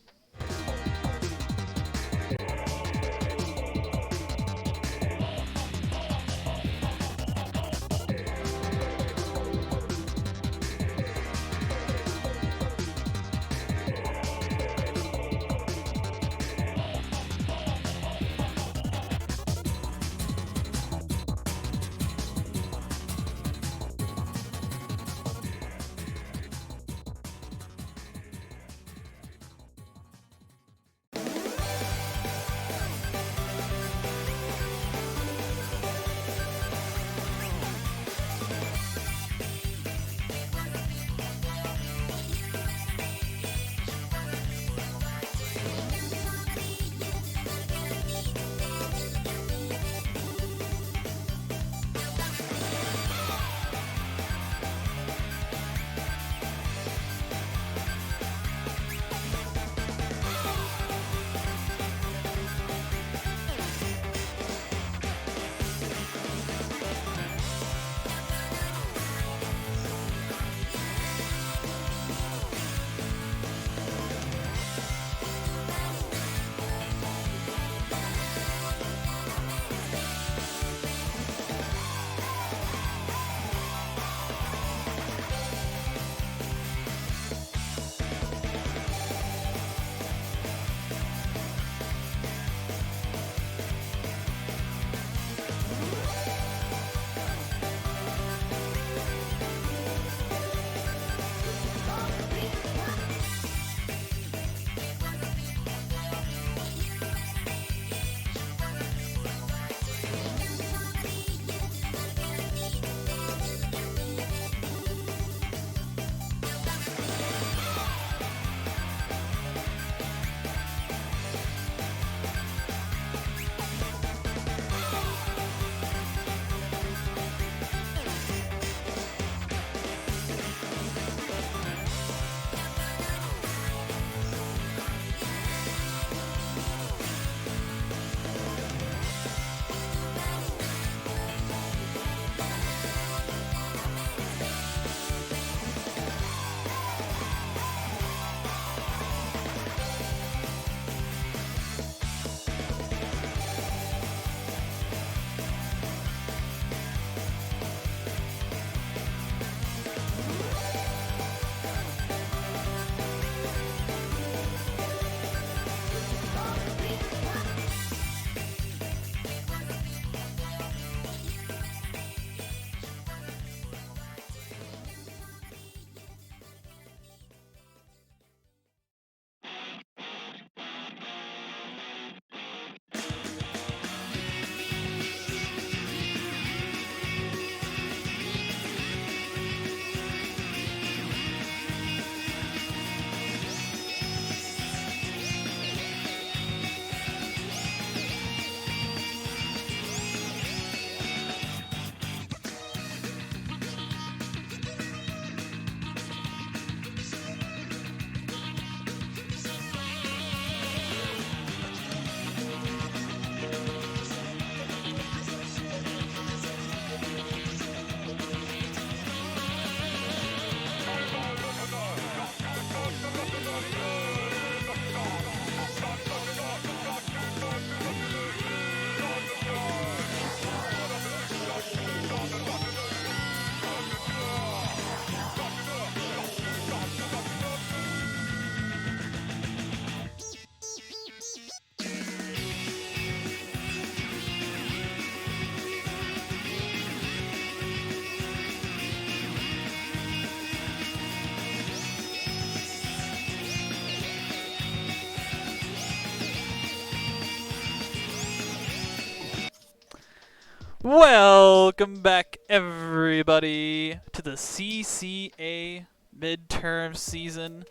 Speaker 3: Welcome back, everybody, to the CCA midterm season,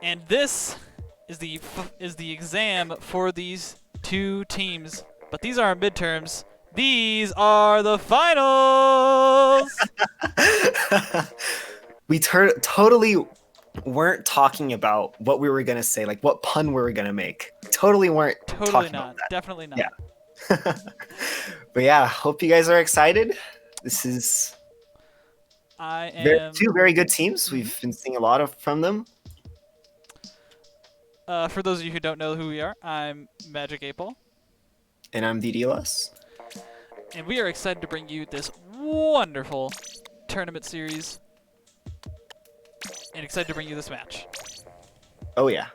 Speaker 3: and this is the exam for these two teams. But these aren't midterms; these are the finals.
Speaker 4: We totally weren't talking about what we were gonna say, like what pun we were gonna make. Totally weren't
Speaker 3: Totally
Speaker 4: talking
Speaker 3: not.
Speaker 4: about that.
Speaker 3: Definitely not.
Speaker 4: Yeah. But yeah, hope you guys are excited. This is
Speaker 3: I am.
Speaker 4: two very good teams. We've been seeing a lot from them.
Speaker 3: For those of you who don't know who we are, I'm Magic 8-Ball,
Speaker 4: And I'm DDLS.
Speaker 3: and we are excited to bring you this wonderful tournament series, and excited to bring you this match.
Speaker 4: Oh yeah,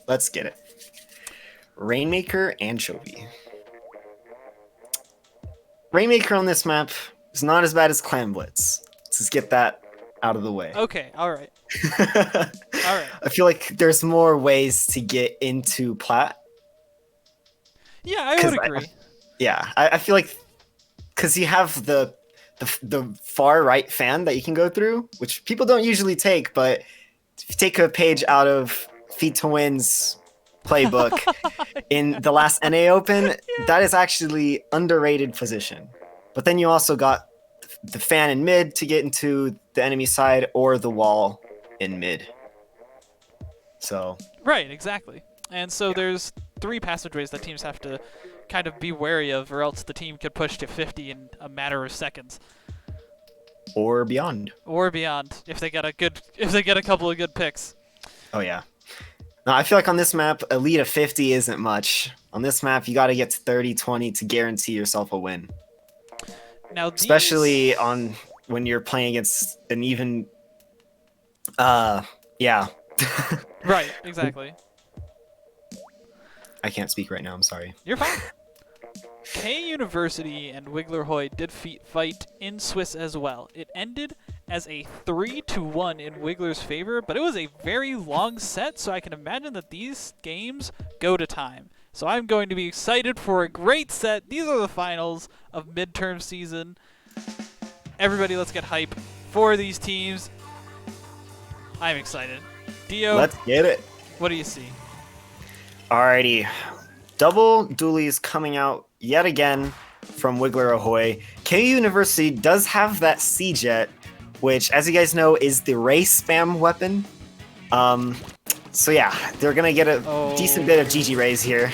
Speaker 4: let's get it. Rainmaker Anchovy. Rainmaker on this map is not as bad as Clan Blitz. Let's just get that out of the way.
Speaker 3: Okay, all right. All right.
Speaker 4: I feel like there's more ways to get into Plat.
Speaker 3: Yeah, I would agree.
Speaker 4: I feel like because you have the far right fan that you can go through, which people don't usually take, but if you take a page out of Feet to Win's playbook in the last NA Open, that is actually underrated position. But then you also got the fan in mid to get into the enemy side, or the wall in mid. So
Speaker 3: Right, exactly. And so there's 3 passageways that teams have to kind of be wary of, or else the team could push to 50 in a matter of seconds,
Speaker 4: or beyond.
Speaker 3: or beyond if they get a couple of good picks.
Speaker 4: Oh yeah. No, I feel like on this map, a lead of 50 isn't much. On this map, you got to get to 30, 20 to guarantee yourself a win.
Speaker 3: Now,
Speaker 4: Especially on when you're playing against an even, yeah.
Speaker 3: Right, exactly.
Speaker 4: I can't speak right now. I'm sorry.
Speaker 3: You're fine. K University and Wiggler Hoy did fight in Swiss as well. It ended as a 3-1 in Wiggler's favor, but it was a very long set, so I can imagine that these games go to time. So I'm going to be excited for a great set. These are the finals of midterm season. Everybody, let's get hype for these teams. I'm excited. Dio,
Speaker 4: Let's get it.
Speaker 3: what do you see?
Speaker 4: Alrighty. Double dualies coming out yet again from Wiggler Ahoy. KU University does have that C-Jet, which, as you guys know, is the ray spam weapon. So yeah, they're gonna get a decent bit of GG rays here.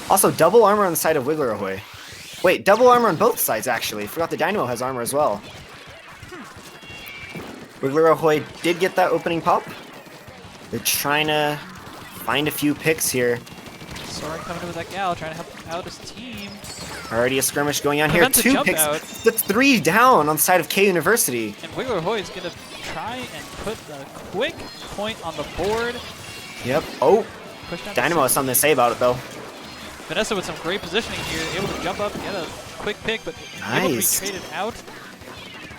Speaker 4: Also, double armor on the side of Wiggler Ahoy. Wait, double armor on both sides, actually. Forgot the Dynamo has armor as well. Wiggler Ahoy did get that opening pop. They're trying to find a few picks here.
Speaker 3: Soren coming in with that gal, trying to help out his team.
Speaker 4: Already a skirmish going on here.
Speaker 3: Prevents a
Speaker 4: 2
Speaker 3: jump
Speaker 4: picks.
Speaker 3: out.
Speaker 4: That's 3 down on the side of K University.
Speaker 3: And Wiggler Hoy is going to try and put the quick point on the board.
Speaker 4: Yep. Oh,
Speaker 3: Push down
Speaker 4: Dynamo has something to say about it, though.
Speaker 3: Vanessa with some great positioning here, able to jump up and get a quick pick, but able to be
Speaker 4: Nice.
Speaker 3: traded out.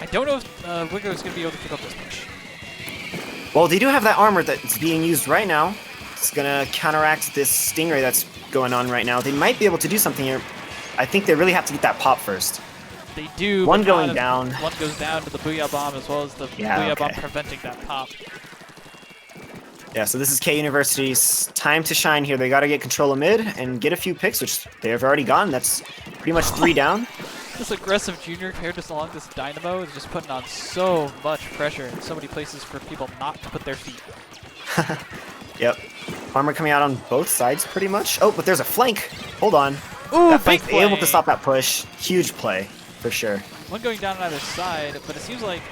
Speaker 3: I don't know if Wiggler is going to be able to keep up this push.
Speaker 4: Well, they do have that armor that's being used right now. It's going to counteract this Stingray that's going on right now. They might be able to do something here. I think they really have to get that pop first.
Speaker 3: They do.
Speaker 4: One
Speaker 3: but
Speaker 4: going
Speaker 3: not if-
Speaker 4: down.
Speaker 3: One goes down to the Booyah Bomb, as well as the
Speaker 4: Yeah,
Speaker 3: Booyah Bomb
Speaker 4: okay.
Speaker 3: preventing that pop.
Speaker 4: Yeah, so this is K University's time to shine here. They got to get control of mid and get a few picks, which they have already gotten. That's pretty much 3 down.
Speaker 3: This aggressive junior paired just along this Dynamo is just putting on so much pressure in so many places for people not to put their feet.
Speaker 4: Yep. Armor coming out on both sides, pretty much. Oh, but there's a flank. Hold on.
Speaker 3: Ooh,
Speaker 4: That
Speaker 3: big
Speaker 4: flank able to
Speaker 3: play.
Speaker 4: stop that push. Huge play, for sure.
Speaker 3: One going down on either side, but it seems like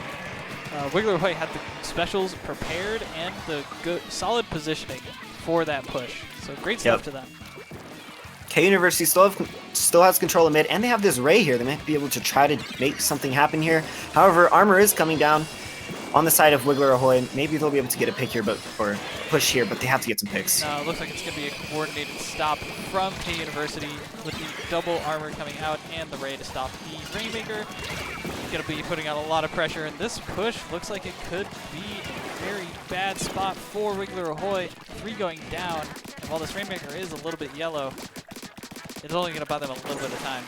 Speaker 3: Wiggler Hoy had the specials prepared and the good, solid positioning for that push. So great stuff
Speaker 4: Yep.
Speaker 3: to them.
Speaker 4: K University still has control of mid, and they have this Ray here. They might be able to try to make something happen here. However, armor is coming down on the side of Wiggler Ahoy. Maybe they'll be able to get a pick here, or push here, but they have to get some picks.
Speaker 3: It looks like it's going to be a coordinated stop from K University with the double armor coming out and the Ray to stop the Rainmaker. Going to be putting out a lot of pressure, and this push looks like it could be a very bad spot for Wiggler Ahoy. 3 going down, and while this Rainmaker is a little bit yellow, it's only going to buy them a little bit of time.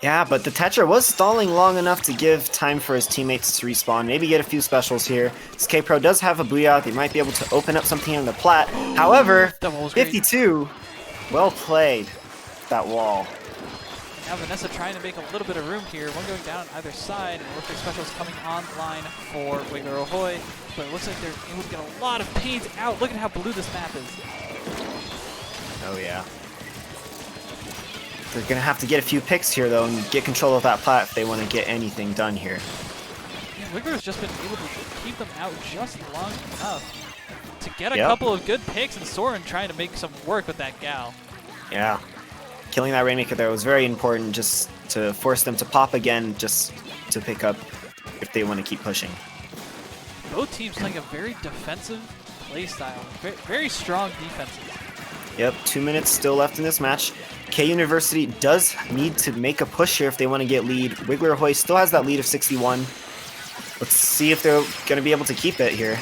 Speaker 4: Yeah, but the Tetra was stalling long enough to give time for his teammates to respawn, maybe get a few specials here. This K-Pro does have a Booyah, they might be able to open up something on the plat. However,
Speaker 3: That wall was great.
Speaker 4: 52, well played, that wall.
Speaker 3: Now Vanessa trying to make a little bit of room here. One going down on either side, and it looks like specials coming online for Wiggler Ahoy. But it looks like they're able to get a lot of paint out. Look at how blue this map is.
Speaker 4: Oh yeah. They're gonna have to get a few picks here though and get control of that plat if they want to get anything done here.
Speaker 3: Yeah, Wiggler's just been able to keep them out just long enough to get a
Speaker 4: Yep.
Speaker 3: couple of good picks, and Soren trying to make some work with that gal.
Speaker 4: Yeah. Killing that Rainmaker there was very important just to force them to pop again, just to pick up if they want to keep pushing.
Speaker 3: Both teams playing a very defensive play style. Very strong defenses.
Speaker 4: Yep, 2 minutes still left in this match. K University does need to make a push here if they want to get lead. Wiggler Ahoy still has that lead of 61. Let's see if they're going to be able to keep it here.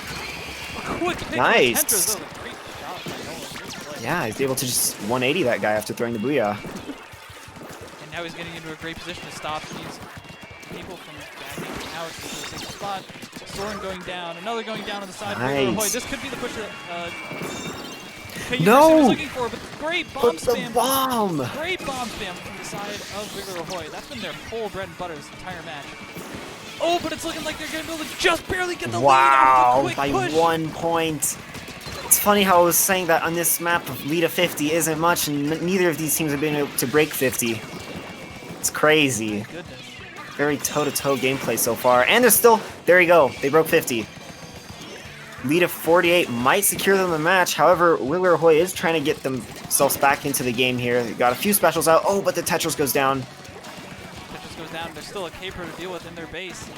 Speaker 3: Quick pick.
Speaker 4: Nice.
Speaker 3: Tentra's over. Great shot by Nolan. Great play.
Speaker 4: Yeah, he's able to just 180 that guy after throwing the Booyah.
Speaker 3: And now he's getting into a great position to stop these people from backing out into the safe spot. Soren going down. Another going down on the side of Wiggler Ahoy.
Speaker 4: Nice.
Speaker 3: This could be the push that KU
Speaker 4: No!
Speaker 3: was looking for, but great bomb
Speaker 4: Put the
Speaker 3: spam.
Speaker 4: bomb!
Speaker 3: Great bomb spam from the side of Wiggler Ahoy. That's been their whole bread and butter this entire match. Oh, but it's looking like they're going to be able to just barely get the lead
Speaker 4: Wow,
Speaker 3: off the
Speaker 4: by
Speaker 3: quick push.
Speaker 4: 1 point. It's funny how I was saying that on this map, lead of 50 isn't much, and neither of these teams have been able to break 50. It's crazy.
Speaker 3: Goodness.
Speaker 4: Very toe-to-toe gameplay so far. And they're still, there you go, they broke 50. Lead of 48 might secure them the match. However, Wiggler Ahoy is trying to get themselves back into the game here. They got a few specials out. Oh, but the Tetris goes down.
Speaker 3: Tetris goes down. There's still a K-Pro to deal with in their base.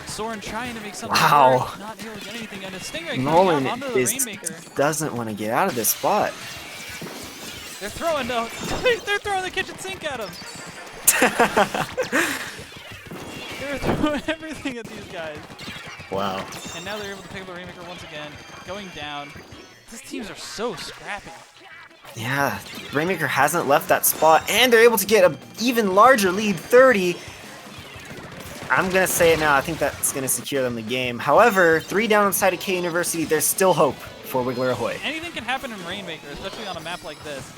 Speaker 3: Soren trying to make something
Speaker 4: Wow.
Speaker 3: work, not able to get anything. And a Stingray coming
Speaker 4: Nolan
Speaker 3: out onto the Rainmaker.
Speaker 4: doesn't want to get out of this spot.
Speaker 3: They're throwing they're throwing the kitchen sink at him. They're throwing everything at these guys.
Speaker 4: Wow.
Speaker 3: And now they're able to pick up the Rainmaker once again, going down. These teams are so scrappy.
Speaker 4: Yeah, Rainmaker hasn't left that spot, and they're able to get an even larger lead, 30. I'm going to say it now, I think that's going to secure them the game. However, 3 down on side of K University, there's still hope for Wiggler Ahoy.
Speaker 3: Anything can happen in Rainmaker, especially on a map like this.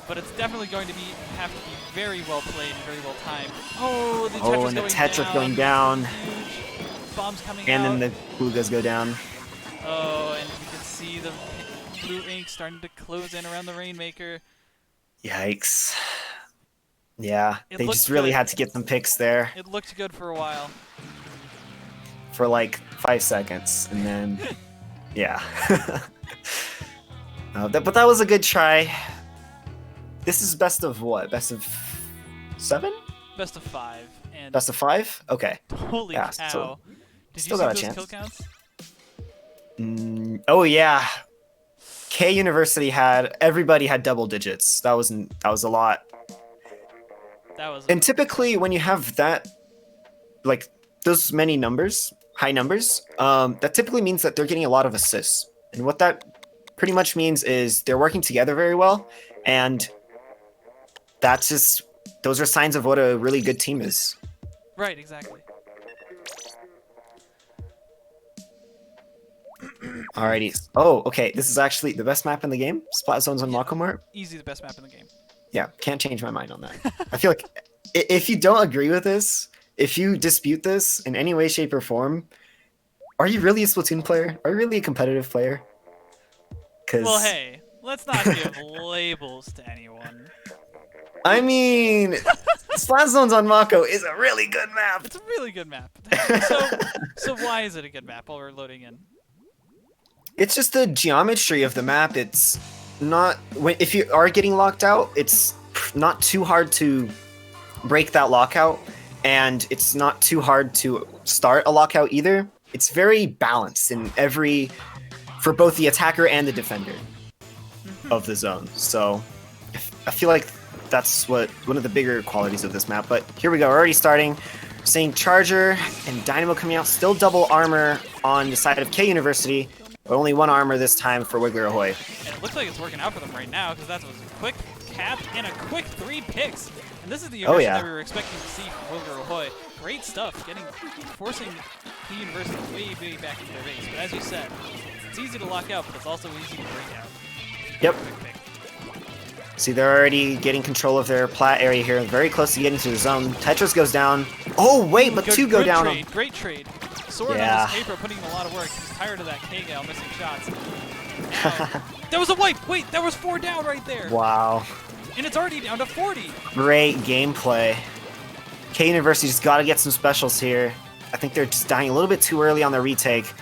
Speaker 3: But it's definitely going to have to be very well played and very well timed. Oh, the Tetra's
Speaker 4: and the
Speaker 3: going
Speaker 4: Tetra
Speaker 3: down.
Speaker 4: going down.
Speaker 3: Huge. Bombs coming
Speaker 4: And
Speaker 3: out.
Speaker 4: then the Boogas go down.
Speaker 3: Oh, and you can see the blue ink starting to close in around the Rainmaker.
Speaker 4: Yikes. Yeah,
Speaker 3: It
Speaker 4: they
Speaker 3: looked
Speaker 4: just really
Speaker 3: good.
Speaker 4: had to get some picks there
Speaker 3: It looked good for a while.
Speaker 4: for like 5 seconds, and then, yeah. But that was a good try. This is best of what? Best of 7?
Speaker 3: Best of 5. And
Speaker 4: Best of 5? Okay.
Speaker 3: holy
Speaker 4: yeah,
Speaker 3: cow.
Speaker 4: so-
Speaker 3: Did
Speaker 4: still
Speaker 3: you
Speaker 4: got a
Speaker 3: see those
Speaker 4: chance.
Speaker 3: kill counts?
Speaker 4: Oh yeah. K University everybody had double digits. That was a lot.
Speaker 3: That was
Speaker 4: And typically when you have that, like those many numbers, high numbers, that typically means that they're getting a lot of assists. And what that pretty much means is they're working together very well, and those are signs of what a really good team is.
Speaker 3: right, exactly.
Speaker 4: Alrighty. Oh, okay. This is actually the best map in the game. Splat Zones on Mako Mart.
Speaker 3: Easy the best map in the game.
Speaker 4: Yeah, can't change my mind on that. I feel like if you don't agree with this, if you dispute this in any way, shape, or form, are you really a Splatoon player? Are you really a competitive player?
Speaker 3: Well, hey, let's not give labels to anyone.
Speaker 4: I mean, Splat Zones on Mako is a really good map.
Speaker 3: It's a really good map. So why is it a good map while we're loading in?
Speaker 4: It's just the geometry of the map. It's not if you are getting locked out, it's not too hard to break that lockout, and it's not too hard to start a lockout either. It's very balanced for both the attacker and the defender of the zone. So I feel like that's one of the bigger qualities of this map. But here we go, already starting. Seeing Charger and Dynamo coming out, still double armor on the side of K University, but only 1 armor this time for Wiggler Ahoy.
Speaker 3: And it looks like it's working out for them right now, because that was a quick cap and a quick 3 picks. And And this is the
Speaker 4: Oh,
Speaker 3: aggression
Speaker 4: yeah.
Speaker 3: that we were expecting to see from Wilger Ahoy. Great stuff, forcing the University way back into their base. But as you said, it's easy to lock out, but it's also easy to break out.
Speaker 4: Yep.
Speaker 3: Quick pick.
Speaker 4: See, they're already getting control of their plat area here. Very close to getting to the zone. Tetris goes down. Oh, wait, but two go down.
Speaker 3: Trade, great trade. Soren
Speaker 4: Yeah.
Speaker 3: on his paper putting in a lot of work. He's tired of that K-Gal missing shots. Now, that was a wipe! Wait, that was 4 down right there!
Speaker 4: Wow.
Speaker 3: And it's already down to 40!
Speaker 4: Great gameplay. K University just got to get some specials here. I think they're just dying a little bit too early on their retake.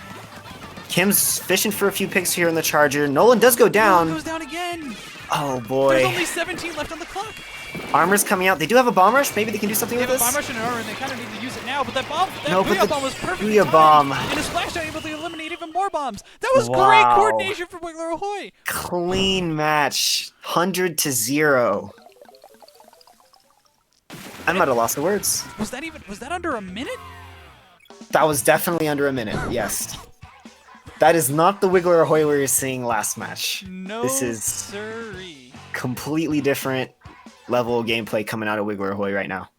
Speaker 4: Kim's fishing for a few picks here in the Charger. Nolan does go down.
Speaker 3: It goes down again!
Speaker 4: Oh, boy.
Speaker 3: There's only 17 left on the clock!
Speaker 4: Armor's coming out. They do have a bomb rush. Maybe they can do something
Speaker 3: They
Speaker 4: with
Speaker 3: have a
Speaker 4: this.
Speaker 3: bomb rush in an armor, and they kind of need to use it now, but that bomb, that
Speaker 4: No, but
Speaker 3: Booyah
Speaker 4: the
Speaker 3: bomb was perfectly
Speaker 4: Booyah
Speaker 3: timed,
Speaker 4: bomb.
Speaker 3: and his splashdown able to eliminate even more bombs. That was great
Speaker 4: Wow.
Speaker 3: coordination from Wiggler Ahoy!
Speaker 4: Clean match. 100-0. I'm at a loss of words.
Speaker 3: Was that under a minute?
Speaker 4: That was definitely under a minute, yes. That is not the Wiggler Ahoy we were seeing last match.
Speaker 3: No,
Speaker 4: This is
Speaker 3: siree.
Speaker 4: completely different level of gameplay coming out of Wiggler Ahoy right now.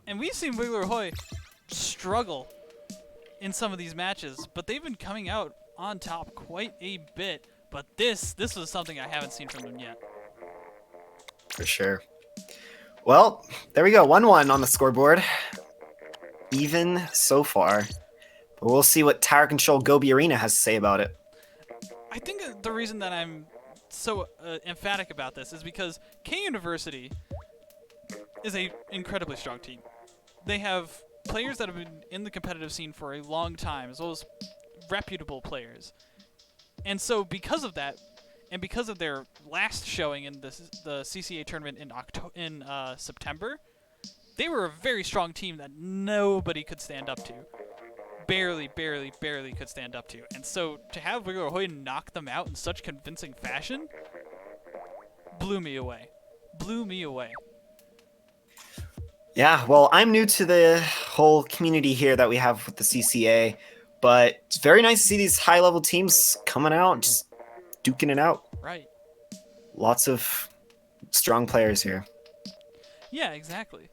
Speaker 3: And we've seen Wiggler Ahoy struggle in some of these matches, but they've been coming out on top quite a bit. But this was something I haven't seen from them yet.
Speaker 4: For sure. Well, there we go. 1-1 on the scoreboard. Even so far. But we'll see what Tower Control Gobi Arena has to say about it.
Speaker 3: I think the reason that I'm so emphatic about this is because K University is a incredibly strong team. They have players that have been in the competitive scene for a long time, as well as reputable players. And so because of that, and because of their last showing in the CCA tournament in September, they were a very strong team that nobody could stand up to. Barely could stand up to. And so to have Wiggler Ahoy knock them out in such convincing fashion blew me away. Blew me away.
Speaker 4: Yeah, well, I'm new to the whole community here that we have with the CCA, but it's very nice to see these high-level teams coming out, just duking it out.
Speaker 3: Right.
Speaker 4: Lots of strong players here.
Speaker 3: Yeah, exactly.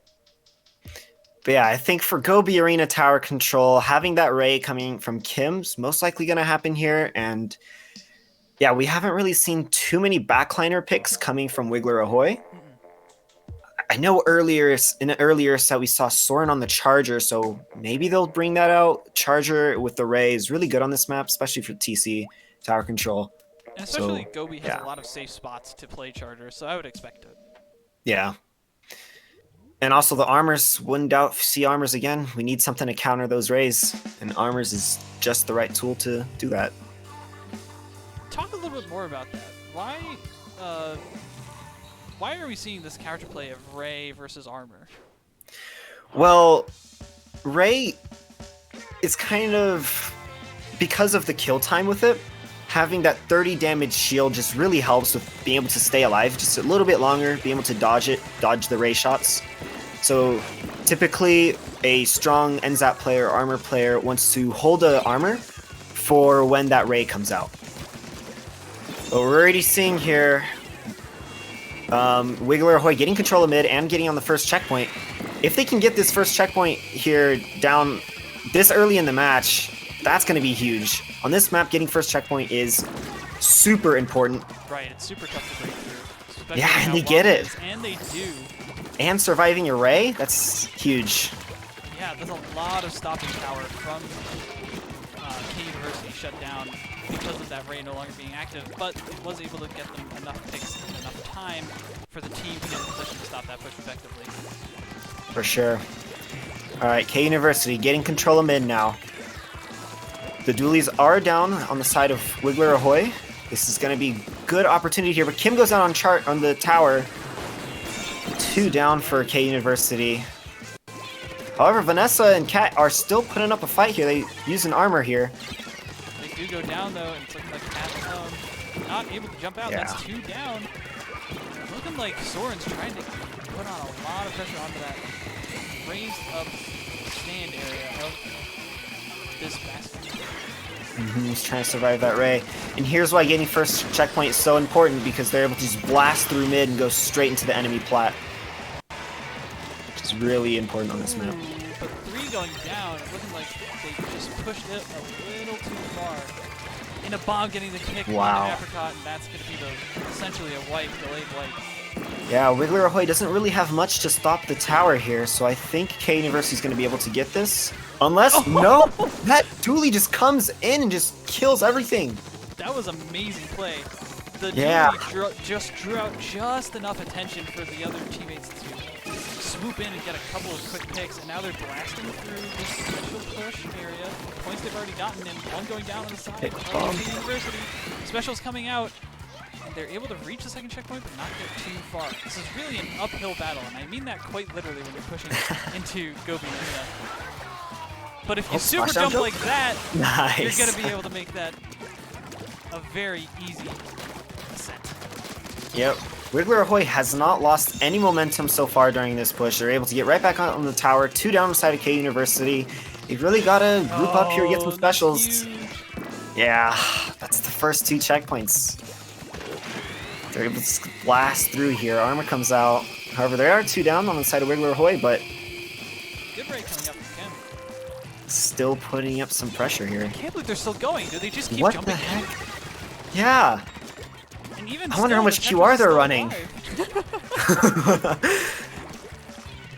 Speaker 4: But yeah, I think for Gobi Arena Tower Control, having that Ray coming from Kim's most likely going to happen here. And yeah, we haven't really seen too many backliner picks coming from Wiggler Ahoy. I know in an earlier set we saw Soren on the Charger, so maybe they'll bring that out. Charger with the Ray is really good on this map, especially for TC, Tower Control.
Speaker 3: And especially
Speaker 4: So,
Speaker 3: Gobi has
Speaker 4: yeah.
Speaker 3: a lot of safe spots to play Charger, so I would expect it.
Speaker 4: Yeah. And also the Armors, wouldn't doubt see Armors again. We need something to counter those Rays, and Armors is just the right tool to do that.
Speaker 3: Talk a little bit more about that. Why are we seeing this character play of Ray versus Armor?
Speaker 4: Well, Ray is kind of, because of the kill time with it, having that 30 damage shield just really helps with being able to stay alive just a little bit longer, being able to dodge the Ray shots. So typically a strong NZAP player, Armor player wants to hold a Armor for when that Ray comes out. But we're already seeing here Wiggler Ahoy getting control of mid and getting on the first checkpoint. If they can get this first checkpoint here down this early in the match, that's going to be huge. On this map, getting first checkpoint is super important.
Speaker 3: Right, it's super tough to break through. especially
Speaker 4: Yeah, and
Speaker 3: how
Speaker 4: they get
Speaker 3: long
Speaker 4: it.
Speaker 3: is, and they do.
Speaker 4: And surviving your Ray, that's huge.
Speaker 3: Yeah, there's a lot of stopping power from K University shut down because of that Ray no longer being active, but it was able to get them enough picks and enough time for the team to get in position to stop that push effectively.
Speaker 4: For sure. Alright, K University getting control of mid now. The dualies are down on the side of Wiggler Ahoy. This is going to be good opportunity here, but Kim goes down on the tower. 2 down for K University. However, Vanessa and Kat are still putting up a fight here. They use an armor here.
Speaker 3: They do go down though, and it's looking like Cat not able to jump out.
Speaker 4: Yeah.
Speaker 3: That's 2 down. Looking like Soren's trying to put on a lot of pressure onto that raised up stand area of this basket.
Speaker 4: He's trying to survive that Ray. And here's why getting first checkpoint is so important, because they're able to just blast through mid and go straight into the enemy plat. is really important on this map.
Speaker 3: But 3 going down, looking like they just pushed it a little too far. In a bomb getting the kick on an apricot, and that's going to be essentially a wipe, delayed wipe.
Speaker 4: Yeah, Wiggler Ahoy doesn't really have much to stop the tower here, so I think K University is going to be able to get this. Unless, no, that dually just comes in and just kills everything.
Speaker 3: That was amazing play. The dually just drew out just enough attention for the other teammates to swoop in and get a couple of quick picks, and now they're blasting through this special push area. Points they've already gotten, and one going down on the side of the University. Specials coming out. They're able to reach the second checkpoint, but not get too far. This is really an uphill battle, and I mean that quite literally when you're pushing into Gobi Arena. But if you super jump like that, you're going to be able to make that a very easy ascent.
Speaker 4: Yep. Wiggler Ahoy has not lost any momentum so far during this push. They're able to get right back on the tower, 2 down on the side of K University. They've really got to group up here and get some specials. Yeah, that's the first 2 checkpoints. They're able to blast through here. Armor comes out. However, there are 2 down on the side of Wiggler Ahoy, but
Speaker 3: good break coming up from Kim.
Speaker 4: Still putting up some pressure here.
Speaker 3: I can't believe they're still going. Do they just keep
Speaker 4: what
Speaker 3: jumping?
Speaker 4: The heck? Yeah.
Speaker 3: And even
Speaker 4: I wonder how much QR they're running.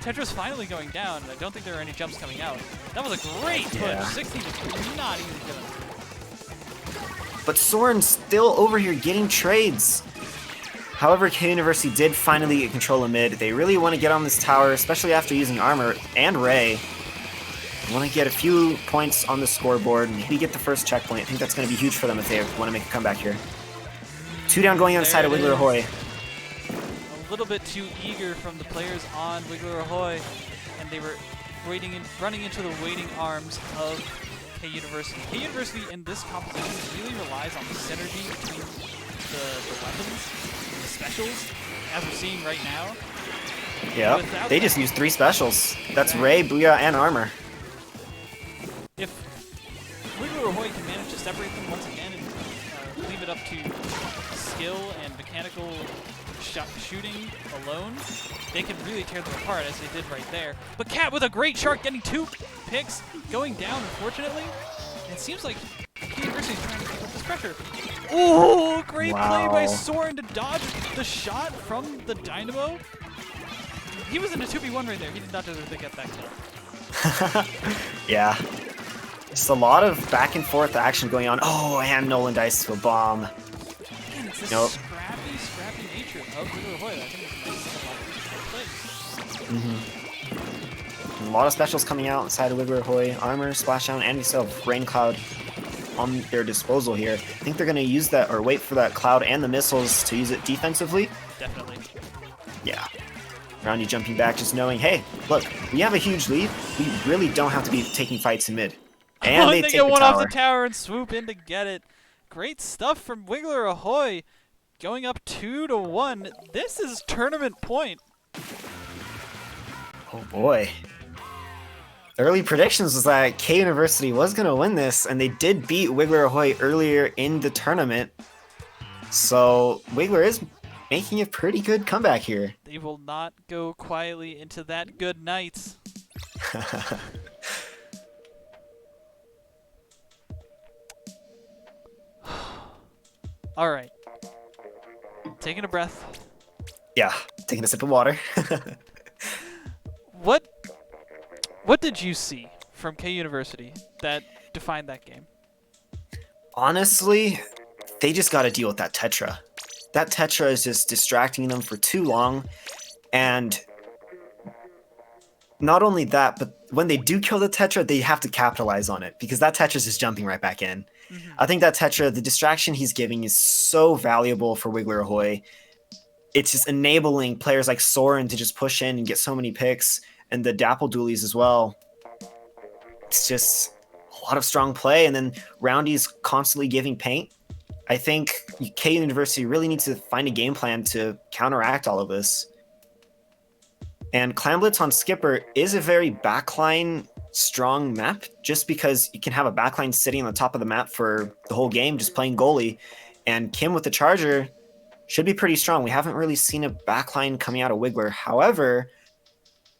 Speaker 3: Tetra's finally going down, and I don't think there are any jumps coming out. That was a great push. 16 is not even good.
Speaker 4: But Soren's still over here getting trades. However, K University did finally get control of mid. They really want to get on this tower, especially after using armor and Ray. They want to get a few points on the scoreboard, maybe get the first checkpoint. I think that's going to be huge for them if they want to make a comeback here. 2 down going on the side of Wiggler Ahoy.
Speaker 3: A little bit too eager from the players on Wiggler Ahoy, and they were running into the waiting arms of K University. K University in this composition really relies on the synergy between the weapons and the specials, as we're seeing right now.
Speaker 4: Yeah, they just used 3 specials. That's Ray, Booyah, and Armor.
Speaker 3: If Wiggler Ahoy can manage to separate them once again and leave it up to skill and mechanical shooting alone, they can really tear them apart, as they did right there. But Cat with a great shark getting 2 picks, going down, unfortunately. It seems like K University is trying to keep up this pressure. Oh, great play by Soren to dodge the shot from the Dynamo. He was in a 2v1 right there. He did not deserve to get that kill.
Speaker 4: Yeah. Just a lot of back and forth action going on. Oh, and Nolan dice to a bomb.
Speaker 3: Again, it's this scrappy nature of Wiggler Ahoy that I think is nice in a lot of plays.
Speaker 4: A lot of specials coming out inside of Wiggler Ahoy. Armor, Splashdown, and yourself Rain Cloud on their disposal here. I think they're going to use that, or wait for that Cloud and the missiles to use it defensively.
Speaker 3: Definitely.
Speaker 4: Yeah. Roundy jumping back, just knowing, hey, look, we have a huge lead. We really don't have to be taking fights in mid. And they take
Speaker 3: get one
Speaker 4: the
Speaker 3: off the tower and swoop in to get it. Great stuff from Wiggler Ahoy, going up 2-1. This is tournament point.
Speaker 4: Oh boy. Early predictions was that K University was going to win this, and they did beat Wiggler Ahoy earlier in the tournament. So Wiggler is making a pretty good comeback here.
Speaker 3: They will not go quietly into that good night. All right. Taking a breath.
Speaker 4: Yeah, taking a sip of water.
Speaker 3: What did you see from K University that defined that game?
Speaker 4: Honestly, they just got to deal with that Tetra. That Tetra is just distracting them for too long, and not only that, but when they do kill the Tetra, they have to capitalize on it, because that Tetra's just jumping right back in. Mm-hmm. I think that Tetra, the distraction he's giving is so valuable for Wiggler Ahoy. It's just enabling players like Soren to just push in and get so many picks, and the Dapple dualies as well. It's just a lot of strong play, and then Roundy's constantly giving paint. I think K University really needs to find a game plan to counteract all of this. And Clan Blitz on Skipper is a very backline strong map, just because you can have a backline sitting on the top of the map for the whole game, just playing goalie. And Kim with the Charger should be pretty strong. We haven't really seen a backline coming out of Wiggler. However,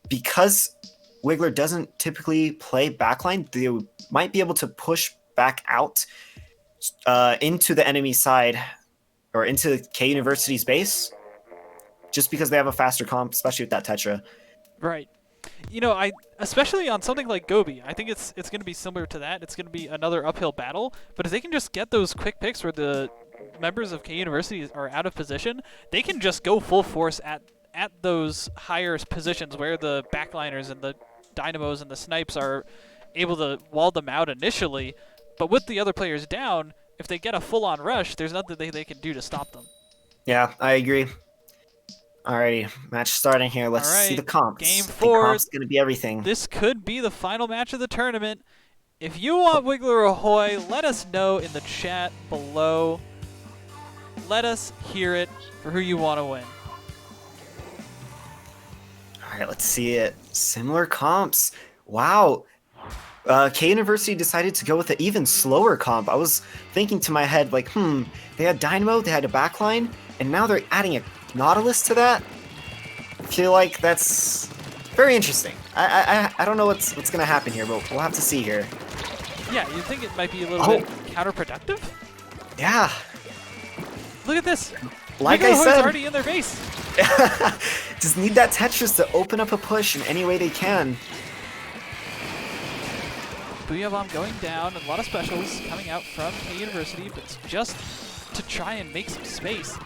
Speaker 4: because Wiggler doesn't typically play backline, they might be able to push back out into the enemy side or into K University's base just because they have a faster comp, especially with that Tetra.
Speaker 3: Right. You know, especially on something like Gobi, I think it's going to be similar to that. It's going to be another uphill battle, but if they can just get those quick picks where the members of K University are out of position, they can just go full force at those higher positions where the backliners and the dynamos and the snipes are able to wall them out initially. But with the other players down, if they get a full-on rush, there's nothing they can do to stop them.
Speaker 4: Yeah, I agree. Alrighty, match starting here. Let's see the comps.
Speaker 3: Game
Speaker 4: I think
Speaker 3: 4.
Speaker 4: comps going to be everything.
Speaker 3: This could be the final match of the tournament. If you want Wiggler Ahoy, let us know in the chat below. Let us hear it for who you want to win.
Speaker 4: Alright, let's see it. Similar comps. Wow. K University decided to go with an even slower comp. I was thinking to my head, like, they had Dynamo, they had a backline, and now they're adding a Nautilus to that. I feel like that's very interesting. I don't know what's gonna happen here, but we'll have to see here.
Speaker 3: Yeah, you think it might be a little bit counterproductive?
Speaker 4: Yeah.
Speaker 3: Look at this.
Speaker 4: Like
Speaker 3: Wiggler
Speaker 4: I
Speaker 3: Ahoy's
Speaker 4: said,
Speaker 3: already in their base.
Speaker 4: just need that Tetris to open up a push in any way they can.
Speaker 3: Booyah Bomb going down, and a lot of specials coming out from K University, but it's just to try and make some space.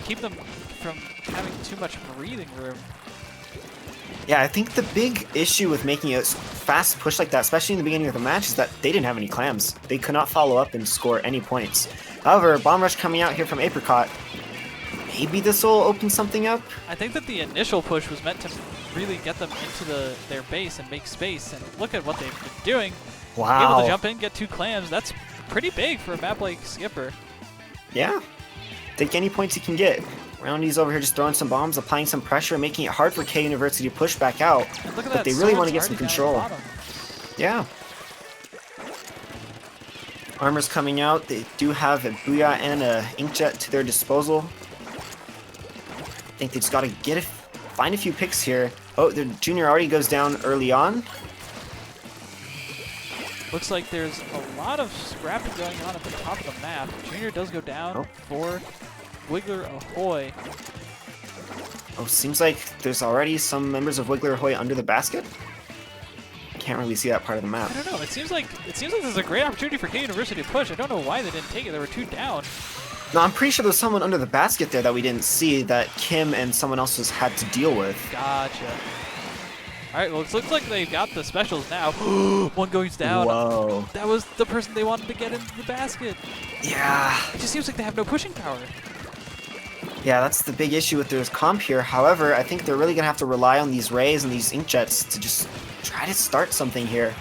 Speaker 3: Keep them from having too much breathing room.
Speaker 4: Yeah, I think the big issue with making a fast push like that, especially in the beginning of the match, is that they didn't have any clams. They could not follow up and score any points. However, Bomb Rush coming out here from Apricot, maybe this will open something up?
Speaker 3: I think that the initial push was meant to really get them into their base and make space, and look at what they've been doing.
Speaker 4: Wow.
Speaker 3: Able to jump in, get 2 clams, that's pretty big for a map like Skipper.
Speaker 4: Yeah. Take any points you can get. Roundy's over here just throwing some bombs, applying some pressure, making it hard for K University to push back out.
Speaker 3: And look at
Speaker 4: but
Speaker 3: that,
Speaker 4: they really want to
Speaker 3: Swords
Speaker 4: get some
Speaker 3: already down
Speaker 4: control.
Speaker 3: at the bottom.
Speaker 4: Yeah. Armor's coming out. They do have a Booyah and a Inkjet to their disposal. I think they just got to find a few picks here. Oh, the Junior already goes down early on.
Speaker 3: Looks like there's a lot of scrapping going on at the top of the map. Junior does go down for Wiggler Ahoy.
Speaker 4: Oh, seems like there's already some members of Wiggler Ahoy under the basket. Can't really see that part of the map.
Speaker 3: I don't know. It seems like this is a great opportunity for K University to push. I don't know why they didn't take it. There were 2 down.
Speaker 4: No, I'm pretty sure there's someone under the basket there that we didn't see that Kim and someone else has had to deal with.
Speaker 3: Gotcha. All right, well, it looks like they've got the specials now. One goes down.
Speaker 4: Whoa.
Speaker 3: That was the person they wanted to get into the basket.
Speaker 4: Yeah.
Speaker 3: It just seems like they have no pushing power.
Speaker 4: Yeah, that's the big issue with their comp here. However, I think they're really going to have to rely on these Rays and these Inkjets to just try to start something here.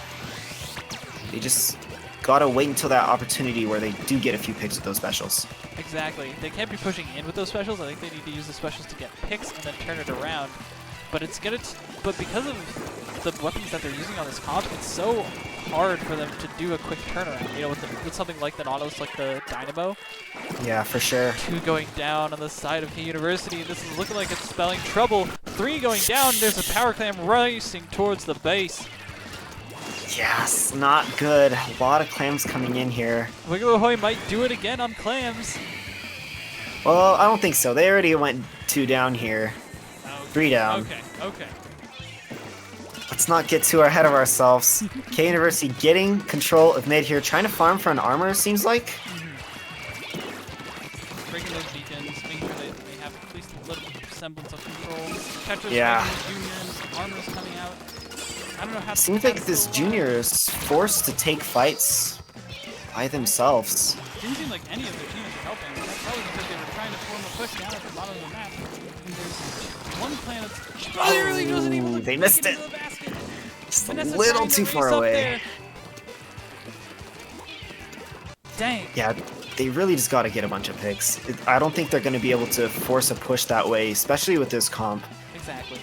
Speaker 4: They just got to wait until that opportunity where they do get a few picks with those specials.
Speaker 3: Exactly. They can't be pushing in with those specials. I think they need to use the specials to get picks and then turn it around. But but because of the weapons that they're using on this comp, it's so hard for them to do a quick turnaround. You know, with something like the Nautilus, like the Dynamo.
Speaker 4: Yeah, for sure.
Speaker 3: 2 going down on the side of K University. This is looking like it's spelling trouble. 3 going down. There's a power clam racing towards the base.
Speaker 4: Yes, not good. A lot of clams coming in here.
Speaker 3: Wiggler Ahoy might do it again on clams.
Speaker 4: Well, I don't think so. They already went 2 down here. 3 down.
Speaker 3: Okay.
Speaker 4: Let's not get too ahead of ourselves. K University getting control of mid here, trying to farm for an armor, seems like.
Speaker 3: Breaking those beacons, making sure they have at least a little semblance of control. Tetra's Junior, armor's coming out. I don't know how.
Speaker 4: Seems like this Junior is forced to take fights by themselves.
Speaker 3: Didn't seem like any of their teammates were helping. That's probably because they were trying to form a push down at the bottom of the map. And there's one plan that's really doesn't even
Speaker 4: they missed it.
Speaker 3: The basket.
Speaker 4: Just
Speaker 3: Vanessa
Speaker 4: a little
Speaker 3: trying to
Speaker 4: too
Speaker 3: race
Speaker 4: far
Speaker 3: up
Speaker 4: away.
Speaker 3: there. Dang.
Speaker 4: Yeah, they really just got to get a bunch of picks. I don't think they're going to be able to force a push that way, especially with this comp.
Speaker 3: Exactly.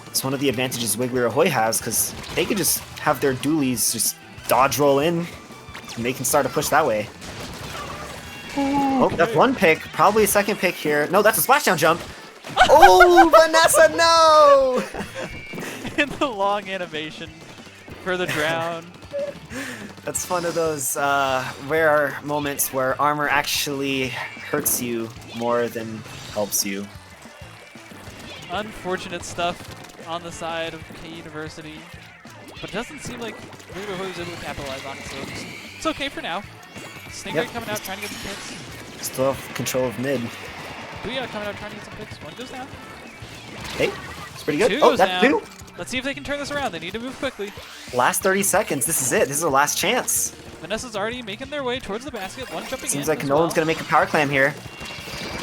Speaker 4: It's one of the advantages Wiggler Ahoy has, because they could just have their dualies just dodge roll in, and they can start a push that way. Oh, that's 1 pick. Probably a 2nd pick here. No, that's a splashdown jump. Oh, Vanessa, no!
Speaker 3: in the long animation for the drown.
Speaker 4: That's one of those rare moments where armor actually hurts you more than helps you.
Speaker 3: Unfortunate stuff on the side of K University, but it doesn't seem like Wiggler was able to capitalize on it, so it's okay for now. Stingray coming out trying to get some picks.
Speaker 4: Still have control of mid.
Speaker 3: Booyah coming out trying to get some picks. One goes down.
Speaker 4: Hey, it's pretty good.
Speaker 3: Two
Speaker 4: Oh,
Speaker 3: goes
Speaker 4: that's
Speaker 3: down.
Speaker 4: 2.
Speaker 3: Let's see if they can turn this around. They need to move quickly.
Speaker 4: Last 30 seconds. This is it. This is our last chance.
Speaker 3: Vanessa's already making their way towards the basket. One jumping in.
Speaker 4: Seems like
Speaker 3: as
Speaker 4: Nolan's
Speaker 3: well.
Speaker 4: going to make a power clam here.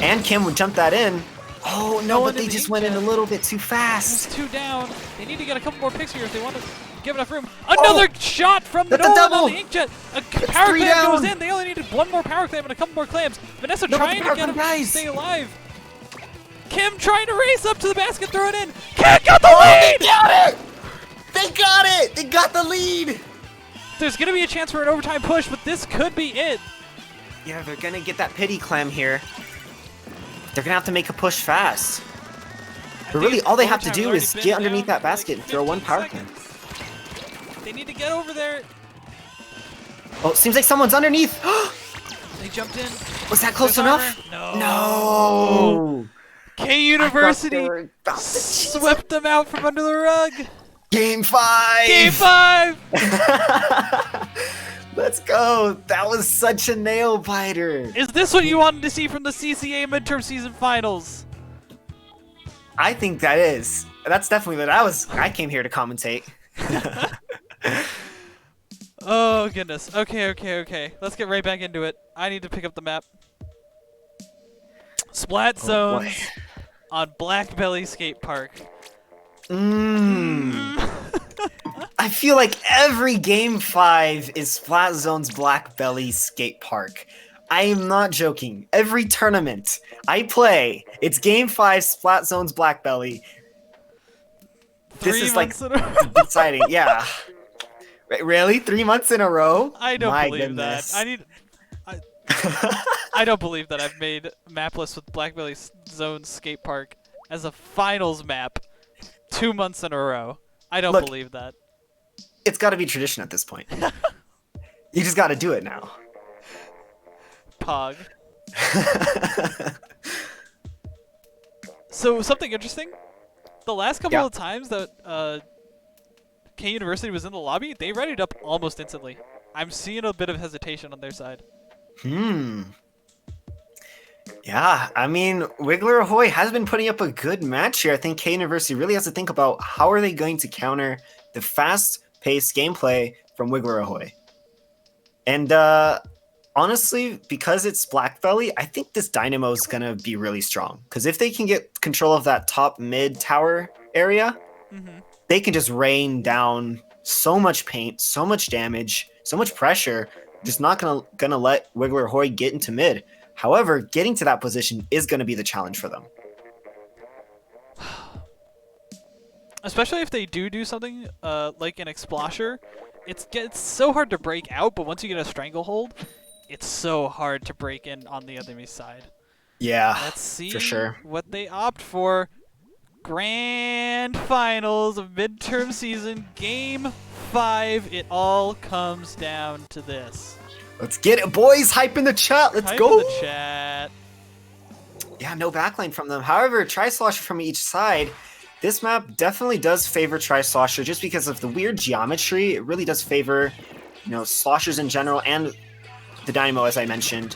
Speaker 4: And Kim would jump that in. Oh, no,
Speaker 3: Nolan
Speaker 4: but they
Speaker 3: in the
Speaker 4: just went in a
Speaker 3: inkjet.
Speaker 4: little bit too
Speaker 3: There's
Speaker 4: fast.
Speaker 3: 2 down. They need to get a couple more picks here if they want to give enough room. Another shot from
Speaker 4: That's a
Speaker 3: Nolan
Speaker 4: double.
Speaker 3: on the inkjet. A power
Speaker 4: 3
Speaker 3: clam goes
Speaker 4: down.
Speaker 3: in. They only needed 1 more power clam and a couple more clams. Vanessa
Speaker 4: No, but
Speaker 3: trying
Speaker 4: the
Speaker 3: to
Speaker 4: power
Speaker 3: get him
Speaker 4: clam
Speaker 3: to
Speaker 4: dies.
Speaker 3: stay alive. Kim trying to race up to the basket, throw it in. Kim got the lead!
Speaker 4: They got it! They got it! They got the lead!
Speaker 3: There's going to be a chance for an overtime push, but this could be it.
Speaker 4: Yeah, they're going to get that pity clam here. They're going to have to make a push fast. But really, all they have to do is get underneath that basket and throw 1 power clam.
Speaker 3: They need to get over there.
Speaker 4: Oh, seems like someone's underneath.
Speaker 3: They jumped in.
Speaker 4: Was that close
Speaker 3: There's
Speaker 4: enough?
Speaker 3: armor.
Speaker 4: No!
Speaker 3: K University
Speaker 4: they were about to
Speaker 3: swept them out from under the rug.
Speaker 4: Game 5!
Speaker 3: Game 5!
Speaker 4: Let's go! That was such a nail biter.
Speaker 3: Is this what you wanted to see from the CCA midterm season finals?
Speaker 4: I think that is. That's definitely what I came here to commentate.
Speaker 3: Oh goodness. Okay. Let's get right back into it. I need to pick up the map. Splat zones
Speaker 4: boy.
Speaker 3: on Black Belly Skate Park.
Speaker 4: I feel like every Game 5 is Splat Zone's Black Belly Skate Park. I am not joking. Every tournament I play, it's Game 5 Splat Zone's Black Belly. This
Speaker 3: 3
Speaker 4: is like
Speaker 3: months in a row.
Speaker 4: exciting. Yeah. Really? 3 months in a row?
Speaker 3: I don't
Speaker 4: My
Speaker 3: believe
Speaker 4: goodness.
Speaker 3: that. I don't believe that I've made mapless with Black Belly Zone Skate Park as a finals map 2 months in a row. I don't
Speaker 4: Look,
Speaker 3: believe that.
Speaker 4: It's got to be tradition at this point. You just got to do it now.
Speaker 3: Pog. So something interesting. The last couple
Speaker 4: Yeah.
Speaker 3: of times that K University was in the lobby, they readied up almost instantly. I'm seeing a bit of hesitation on their side.
Speaker 4: Yeah, I mean, Wiggler Ahoy has been putting up a good match here. I think K University really has to think about how are they going to counter the fast-paced gameplay from Wiggler Ahoy. And honestly, because it's Black Belly, I think this Dynamo is going to be really strong. Because if they can get control of that top mid tower area, they can just rain down so much paint, so much damage, so much pressure. Just not gonna let Wiggler Ahoy get into mid. However, getting to that position is going to be the challenge for them.
Speaker 3: Especially if they do something like an Explosher. It's so hard to break out, but once you get a Stranglehold, it's so hard to break in on the enemy side.
Speaker 4: Yeah,
Speaker 3: Let's see
Speaker 4: for sure.
Speaker 3: what they opt for. Grand finals of midterm season, game 5. It all comes down to this.
Speaker 4: Let's get it, boys! Hype in the chat. Let's
Speaker 3: Type
Speaker 4: go.
Speaker 3: in the chat.
Speaker 4: Yeah, no backline from them. However, Tri-Slosher from each side. This map definitely does favor Tri-Slosher just because of the weird geometry. It really does favor, sloshers in general and the Dynamo, as I mentioned.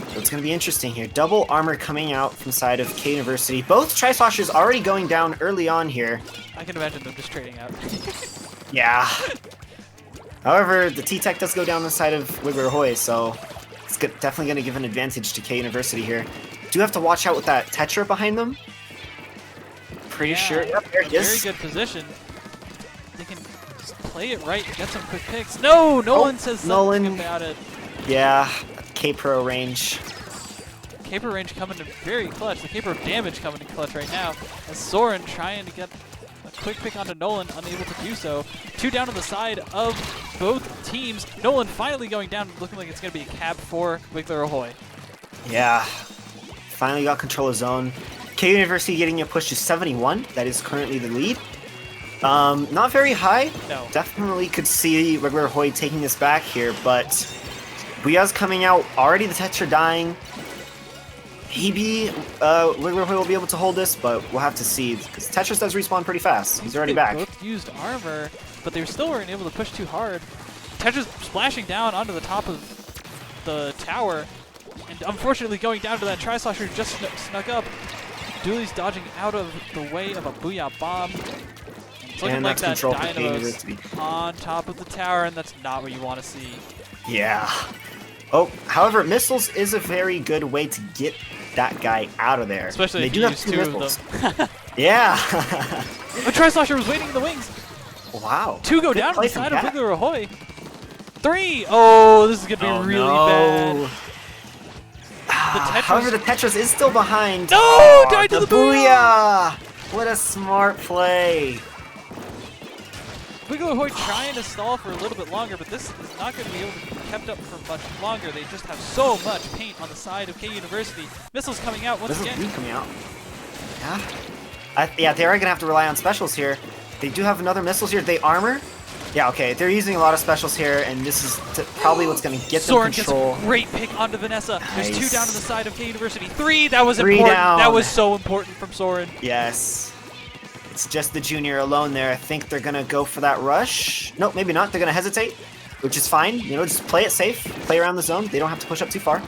Speaker 4: So it's going to be interesting here. Double armor coming out from side of K University. Both Tri-Sloshers already going down early on here.
Speaker 3: I can imagine them just trading out.
Speaker 4: Yeah. However, the T-Tech does go down the side of Wiggler Ahoy, so it's definitely going to give an advantage to K University here. Do have to watch out with that Tetra behind them. Pretty sure. Yep, there it is.
Speaker 3: Very good position. They can just play it right, get some quick picks. No, Nolan says something about it.
Speaker 4: Yeah, K-Pro range.
Speaker 3: Caper range coming in very clutch. The Caper damage coming in clutch right now. As Soren trying to get a quick pick onto Nolan, unable to do so. 2 down on the side of both teams. Nolan finally going down, looking like it's going to be a cap for Wiggler Ahoy.
Speaker 4: Yeah, finally got control of zone. K University getting a push to 71. That is currently the lead. Not very high.
Speaker 3: No.
Speaker 4: Definitely could see regular Hoy taking this back here, but Booyah's coming out. Already the Tetra dying. Maybe regular Hoy will be able to hold this, but we'll have to see, because Tetris does respawn pretty fast. He's already
Speaker 3: They
Speaker 4: back.
Speaker 3: both used armor, but they still weren't able to push too hard. Tetra's splashing down onto the top of the tower, and unfortunately going down to that Tri-Slosher just snuck up. Dooley's dodging out of the way of a Booyah bomb. It's looking
Speaker 4: And
Speaker 3: like that
Speaker 4: that's control for
Speaker 3: Dynamo's
Speaker 4: University.
Speaker 3: on top of the tower, and that's not what you want to see.
Speaker 4: Yeah. Oh, however, missiles is a very good way to get that guy out of there.
Speaker 3: Especially
Speaker 4: they
Speaker 3: if
Speaker 4: do
Speaker 3: you
Speaker 4: have
Speaker 3: use
Speaker 4: two
Speaker 3: two
Speaker 4: missiles.
Speaker 3: of them.
Speaker 4: Yeah.
Speaker 3: The Tri-Slosher was waiting in the wings.
Speaker 4: Wow.
Speaker 3: Two go
Speaker 4: Good
Speaker 3: down to
Speaker 4: play
Speaker 3: the
Speaker 4: from
Speaker 3: side of
Speaker 4: Gat.
Speaker 3: Wiggler Ahoy. 3! Oh, this is going to be really bad. The Tetris.
Speaker 4: However, the Tetris is still behind.
Speaker 3: No! Died to the
Speaker 4: Booyah! What a smart play.
Speaker 3: Wiggler Ahoy trying to stall for a little bit longer, but this is not going to be able to be kept up for much longer. They just have so much paint on the side of K University. Missiles coming out once
Speaker 4: This
Speaker 3: again.
Speaker 4: is Blue coming out. Yeah. Yeah, they are going to have to rely on specials here. They do have another missiles here. They armor. Yeah, okay. They're using a lot of specials here, and this is probably what's going to get them
Speaker 3: Soren gets
Speaker 4: control.
Speaker 3: a great pick onto Vanessa. There's 2
Speaker 4: Nice.
Speaker 3: down to the side of K University. 3, that was
Speaker 4: 3
Speaker 3: important.
Speaker 4: down.
Speaker 3: That was so important from Soren.
Speaker 4: Yes. It's just the junior alone there. I think they're going to go for that rush. No, maybe not. They're going to hesitate, which is fine. You know, just play it safe. Play around the zone. They don't have to push up too far.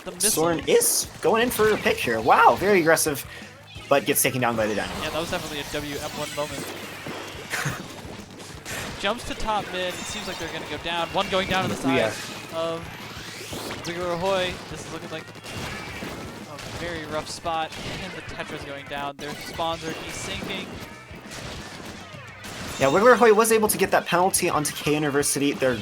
Speaker 3: The missiles.
Speaker 4: Soren is going in for a pick here. Wow, very aggressive, but gets taken down by the Dynamo.
Speaker 3: Yeah, that was definitely a WM1 moment. Jumps to top mid. It seems like they're going to go down. One going down to the side of Wiggler Ahoy. This is looking like a very rough spot. And the Tetra's going down. Their spawns are desyncing.
Speaker 4: Yeah, Wiggler Hoy was able to get that penalty onto K University. They're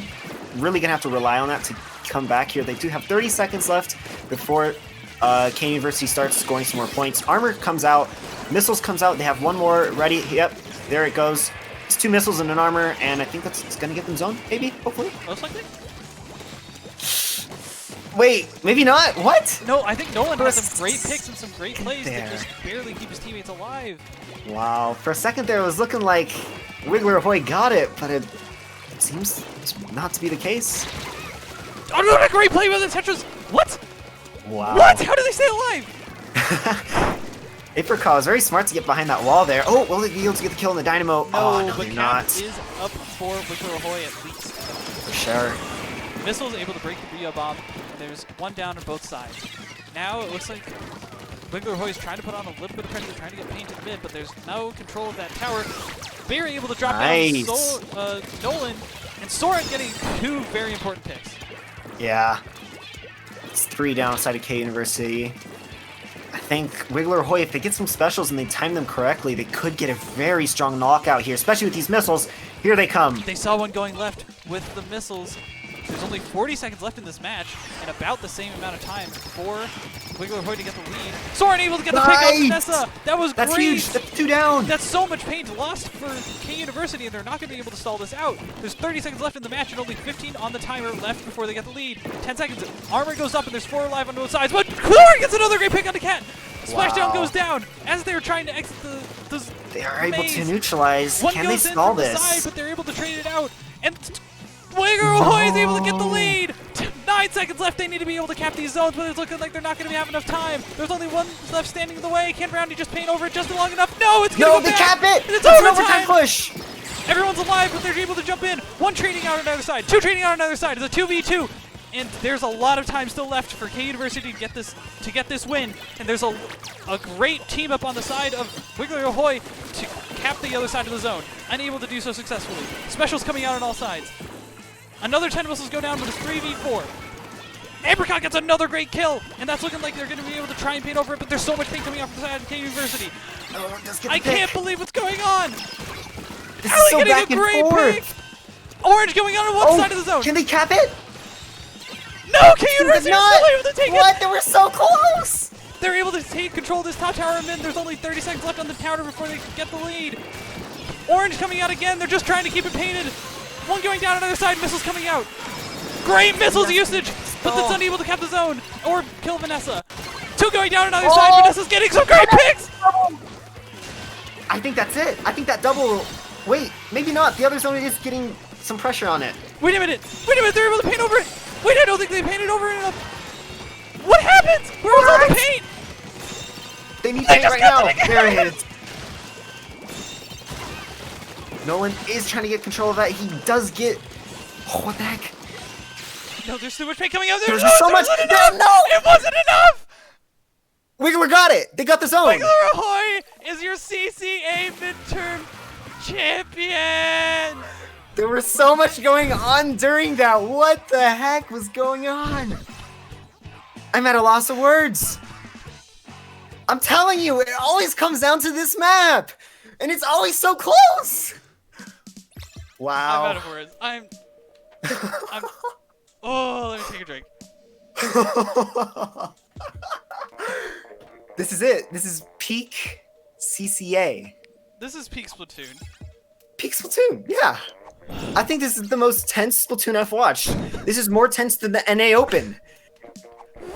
Speaker 4: really going to have to rely on that to come back here. They do have 30 seconds left before K University starts scoring some more points. Armor comes out. Missiles comes out. They have one more ready. Yep, there it goes. It's 2 missiles and an armor, and I think that's going to get them zone, maybe, hopefully.
Speaker 3: Most likely?
Speaker 4: Wait, maybe not? What?
Speaker 3: No, I think Nolan has some great picks and some great plays
Speaker 4: there.
Speaker 3: that just barely keep his teammates alive.
Speaker 4: Wow, for a second there it was looking like Wiggler Hoy got it, but it seems not to be the case.
Speaker 3: Another great play by the Tetras! What?
Speaker 4: Wow.
Speaker 3: What? How did they stay alive?
Speaker 4: Apricot was very smart to get behind that wall there. Oh, will they be able to get the kill on the Dynamo? Oh, no,
Speaker 3: but
Speaker 4: they're
Speaker 3: Cap
Speaker 4: not.
Speaker 3: is up for Wiggler Ahoy at least.
Speaker 4: For sure.
Speaker 3: Missile's able to break the Brio bomb, and there's one down on both sides. Now it looks like Wiggler Ahoy is trying to put on a little bit of pressure, trying to get painted mid, but there's no control of that tower. Very able to drop
Speaker 4: Nice.
Speaker 3: down Nolan, and Soren getting 2 very important picks.
Speaker 4: Yeah. It's 3 down outside of K University. I think Wiggler Hoy, if they get some specials and they time them correctly, they could get a very strong knockout here, especially with these missiles. Here they come.
Speaker 3: They saw one going left with the missiles. There's only 40 seconds left in this match, and about the same amount of time for Wiggler Hoy to get the lead. Soren able to get the pick up Vanessa. That was
Speaker 4: That's
Speaker 3: great.
Speaker 4: huge. That's 2 down.
Speaker 3: That's so much paint lost for K University, and they're not going to be able to stall this out. There's 30 seconds left in the match, and only 15 on the timer left before they get the lead. 10 seconds. Armor goes up, and there's 4 alive on both sides. But Soren gets another great pick on the Cat. Splashdown
Speaker 4: Wow.
Speaker 3: goes down as they were trying to exit the
Speaker 4: They are able to
Speaker 3: maze.
Speaker 4: neutralize.
Speaker 3: One
Speaker 4: Can they
Speaker 3: goes in
Speaker 4: stall
Speaker 3: from the
Speaker 4: this?
Speaker 3: side, but they're able to trade it out. And Wiggler Ahoy is able to get the lead. 9 seconds left. They need to be able to cap these zones, but it's looking like they're not going to have enough time. There's only one left standing in the way. Can Brownie just paint over it just long enough? No, it's going to
Speaker 4: No,
Speaker 3: go
Speaker 4: they
Speaker 3: back.
Speaker 4: cap it.
Speaker 3: And it's
Speaker 4: It's an
Speaker 3: overtime.
Speaker 4: overtime push.
Speaker 3: Everyone's alive, but they're able to jump in. One trading out on either side. 2 trading out on either side. It's a 2v2. And there's a lot of time still left for K University to get this win. And there's a great team up on the side of Wiggler Ahoy to cap the other side of the zone. Unable to do so successfully. Specials coming out on all sides. Another 10 missiles go down, but it's 3v4. Apricot gets another great kill, and that's looking like they're going to be able to try and paint over it, but there's so much paint coming off the side of K University.
Speaker 4: Oh, just get
Speaker 3: I
Speaker 4: the pick.
Speaker 3: can't believe what's going on!
Speaker 4: This
Speaker 3: How
Speaker 4: is
Speaker 3: are
Speaker 4: so
Speaker 3: they getting
Speaker 4: back
Speaker 3: a
Speaker 4: and
Speaker 3: great
Speaker 4: forth.
Speaker 3: pick? Orange going on one side of the zone.
Speaker 4: Can they cap it?
Speaker 3: No, K
Speaker 4: Did
Speaker 3: University is
Speaker 4: not.
Speaker 3: still able to take
Speaker 4: What?
Speaker 3: it.
Speaker 4: They were so close.
Speaker 3: They're able to take control of this top tower mid. There's only 30 seconds left on the tower before they get the lead. Orange coming out again. They're just trying to keep it painted. One going down on the other side. Missiles coming out. Great missiles usage, but that's unable to cap the zone or kill Vanessa. 2 going down on either side. Vanessa's getting some great picks.
Speaker 4: I think that's it. I think that double Wait, maybe not. The other zone is getting some pressure on it.
Speaker 3: Wait a minute! Wait a minute! They're able to paint over it! Wait, I don't think they painted over it enough! What happened? Where was all the paint?
Speaker 4: They need paint right now. There it is. Nolan is trying to get control of that. He does get... Oh, what the heck?
Speaker 3: No, there's too much paint coming out.
Speaker 4: There's so much...
Speaker 3: Wasn't
Speaker 4: No,
Speaker 3: enough.
Speaker 4: no!
Speaker 3: It wasn't enough!
Speaker 4: Wiggler got it. They got the zone.
Speaker 3: Wiggler Ahoy is your CCA midterm champion!
Speaker 4: There was so much going on during that. What the heck was going on? I'm at a loss of words. I'm telling you, it always comes down to this map. And it's always so close. Wow.
Speaker 3: I'm out of words. I'm... Oh, let me take a drink.
Speaker 4: This is it. This is peak CCA.
Speaker 3: This is peak Splatoon.
Speaker 4: Peak Splatoon, yeah. I think this is the most tense Splatoon I've watched. This is more tense than the NA Open.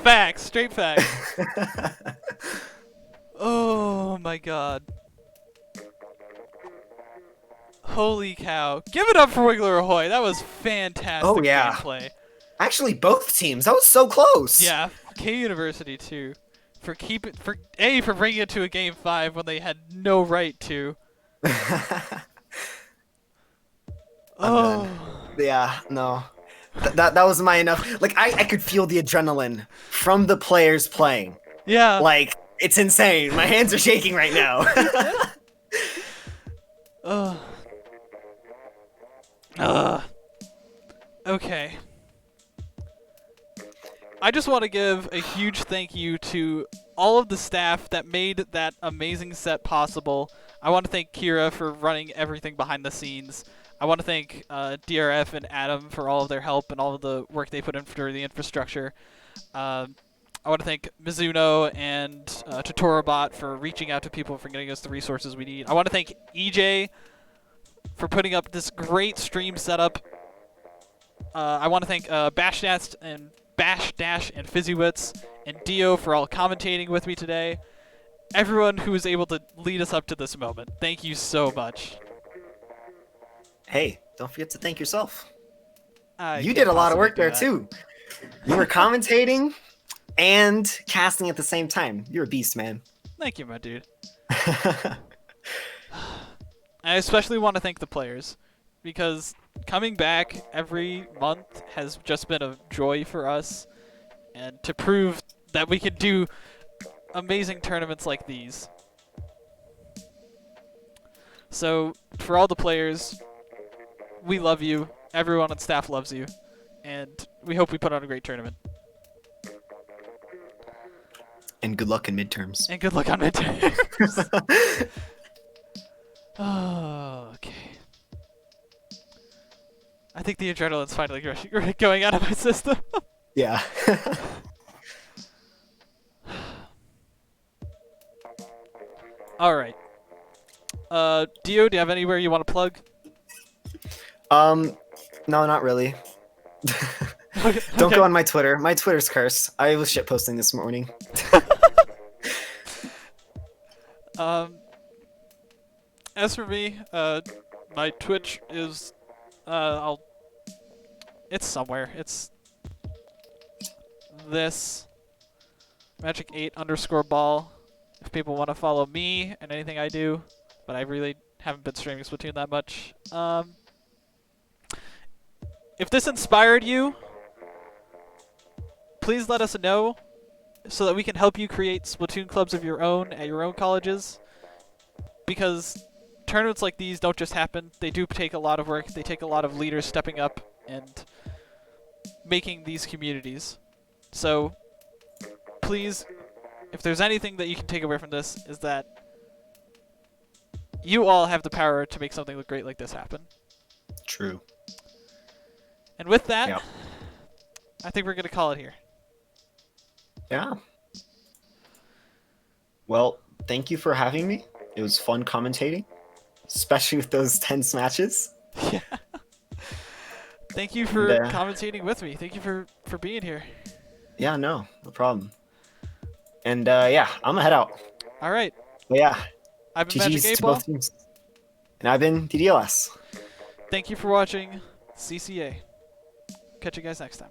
Speaker 3: Facts, straight facts. Oh my god. Holy cow. Give it up for Wiggler Ahoy. That was fantastic
Speaker 4: Oh, yeah.
Speaker 3: gameplay.
Speaker 4: Actually, both teams. That was so close.
Speaker 3: Yeah, K University too. For bringing it to a game 5 when they had no right to. Oh.
Speaker 4: Yeah, no. That was my enough. Like, I could feel the adrenaline from the players playing.
Speaker 3: Yeah.
Speaker 4: Like, it's insane. My hands are shaking right now.
Speaker 3: Okay. I just want to give a huge thank you to all of the staff that made that amazing set possible. I want to thank Kira for running everything behind the scenes. I want to thank DRF and Adam for all of their help and all of the work they put in for the infrastructure. I want to thank Mizuno and Totorobot for reaching out to people for getting us the resources we need. I want to thank EJ for putting up this great stream setup. I want to thank Bash Dash and Fizzywits and Dio for all commentating with me today. Everyone who was able to lead us up to this moment. Thank you so much.
Speaker 4: Hey, don't forget to thank yourself.
Speaker 3: I
Speaker 4: You
Speaker 3: can't
Speaker 4: did a lot of work
Speaker 3: possibly
Speaker 4: there,
Speaker 3: do
Speaker 4: too. You were commentating and casting at the same time. You're a beast, man.
Speaker 3: that. Thank you, my dude. I especially want to thank the players, because coming back every month has just been a joy for us, and to prove that we can do amazing tournaments like these. So, for all the players, we love you, everyone on staff loves you, and we hope we put on a great tournament.
Speaker 4: And good luck in midterms.
Speaker 3: And good luck on midterms. Oh, okay. I think the adrenaline's finally going out of my system.
Speaker 4: Yeah.
Speaker 3: Alright. Dio, do you have anywhere you want to plug?
Speaker 4: No, not really. Don't go on my Twitter. My Twitter's cursed. I was shitposting this morning.
Speaker 3: As for me, my Twitch is, it's somewhere. It's this Magic8_ball. If people want to follow me and anything I do, but I really haven't been streaming Splatoon that much. If this inspired you, please let us know so that we can help you create Splatoon clubs of your own at your own colleges. Because tournaments like these don't just happen. They do take a lot of work. They take a lot of leaders stepping up and making these communities. So please, if there's anything that you can take away from this, is that you all have the power to make something look great like this happen.
Speaker 4: True.
Speaker 3: And with that,
Speaker 4: Yep.
Speaker 3: I think we're going to call it here.
Speaker 4: Yeah. Well, thank you for having me. It was fun commentating, especially with those tense matches.
Speaker 3: Yeah. Thank you for
Speaker 4: And,
Speaker 3: commentating with me. Thank you for being here.
Speaker 4: Yeah, no problem. And yeah, I'm gonna head out.
Speaker 3: All right.
Speaker 4: But yeah,
Speaker 3: I've been Magic
Speaker 4: GG's
Speaker 3: 8
Speaker 4: to
Speaker 3: Ball.
Speaker 4: both teams. And I've been DDLS.
Speaker 3: Thank you for watching CCA. Catch you guys next time.